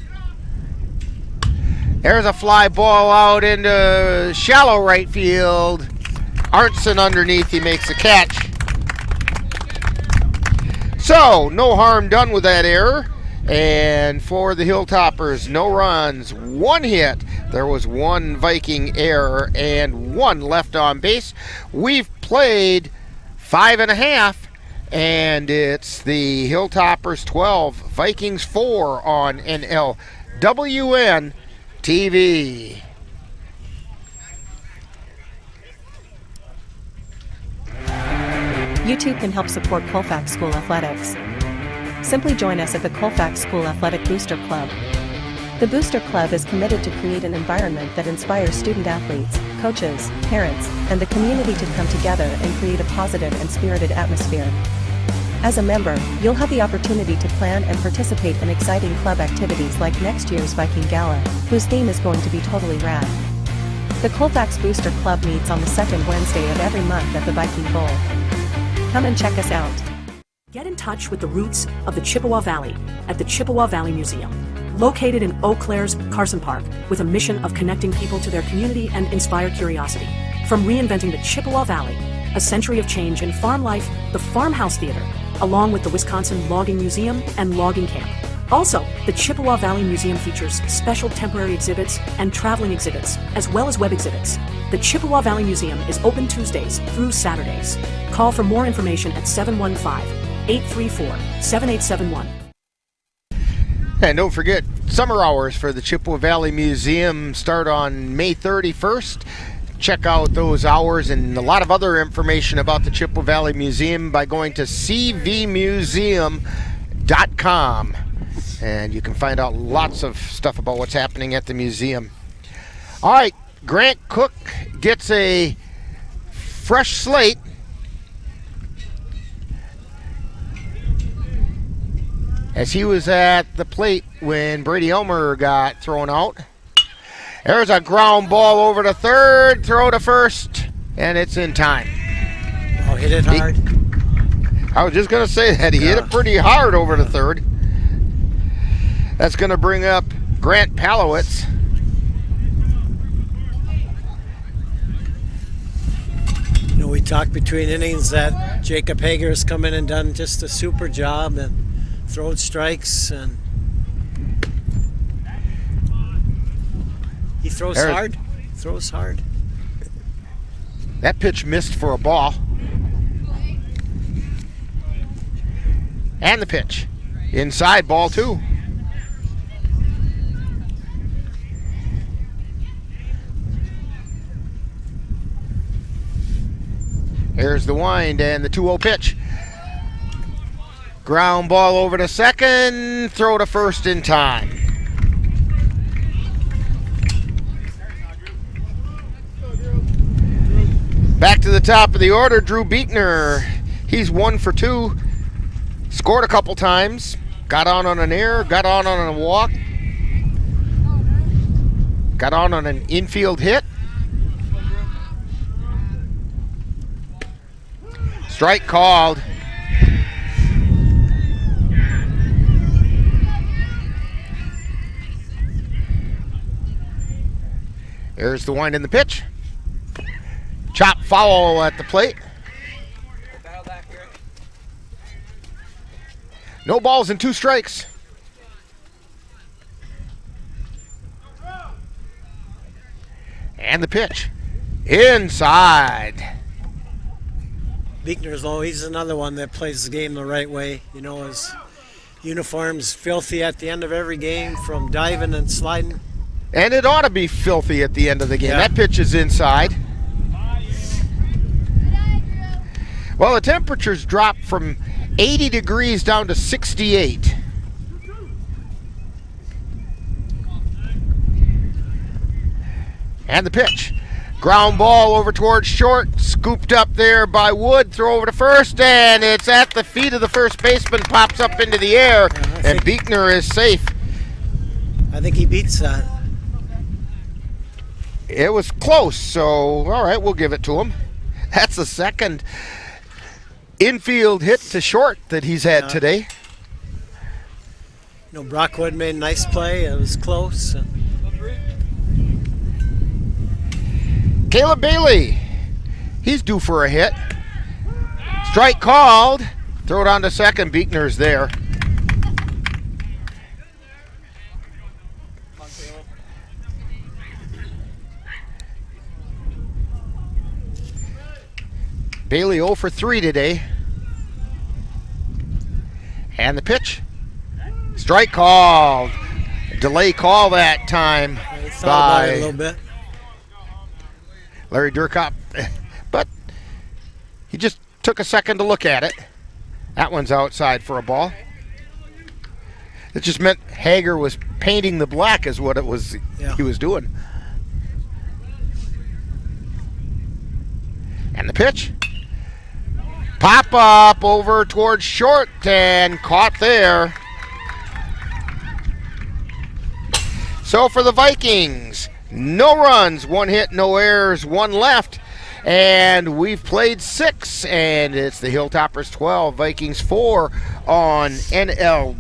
There's a fly ball out into shallow right field. Arntzen underneath, he makes a catch. So, no harm done with that error. And for the Hilltoppers, no runs, 1 hit. There was 1 Viking error and 1 left on base. We've played 5.5, and it's the Hilltoppers 12, Vikings 4 on NLWN-TV. You too can help support Colfax School Athletics. Simply join us at the Colfax School Athletic Booster Club. The Booster Club is committed to create an environment that inspires student athletes, coaches, parents, and the community to come together and create a positive and spirited atmosphere. As a member, you'll have the opportunity to plan and participate in exciting club activities like next year's Viking Gala, whose theme is going to be totally rad. The Colfax Booster Club meets on the second Wednesday of every month at the Viking Bowl. Come and check us out. Get in touch with the roots of the Chippewa Valley at the Chippewa Valley Museum, located in Eau Claire's Carson Park, with a mission of connecting people to their community and inspire curiosity. From reinventing the Chippewa Valley, a century of change in farm life, the Farmhouse Theater, along with the Wisconsin Logging Museum and Logging Camp. Also, the Chippewa Valley Museum features special temporary exhibits and traveling exhibits, as well as web exhibits. The Chippewa Valley Museum is open Tuesdays through Saturdays. Call for more information at 715-834-7871. And don't forget, summer hours for the Chippewa Valley Museum start on May 31st. Check out those hours and a lot of other information about the Chippewa Valley Museum by going to cvmuseum.com. And you can find out lots of stuff about what's happening at the museum. All right, Grant Cook gets a fresh slate. As he was at the plate when Brady Elmer got thrown out. There's a ground ball over to third, throw to first, and it's in time. Oh, hit it hard. I was just going to say that. He hit it pretty hard over to third. That's going to bring up Grant Palowitz. You know, we talked between innings that Jacob Hager has come in and done just a super job and thrown strikes, and he throws hard. Throws hard. That pitch missed for a ball. And the pitch. Inside, ball 2. Here's the wind and the 2-0 pitch. Ground ball over to second, throw to first in time. Back to the top of the order, Drew Beekner. He's 1 for 2. Scored a couple times. Got on an error, got on a walk. Got on an infield hit. Strike called. There's the wind in the pitch. Chop foul at the plate. No balls and 2 strikes. And the pitch. Inside. Beekner's low. He's another one that plays the game the right way. You know, his uniform's filthy at the end of every game from diving and sliding. And it ought to be filthy at the end of the game. Yeah. That pitch is inside. Well, the temperatures dropped from 80 degrees down to 68. And the pitch. Ground ball over towards short, scooped up there by Wood, throw over to first, and it's at the feet of the first baseman, pops up into the air, and Beekner is safe. I think he beats that. It was close, so all right, we'll give it to him. That's the second infield hit to short that he's had today. You know, Brockwood made a nice play. It was close. Caleb Bailey, he's due for a hit. Strike called. Throw it on to second. Beekner's there. Bailey 0 for 3 today. And the pitch. Strike called. Delay call that time by a little bit. Larry Durkop. But he just took a second to look at it. That one's outside for a ball. It just meant Hager was painting the black is what it was he was doing. And the pitch. Pop up over towards short and caught there. So for the Vikings, no runs, 1 hit, no errors, 1 left. And we've played 6, and it's the Hilltoppers 12, Vikings 4 on NLWN-TV.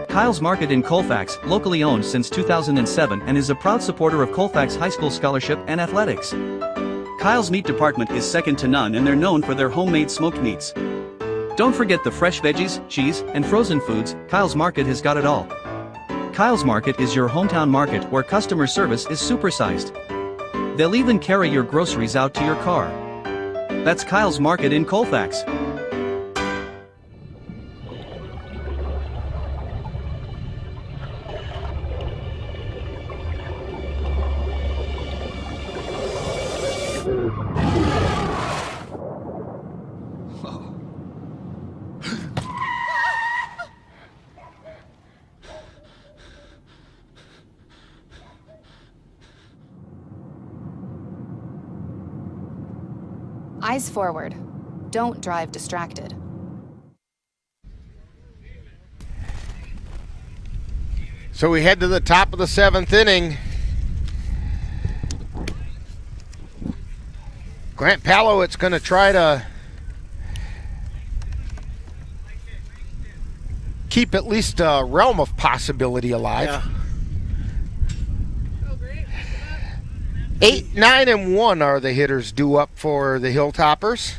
Kyle's Market in Colfax, locally owned since 2007 and is a proud supporter of Colfax High School scholarship and athletics. Kyle's meat department is second to none, and they're known for their homemade smoked meats. Don't forget the fresh veggies, cheese, and frozen foods. Kyle's Market has got it all. Kyle's Market is your hometown market where customer service is supersized. They'll even carry your groceries out to your car. That's Kyle's Market in Colfax. Eyes forward. Don't drive distracted. So we head to the top of the 7th inning. Grant Palowitz going to try to keep at least a realm of possibility alive. Yeah. 8, 9, and 1 are the hitters due up for the Hilltoppers.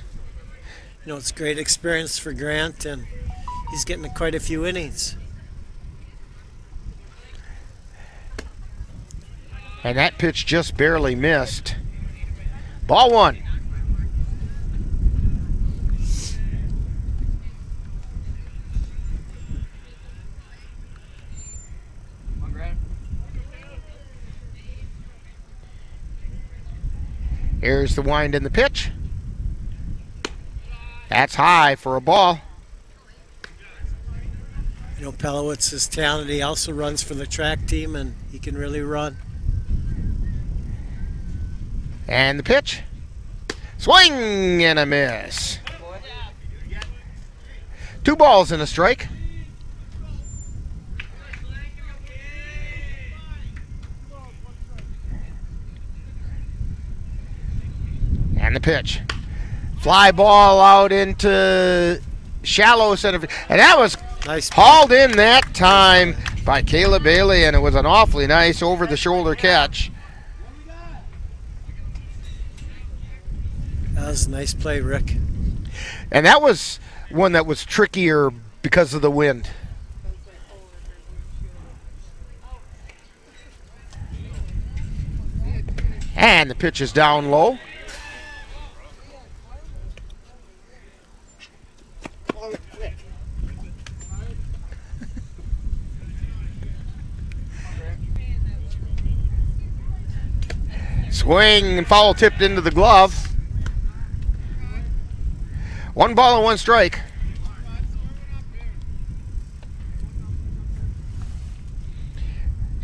You know, it's great experience for Grant, and he's getting quite a few innings. And that pitch just barely missed. Ball 1. Here's the wind in the pitch. That's high for a ball. You know, Palowitz is talented. He also runs for the track team, and he can really run. And the pitch. Swing and a miss. 2 balls and a strike. And the pitch. Fly ball out into shallow center. And that was nice hauled in that time by Caleb Bailey, and it was an awfully nice over-the-shoulder catch. That was a nice play, Rick. And that was one that was trickier because of the wind. And the pitch is down low. Swing and foul tipped into the glove. 1 ball and 1 strike.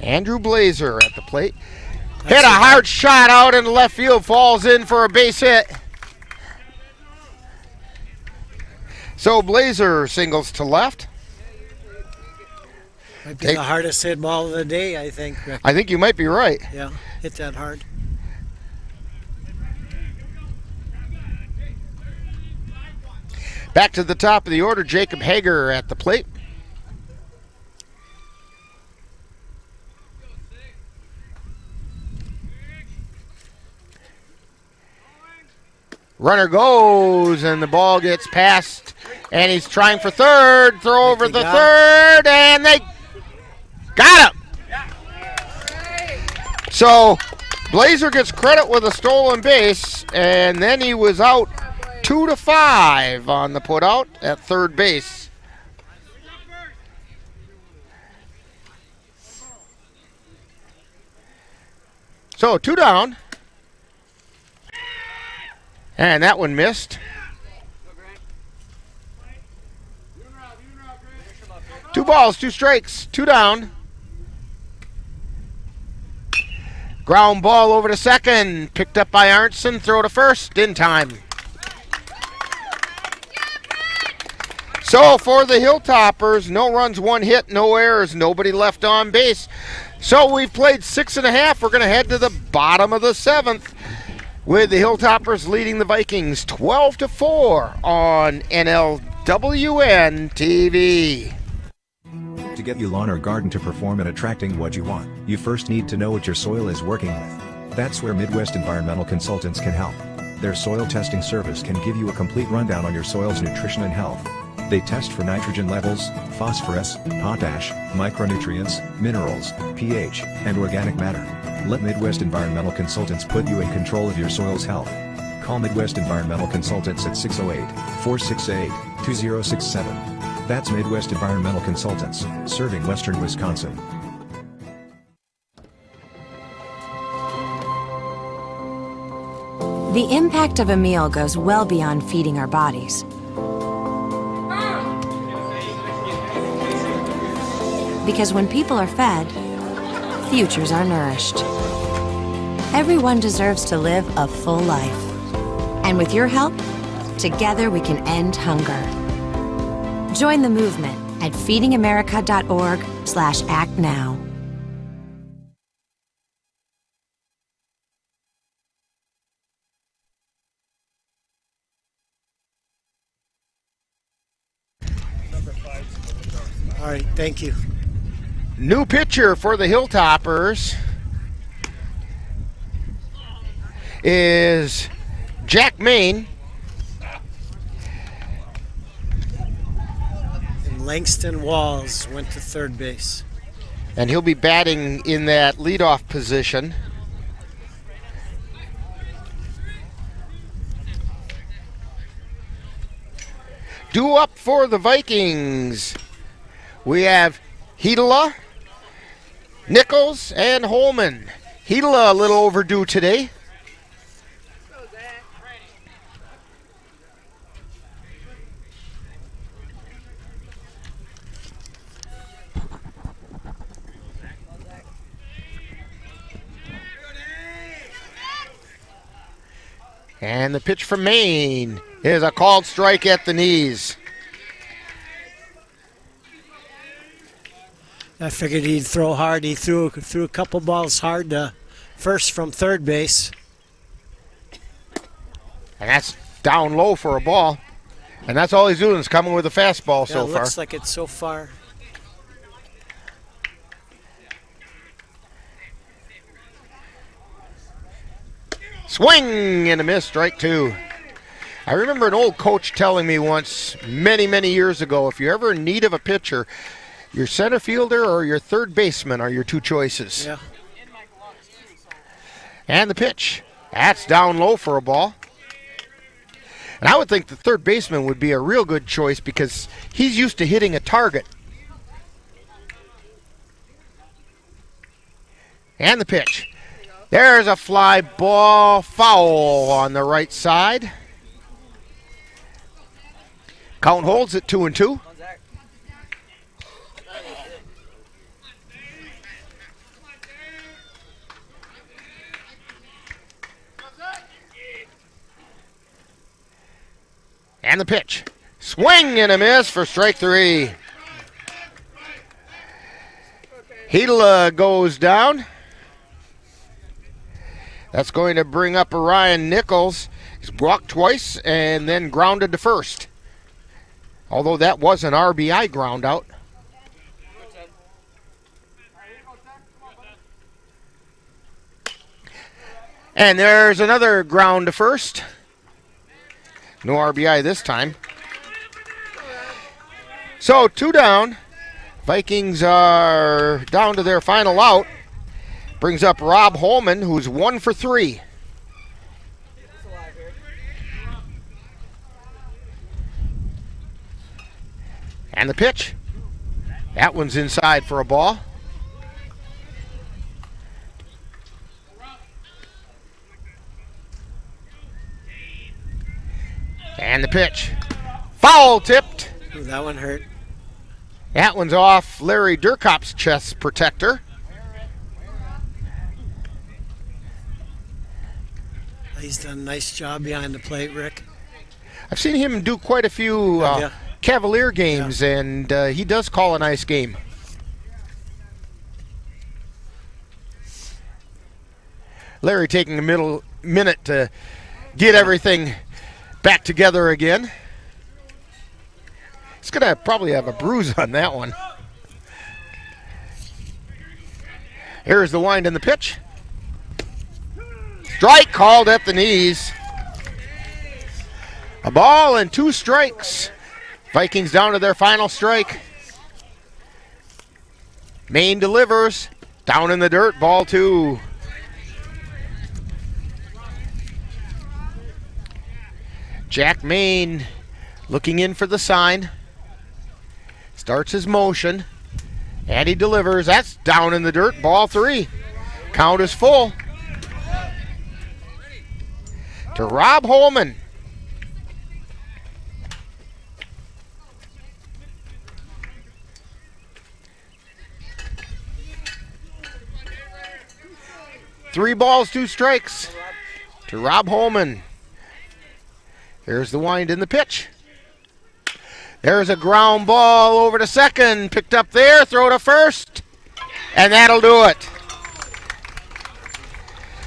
Andrew Blazer at the plate. Hit a hard shot out into left field, falls in for a base hit. So Blazer singles to left. Might be the hardest hit ball of the day, I think, Rick. I think you might be right. Yeah, hit that hard. Back to the top of the order, Jacob Hager at the plate. Runner goes, and the ball gets past, and he's trying for third. Throw over the third, and they got him. So Blazer gets credit with a stolen base, and then he was out 2-5 on the putout at third base. So 2 down. And that one missed. 2 balls, 2 strikes, 2 down. Ground ball over to second. Picked up by Arntzen. Throw to first in time. So for the Hilltoppers, no runs, 1 hit, no errors, nobody left on base. So we've played 6.5. We're going to head to the bottom of the 7th with the Hilltoppers leading the Vikings 12-4 on NLWN-TV. To get your lawn or garden to perform at attracting what you want, you first need to know what your soil is working with. That's where Midwest Environmental Consultants can help. Their soil testing service can give you a complete rundown on your soil's nutrition and health. They test for nitrogen levels, phosphorus, potash, micronutrients, minerals, pH, and organic matter. Let Midwest Environmental Consultants put you in control of your soil's health. Call Midwest Environmental Consultants at 608-468-2067. That's Midwest Environmental Consultants, serving western Wisconsin. The impact of a meal goes well beyond feeding our bodies. Because when people are fed, futures are nourished. Everyone deserves to live a full life. And with your help, together we can end hunger. Join the movement at feedingamerica.org/actnow. All right, thank you. New pitcher for the Hilltoppers is Jack Main. And Langston Walls went to third base. And he'll be batting in that leadoff position. Due up for the Vikings, we have Hedela, Nichols, and Holman. Hedela a little overdue today. And the pitch from Maine is a called strike at the knees. I figured he'd throw hard. He threw a couple balls hard to first from third base. And that's down low for a ball. And that's all he's doing is coming with a fastball so far. Looks like it's so far. Swing and a miss, strike 2. I remember an old coach telling me once, many, many years ago, if you're ever in need of a pitcher, your center fielder or your third baseman are your 2 choices. Yeah. And the pitch. That's down low for a ball. And I would think the third baseman would be a real good choice because he's used to hitting a target. And the pitch. There's a fly ball foul on the right side. Count holds at 2-2. And the pitch. Swing and a miss for strike 3. Hedela goes down. That's going to bring up Orion Nichols. He's walked twice and then grounded to first. Although that was an RBI ground out. And there's another ground to first. No RBI this time. So 2 down. Vikings are down to their final out. Brings up Rob Holman, who's 1 for 3. And the pitch. That one's inside for a ball. And the pitch. Foul tipped. Ooh, that one hurt. That one's off Larry Durkop's chest protector. He's done a nice job behind the plate, Rick. I've seen him do quite a few Cavalier games, and he does call a nice game. Larry taking a minute to get everything back together again. He's going to probably have a bruise on that one. Here's the wind and the pitch. Strike called at the knees. A ball and 2 strikes. Vikings down to their final strike. Maine delivers. Down in the dirt, ball 2. Jack Maine looking in for the sign. Starts his motion. And he delivers. That's down in the dirt, ball 3. Count is full. To Rob Holman. Three balls, 2 strikes to Rob Holman. Here's the wind in the pitch. There's a ground ball over to second. Picked up there, throw to first, and that'll do it.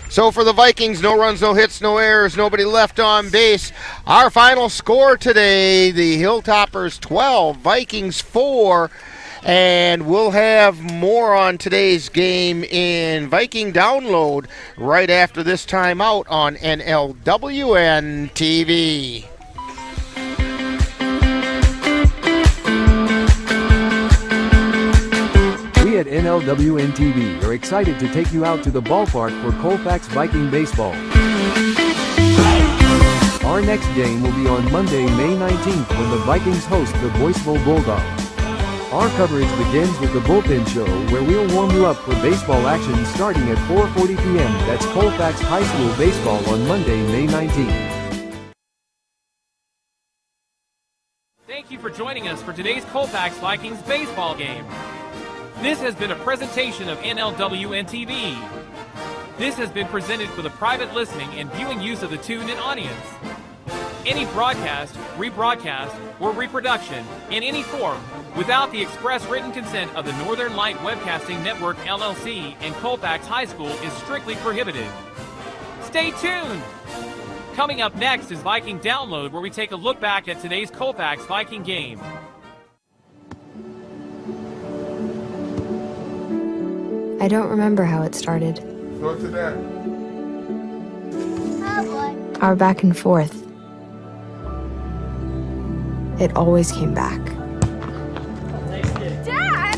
So for the Vikings, no runs, no hits, no errors, nobody left on base. Our final score today, the Hilltoppers 12, Vikings 4. And we'll have more on today's game in Viking Download right after this timeout on NLWN-TV. We at NLWN-TV are excited to take you out to the ballpark for Colfax Viking baseball. Our next game will be on Monday, May 19th when the Vikings host the Boyceville Bulldogs. Our coverage begins with the Bullpen Show, where we'll warm you up for baseball action starting at 4:40 p.m. That's Colfax High School baseball on Monday, May 19th. Thank you for joining us for today's Colfax Vikings baseball game. This has been a presentation of NLWN-TV. This has been presented for the private listening and viewing use of the tuned-in audience. Any broadcast, rebroadcast, or reproduction in any form without the express written consent of the Northern Light Webcasting Network LLC and Colfax High School is strictly prohibited. Stay tuned! Coming up next is Viking Download, where we take a look back at today's Colfax Viking game. I don't remember how it started. Go to that. Our back and forth. It always came back. Dad!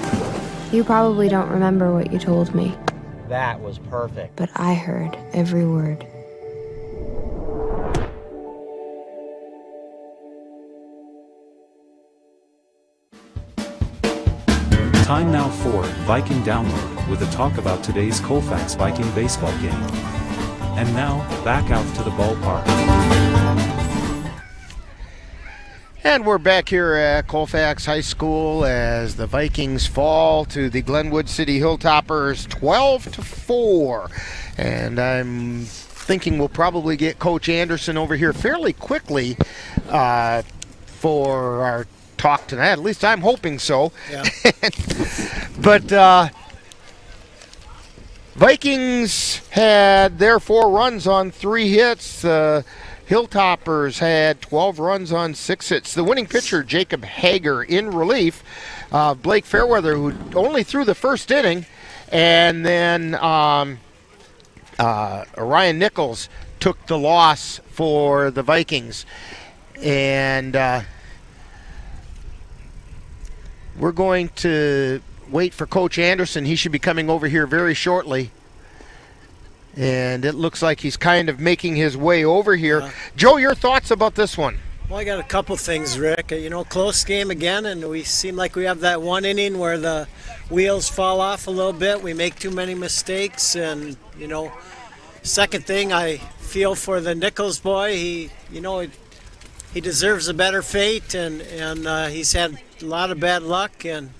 You probably don't remember what you told me, That was perfect. but I heard every word. Time now for Viking Download with a talk about today's Colfax Viking baseball game. And now, back out to the ballpark. And we're back here at Colfax High School as the Vikings fall to the Glenwood City Hilltoppers 12-4. And I'm thinking we'll probably get Coach Anderson over here fairly quickly for our talk tonight. At least I'm hoping so. Yeah. But Vikings had their 4 runs on 3 hits. Hilltoppers had 12 runs on 6 hits. The winning pitcher, Jacob Hager, in relief. Blake Fairweather, who only threw the first inning. And then Ryan Nichols took the loss for the Vikings. And we're going to wait for Coach Anderson. He should be coming over here very shortly. And it looks like he's kind of making his way over here. Joe, your thoughts about this one? Well, I got a couple things, Rick. Close game again, and we seem like we have that one inning where the wheels fall off a little bit. We make too many mistakes, and, second thing, I feel for the Nichols boy. He deserves a better fate, and he's had a lot of bad luck. And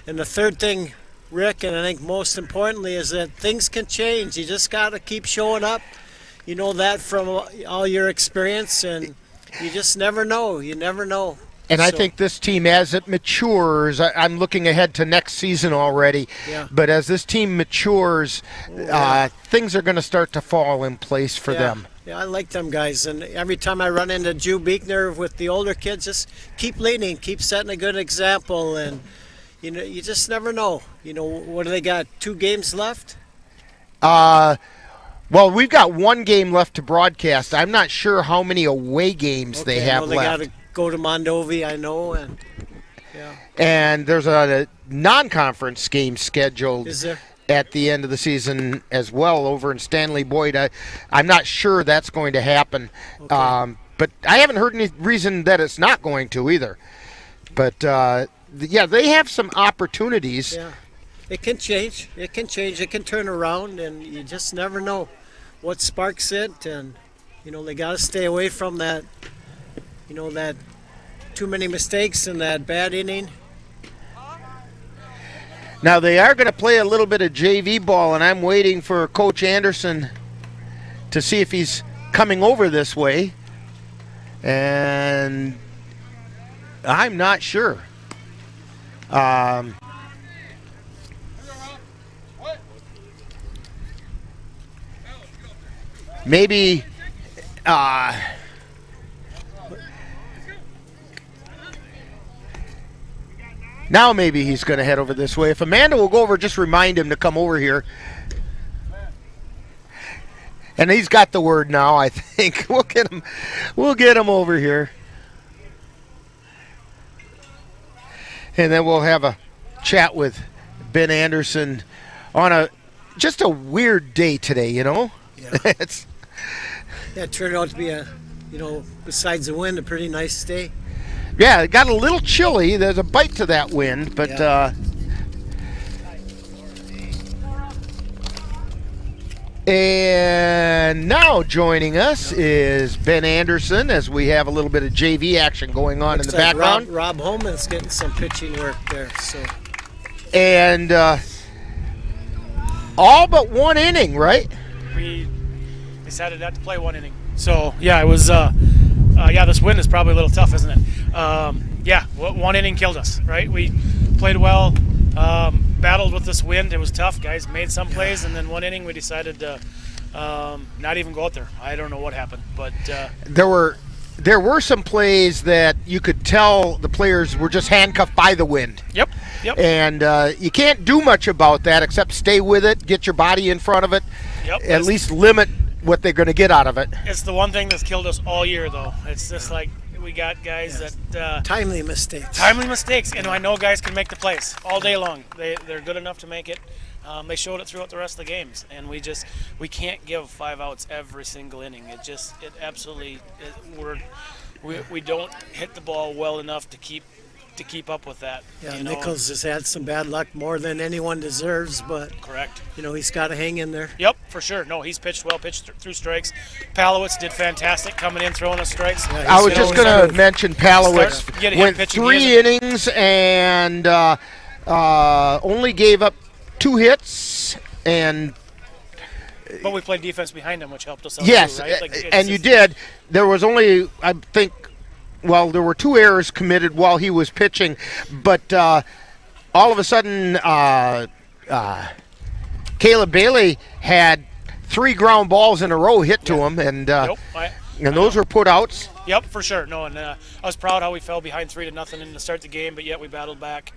the third thing, Rick, and I think most importantly, is that things can change. You just got to keep showing up. You know that from all your experience, and you just never know. You never know. And I think this team, as it matures, I'm looking ahead to next season already, but as this team matures, things are going to start to fall in place for them. Yeah, I like them guys, and every time I run into Drew Beekner with the older kids, just keep leading, keep setting a good example, and you just never know. What do they got? 2 games left? Well, we've got 1 game left to broadcast. I'm not sure how many away games they have they left. Got to go to Mondovi, I know, and and there's a non-conference game scheduled. Is there? At the end of the season as well over in Stanley Boyd. I'm not sure that's going to happen, but I haven't heard any reason that it's not going to either. But, they have some opportunities. Yeah, it can change. It can change. It can turn around, and you just never know what sparks it. And, they got to stay away from that, that too many mistakes and that bad inning. Now, they are going to play a little bit of JV ball, and I'm waiting for Coach Anderson to see if he's coming over this way. And I'm not sure. Maybe now maybe he's going to head over this way. If Amanda will go over, just remind him to come over here. And he's got the word now, I think. We'll get him over here. And then we'll have a chat with Ben Anderson on just a weird day today, Yeah. It turned out to be besides the wind, a pretty nice day. Yeah, it got a little chilly. There's a bite to that wind, but and now joining us is Ben Anderson as we have a little bit of JV action going on in the background. Rob Holman's getting some pitching work there. And all but 1 inning, right? We decided not to play 1 inning. So, it was this wind is probably a little tough, isn't it? 1 inning killed us, right? We played well, battled with this wind. It was tough. Guys made some plays, and then 1 inning we decided to not even go out there. I don't know what happened, but there were some plays that you could tell the players were just handcuffed by the wind. Yep. And you can't do much about that except stay with it, get your body in front of it, at least limit what they're going to get out of it. It's the one thing that's killed us all year, though. It's just like we got guys that timely mistakes. And I know guys can make the plays all day long. They're good enough to make it. They showed it throughout the rest of the games, and we can't give 5 outs every single inning. We don't hit the ball well enough to keep up with that. Yeah, Nichols has had some bad luck more than anyone deserves, but correct. He's got to hang in there. Yep, for sure. No, he's pitched well, pitched through strikes. Palowitz did fantastic coming in, throwing us strikes. Yeah, I was just going to mention Palowitz went 3 innings and only gave up 2 hits and. But we played defense behind him, which helped us out. Yes, too, right? and you did. There was only, I think. Well, there were 2 errors committed while he was pitching, but all of a sudden, Caleb Bailey had 3 ground balls in a row hit to him, and those were put outs. Yep, for sure. No, and I was proud how we fell behind 3-0 in to start the game, but yet we battled back.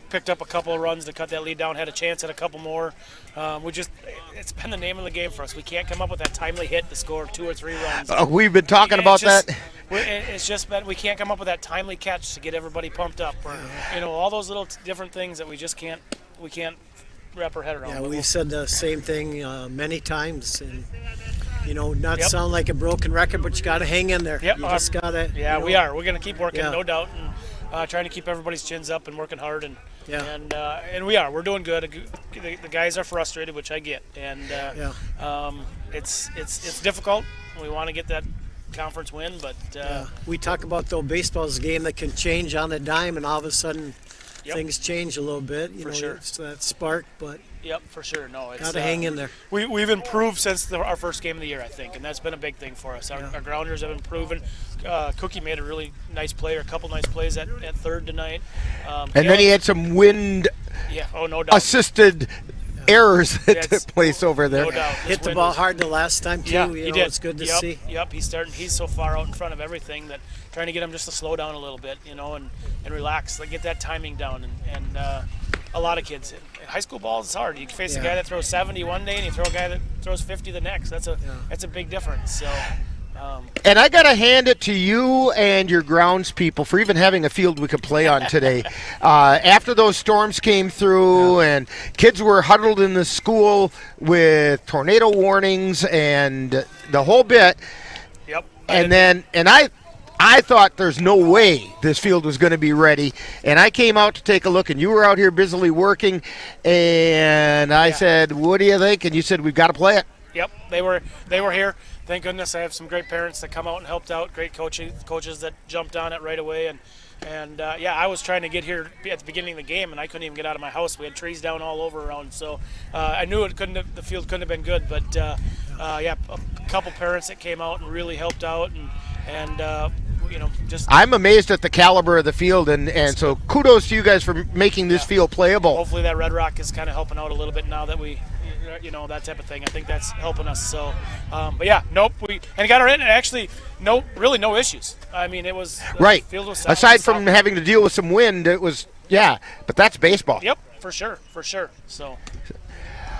Picked up a couple of runs to cut that lead down, had a chance at a couple more. It's been the name of the game for us. We can't come up with that timely hit to score 2 or 3 runs. We've been talking about that. It's just been we can't come up with that timely catch to get everybody pumped up. Or, all those little different things that we just can't wrap our head around. Yeah, But we've said the same thing many times, and not Yep. sound like a broken record, but you got to hang in there. Yep. You just got to. Yeah, we are. We're going to keep working, Yeah. no doubt, and trying to keep everybody's chins up and working hard, and Yeah. and we are. We're doing good. The guys are frustrated, which I get, and it's difficult. We want to get that conference win, but we talk about though baseball's a game that can change on a dime, and all of a sudden things change a little bit. For sure. It's that spark, but yep, for sure. No, it's got to hang in there. We've improved since our first game of the year, I think, and that's been a big thing for us. Our grounders have improved. Cookie made a really nice play, or a couple nice plays at third tonight. And then he had some wind no doubt. assisted errors that took place over there. No doubt. Hit the ball hard the last time too. Yeah, he did. It's good to see. Yep, he's so far out in front of everything that trying to get him just to slow down a little bit, and relax, like get that timing down. And a lot of kids, high school ball is hard. You face a guy that throws 70 one day, and you throw a guy that throws 50 the next. That's a big difference. So. And I got to hand it to you and your grounds people for even having a field we could play on today. After those storms came through and kids were huddled in the school with tornado warnings and the whole bit. Yep. And I thought there's no way this field was going to be ready. And I came out to take a look, and you were out here busily working. And I said, what do you think? And you said, we've got to play it. Yep, they were here. Thank goodness I have some great parents that come out and helped out, great coaches that jumped on it right away. And I was trying to get here at the beginning of the game, and I couldn't even get out of my house. We had trees down all over around, so I knew the field couldn't have been good. But a couple parents that came out and really helped out, and just. I'm amazed at the caliber of the field, and so kudos to you guys for making this field playable. Hopefully that Red Rock is kind of helping out a little bit now that we. That type of thing. I think that's helping us. So, we got our in, and actually, no issues. I mean, it was right. The field was aside from having to deal with some wind, it was but that's baseball. Yep, for sure. So,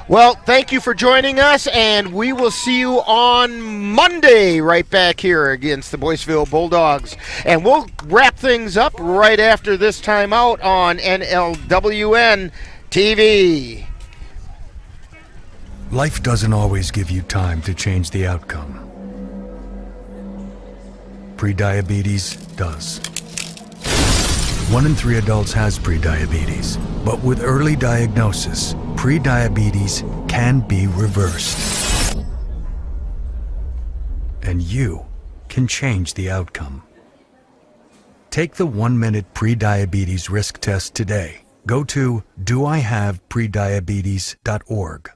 well, thank you for joining us, and we will see you on Monday right back here against the Boyceville Bulldogs, and we'll wrap things up right after this timeout on NLWN-TV. Life doesn't always give you time to change the outcome. Prediabetes does. 1 in 3 adults has prediabetes, but with early diagnosis, prediabetes can be reversed. And you can change the outcome. Take the 1-minute prediabetes risk test today. Go to doihaveprediabetes.org.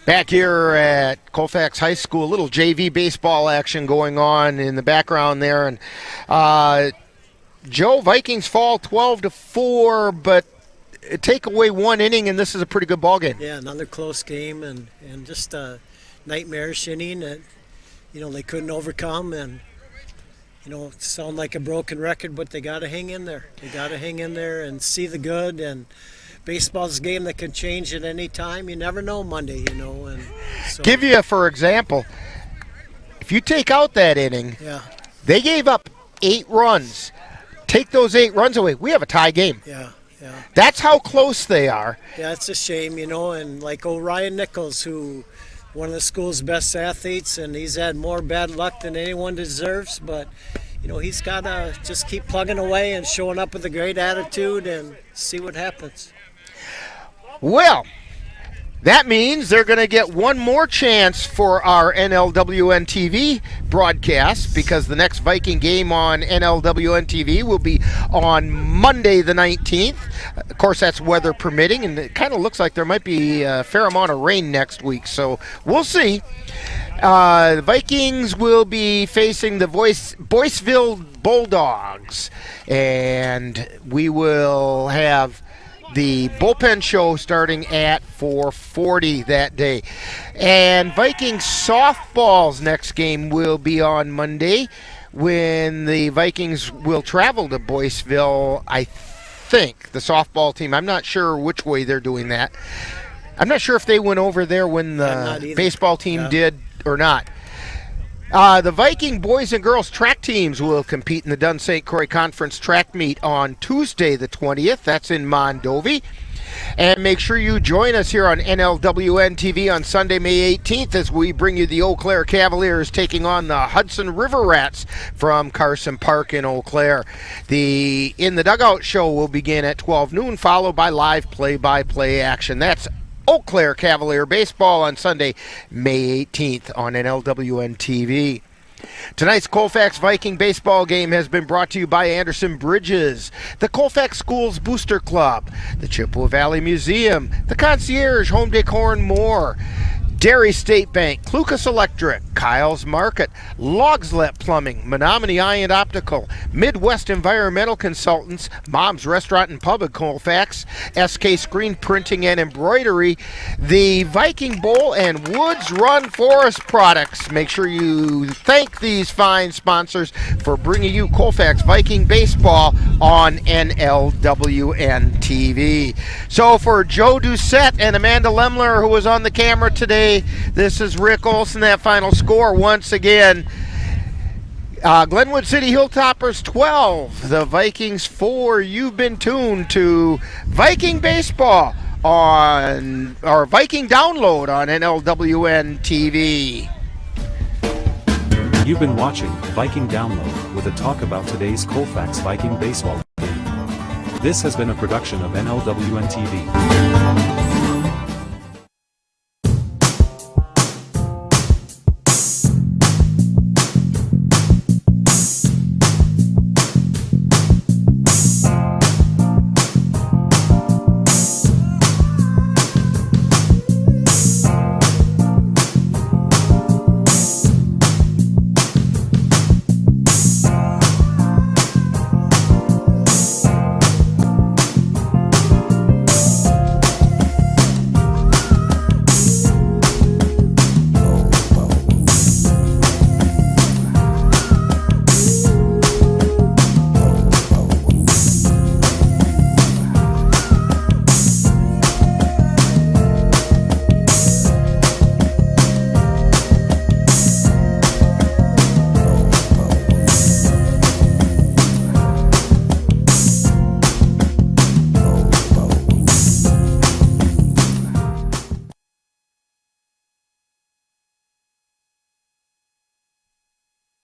Back here at Colfax High School, a little JV baseball action going on in the background there. And Joe, Vikings fall 12-4, but take away 1 inning, and this is a pretty good ball game. Yeah, another close game, and just a nightmarish inning that they couldn't overcome, and sound like a broken record, but they got to hang in there. They got to hang in there and see the good. And baseball's a game that can change at any time. You never know Monday, And so. Give you, for example, if you take out that inning, they gave up 8 runs. Take those 8 runs away, we have a tie game. Yeah. That's how close they are. Yeah, it's a shame, and like Ryan Nichols, who one of the school's best athletes, and he's had more bad luck than anyone deserves, but he's got to just keep plugging away and showing up with a great attitude and see what happens. Well, that means they're going to get one more chance for our NLWN-TV broadcast, because the next Viking game on NLWN-TV will be on Monday the 19th. Of course, that's weather permitting, and it kind of looks like there might be a fair amount of rain next week, so we'll see. The Vikings will be facing the Boyceville Bulldogs, and we will have the bullpen show starting at 4:40 that day. And Vikings softball's next game will be on Monday, when the Vikings will travel to Boyceville, I think, the softball team. I'm not sure which way they're doing that. I'm not sure if they went over there when the baseball team did or not. The Viking boys and girls track teams will compete in the Dunn-St. Croix Conference track meet on Tuesday the 20th. That's in Mondovi. And make sure you join us here on NLWN-TV on Sunday, May 18th as we bring you the Eau Claire Cavaliers taking on the Hudson River Rats from Carson Park in Eau Claire. The In the Dugout show will begin at 12 noon, followed by live play-by-play action. That's Eau Claire Cavalier baseball on Sunday, May 18th on NLWN-TV. Tonight's Colfax Viking baseball game has been brought to you by Anderson Bridges, the Colfax Schools Booster Club, the Chippewa Valley Museum, the Concierge Home Decor and more, Dairy State Bank, Clucas Electric, Kyle's Market, Logslet Plumbing, Menominee Eye and Optical, Midwest Environmental Consultants, Mom's Restaurant and Pub at Colfax, SK Screen Printing and Embroidery, the Viking Bowl, and Woods Run Forest Products. Make sure you thank these fine sponsors for bringing you Colfax Viking baseball on NLWN-TV. So for Joe Doucette and Amanda Lemler, who was on the camera today, this is Rick Olson. That final score once again, Glenwood City Hilltoppers 12, the Vikings 4. You've been tuned to Viking baseball on our Viking download on NLWN TV. You've been watching Viking Download with a talk about today's Colfax Viking baseball game. This has been a production of NLWN TV.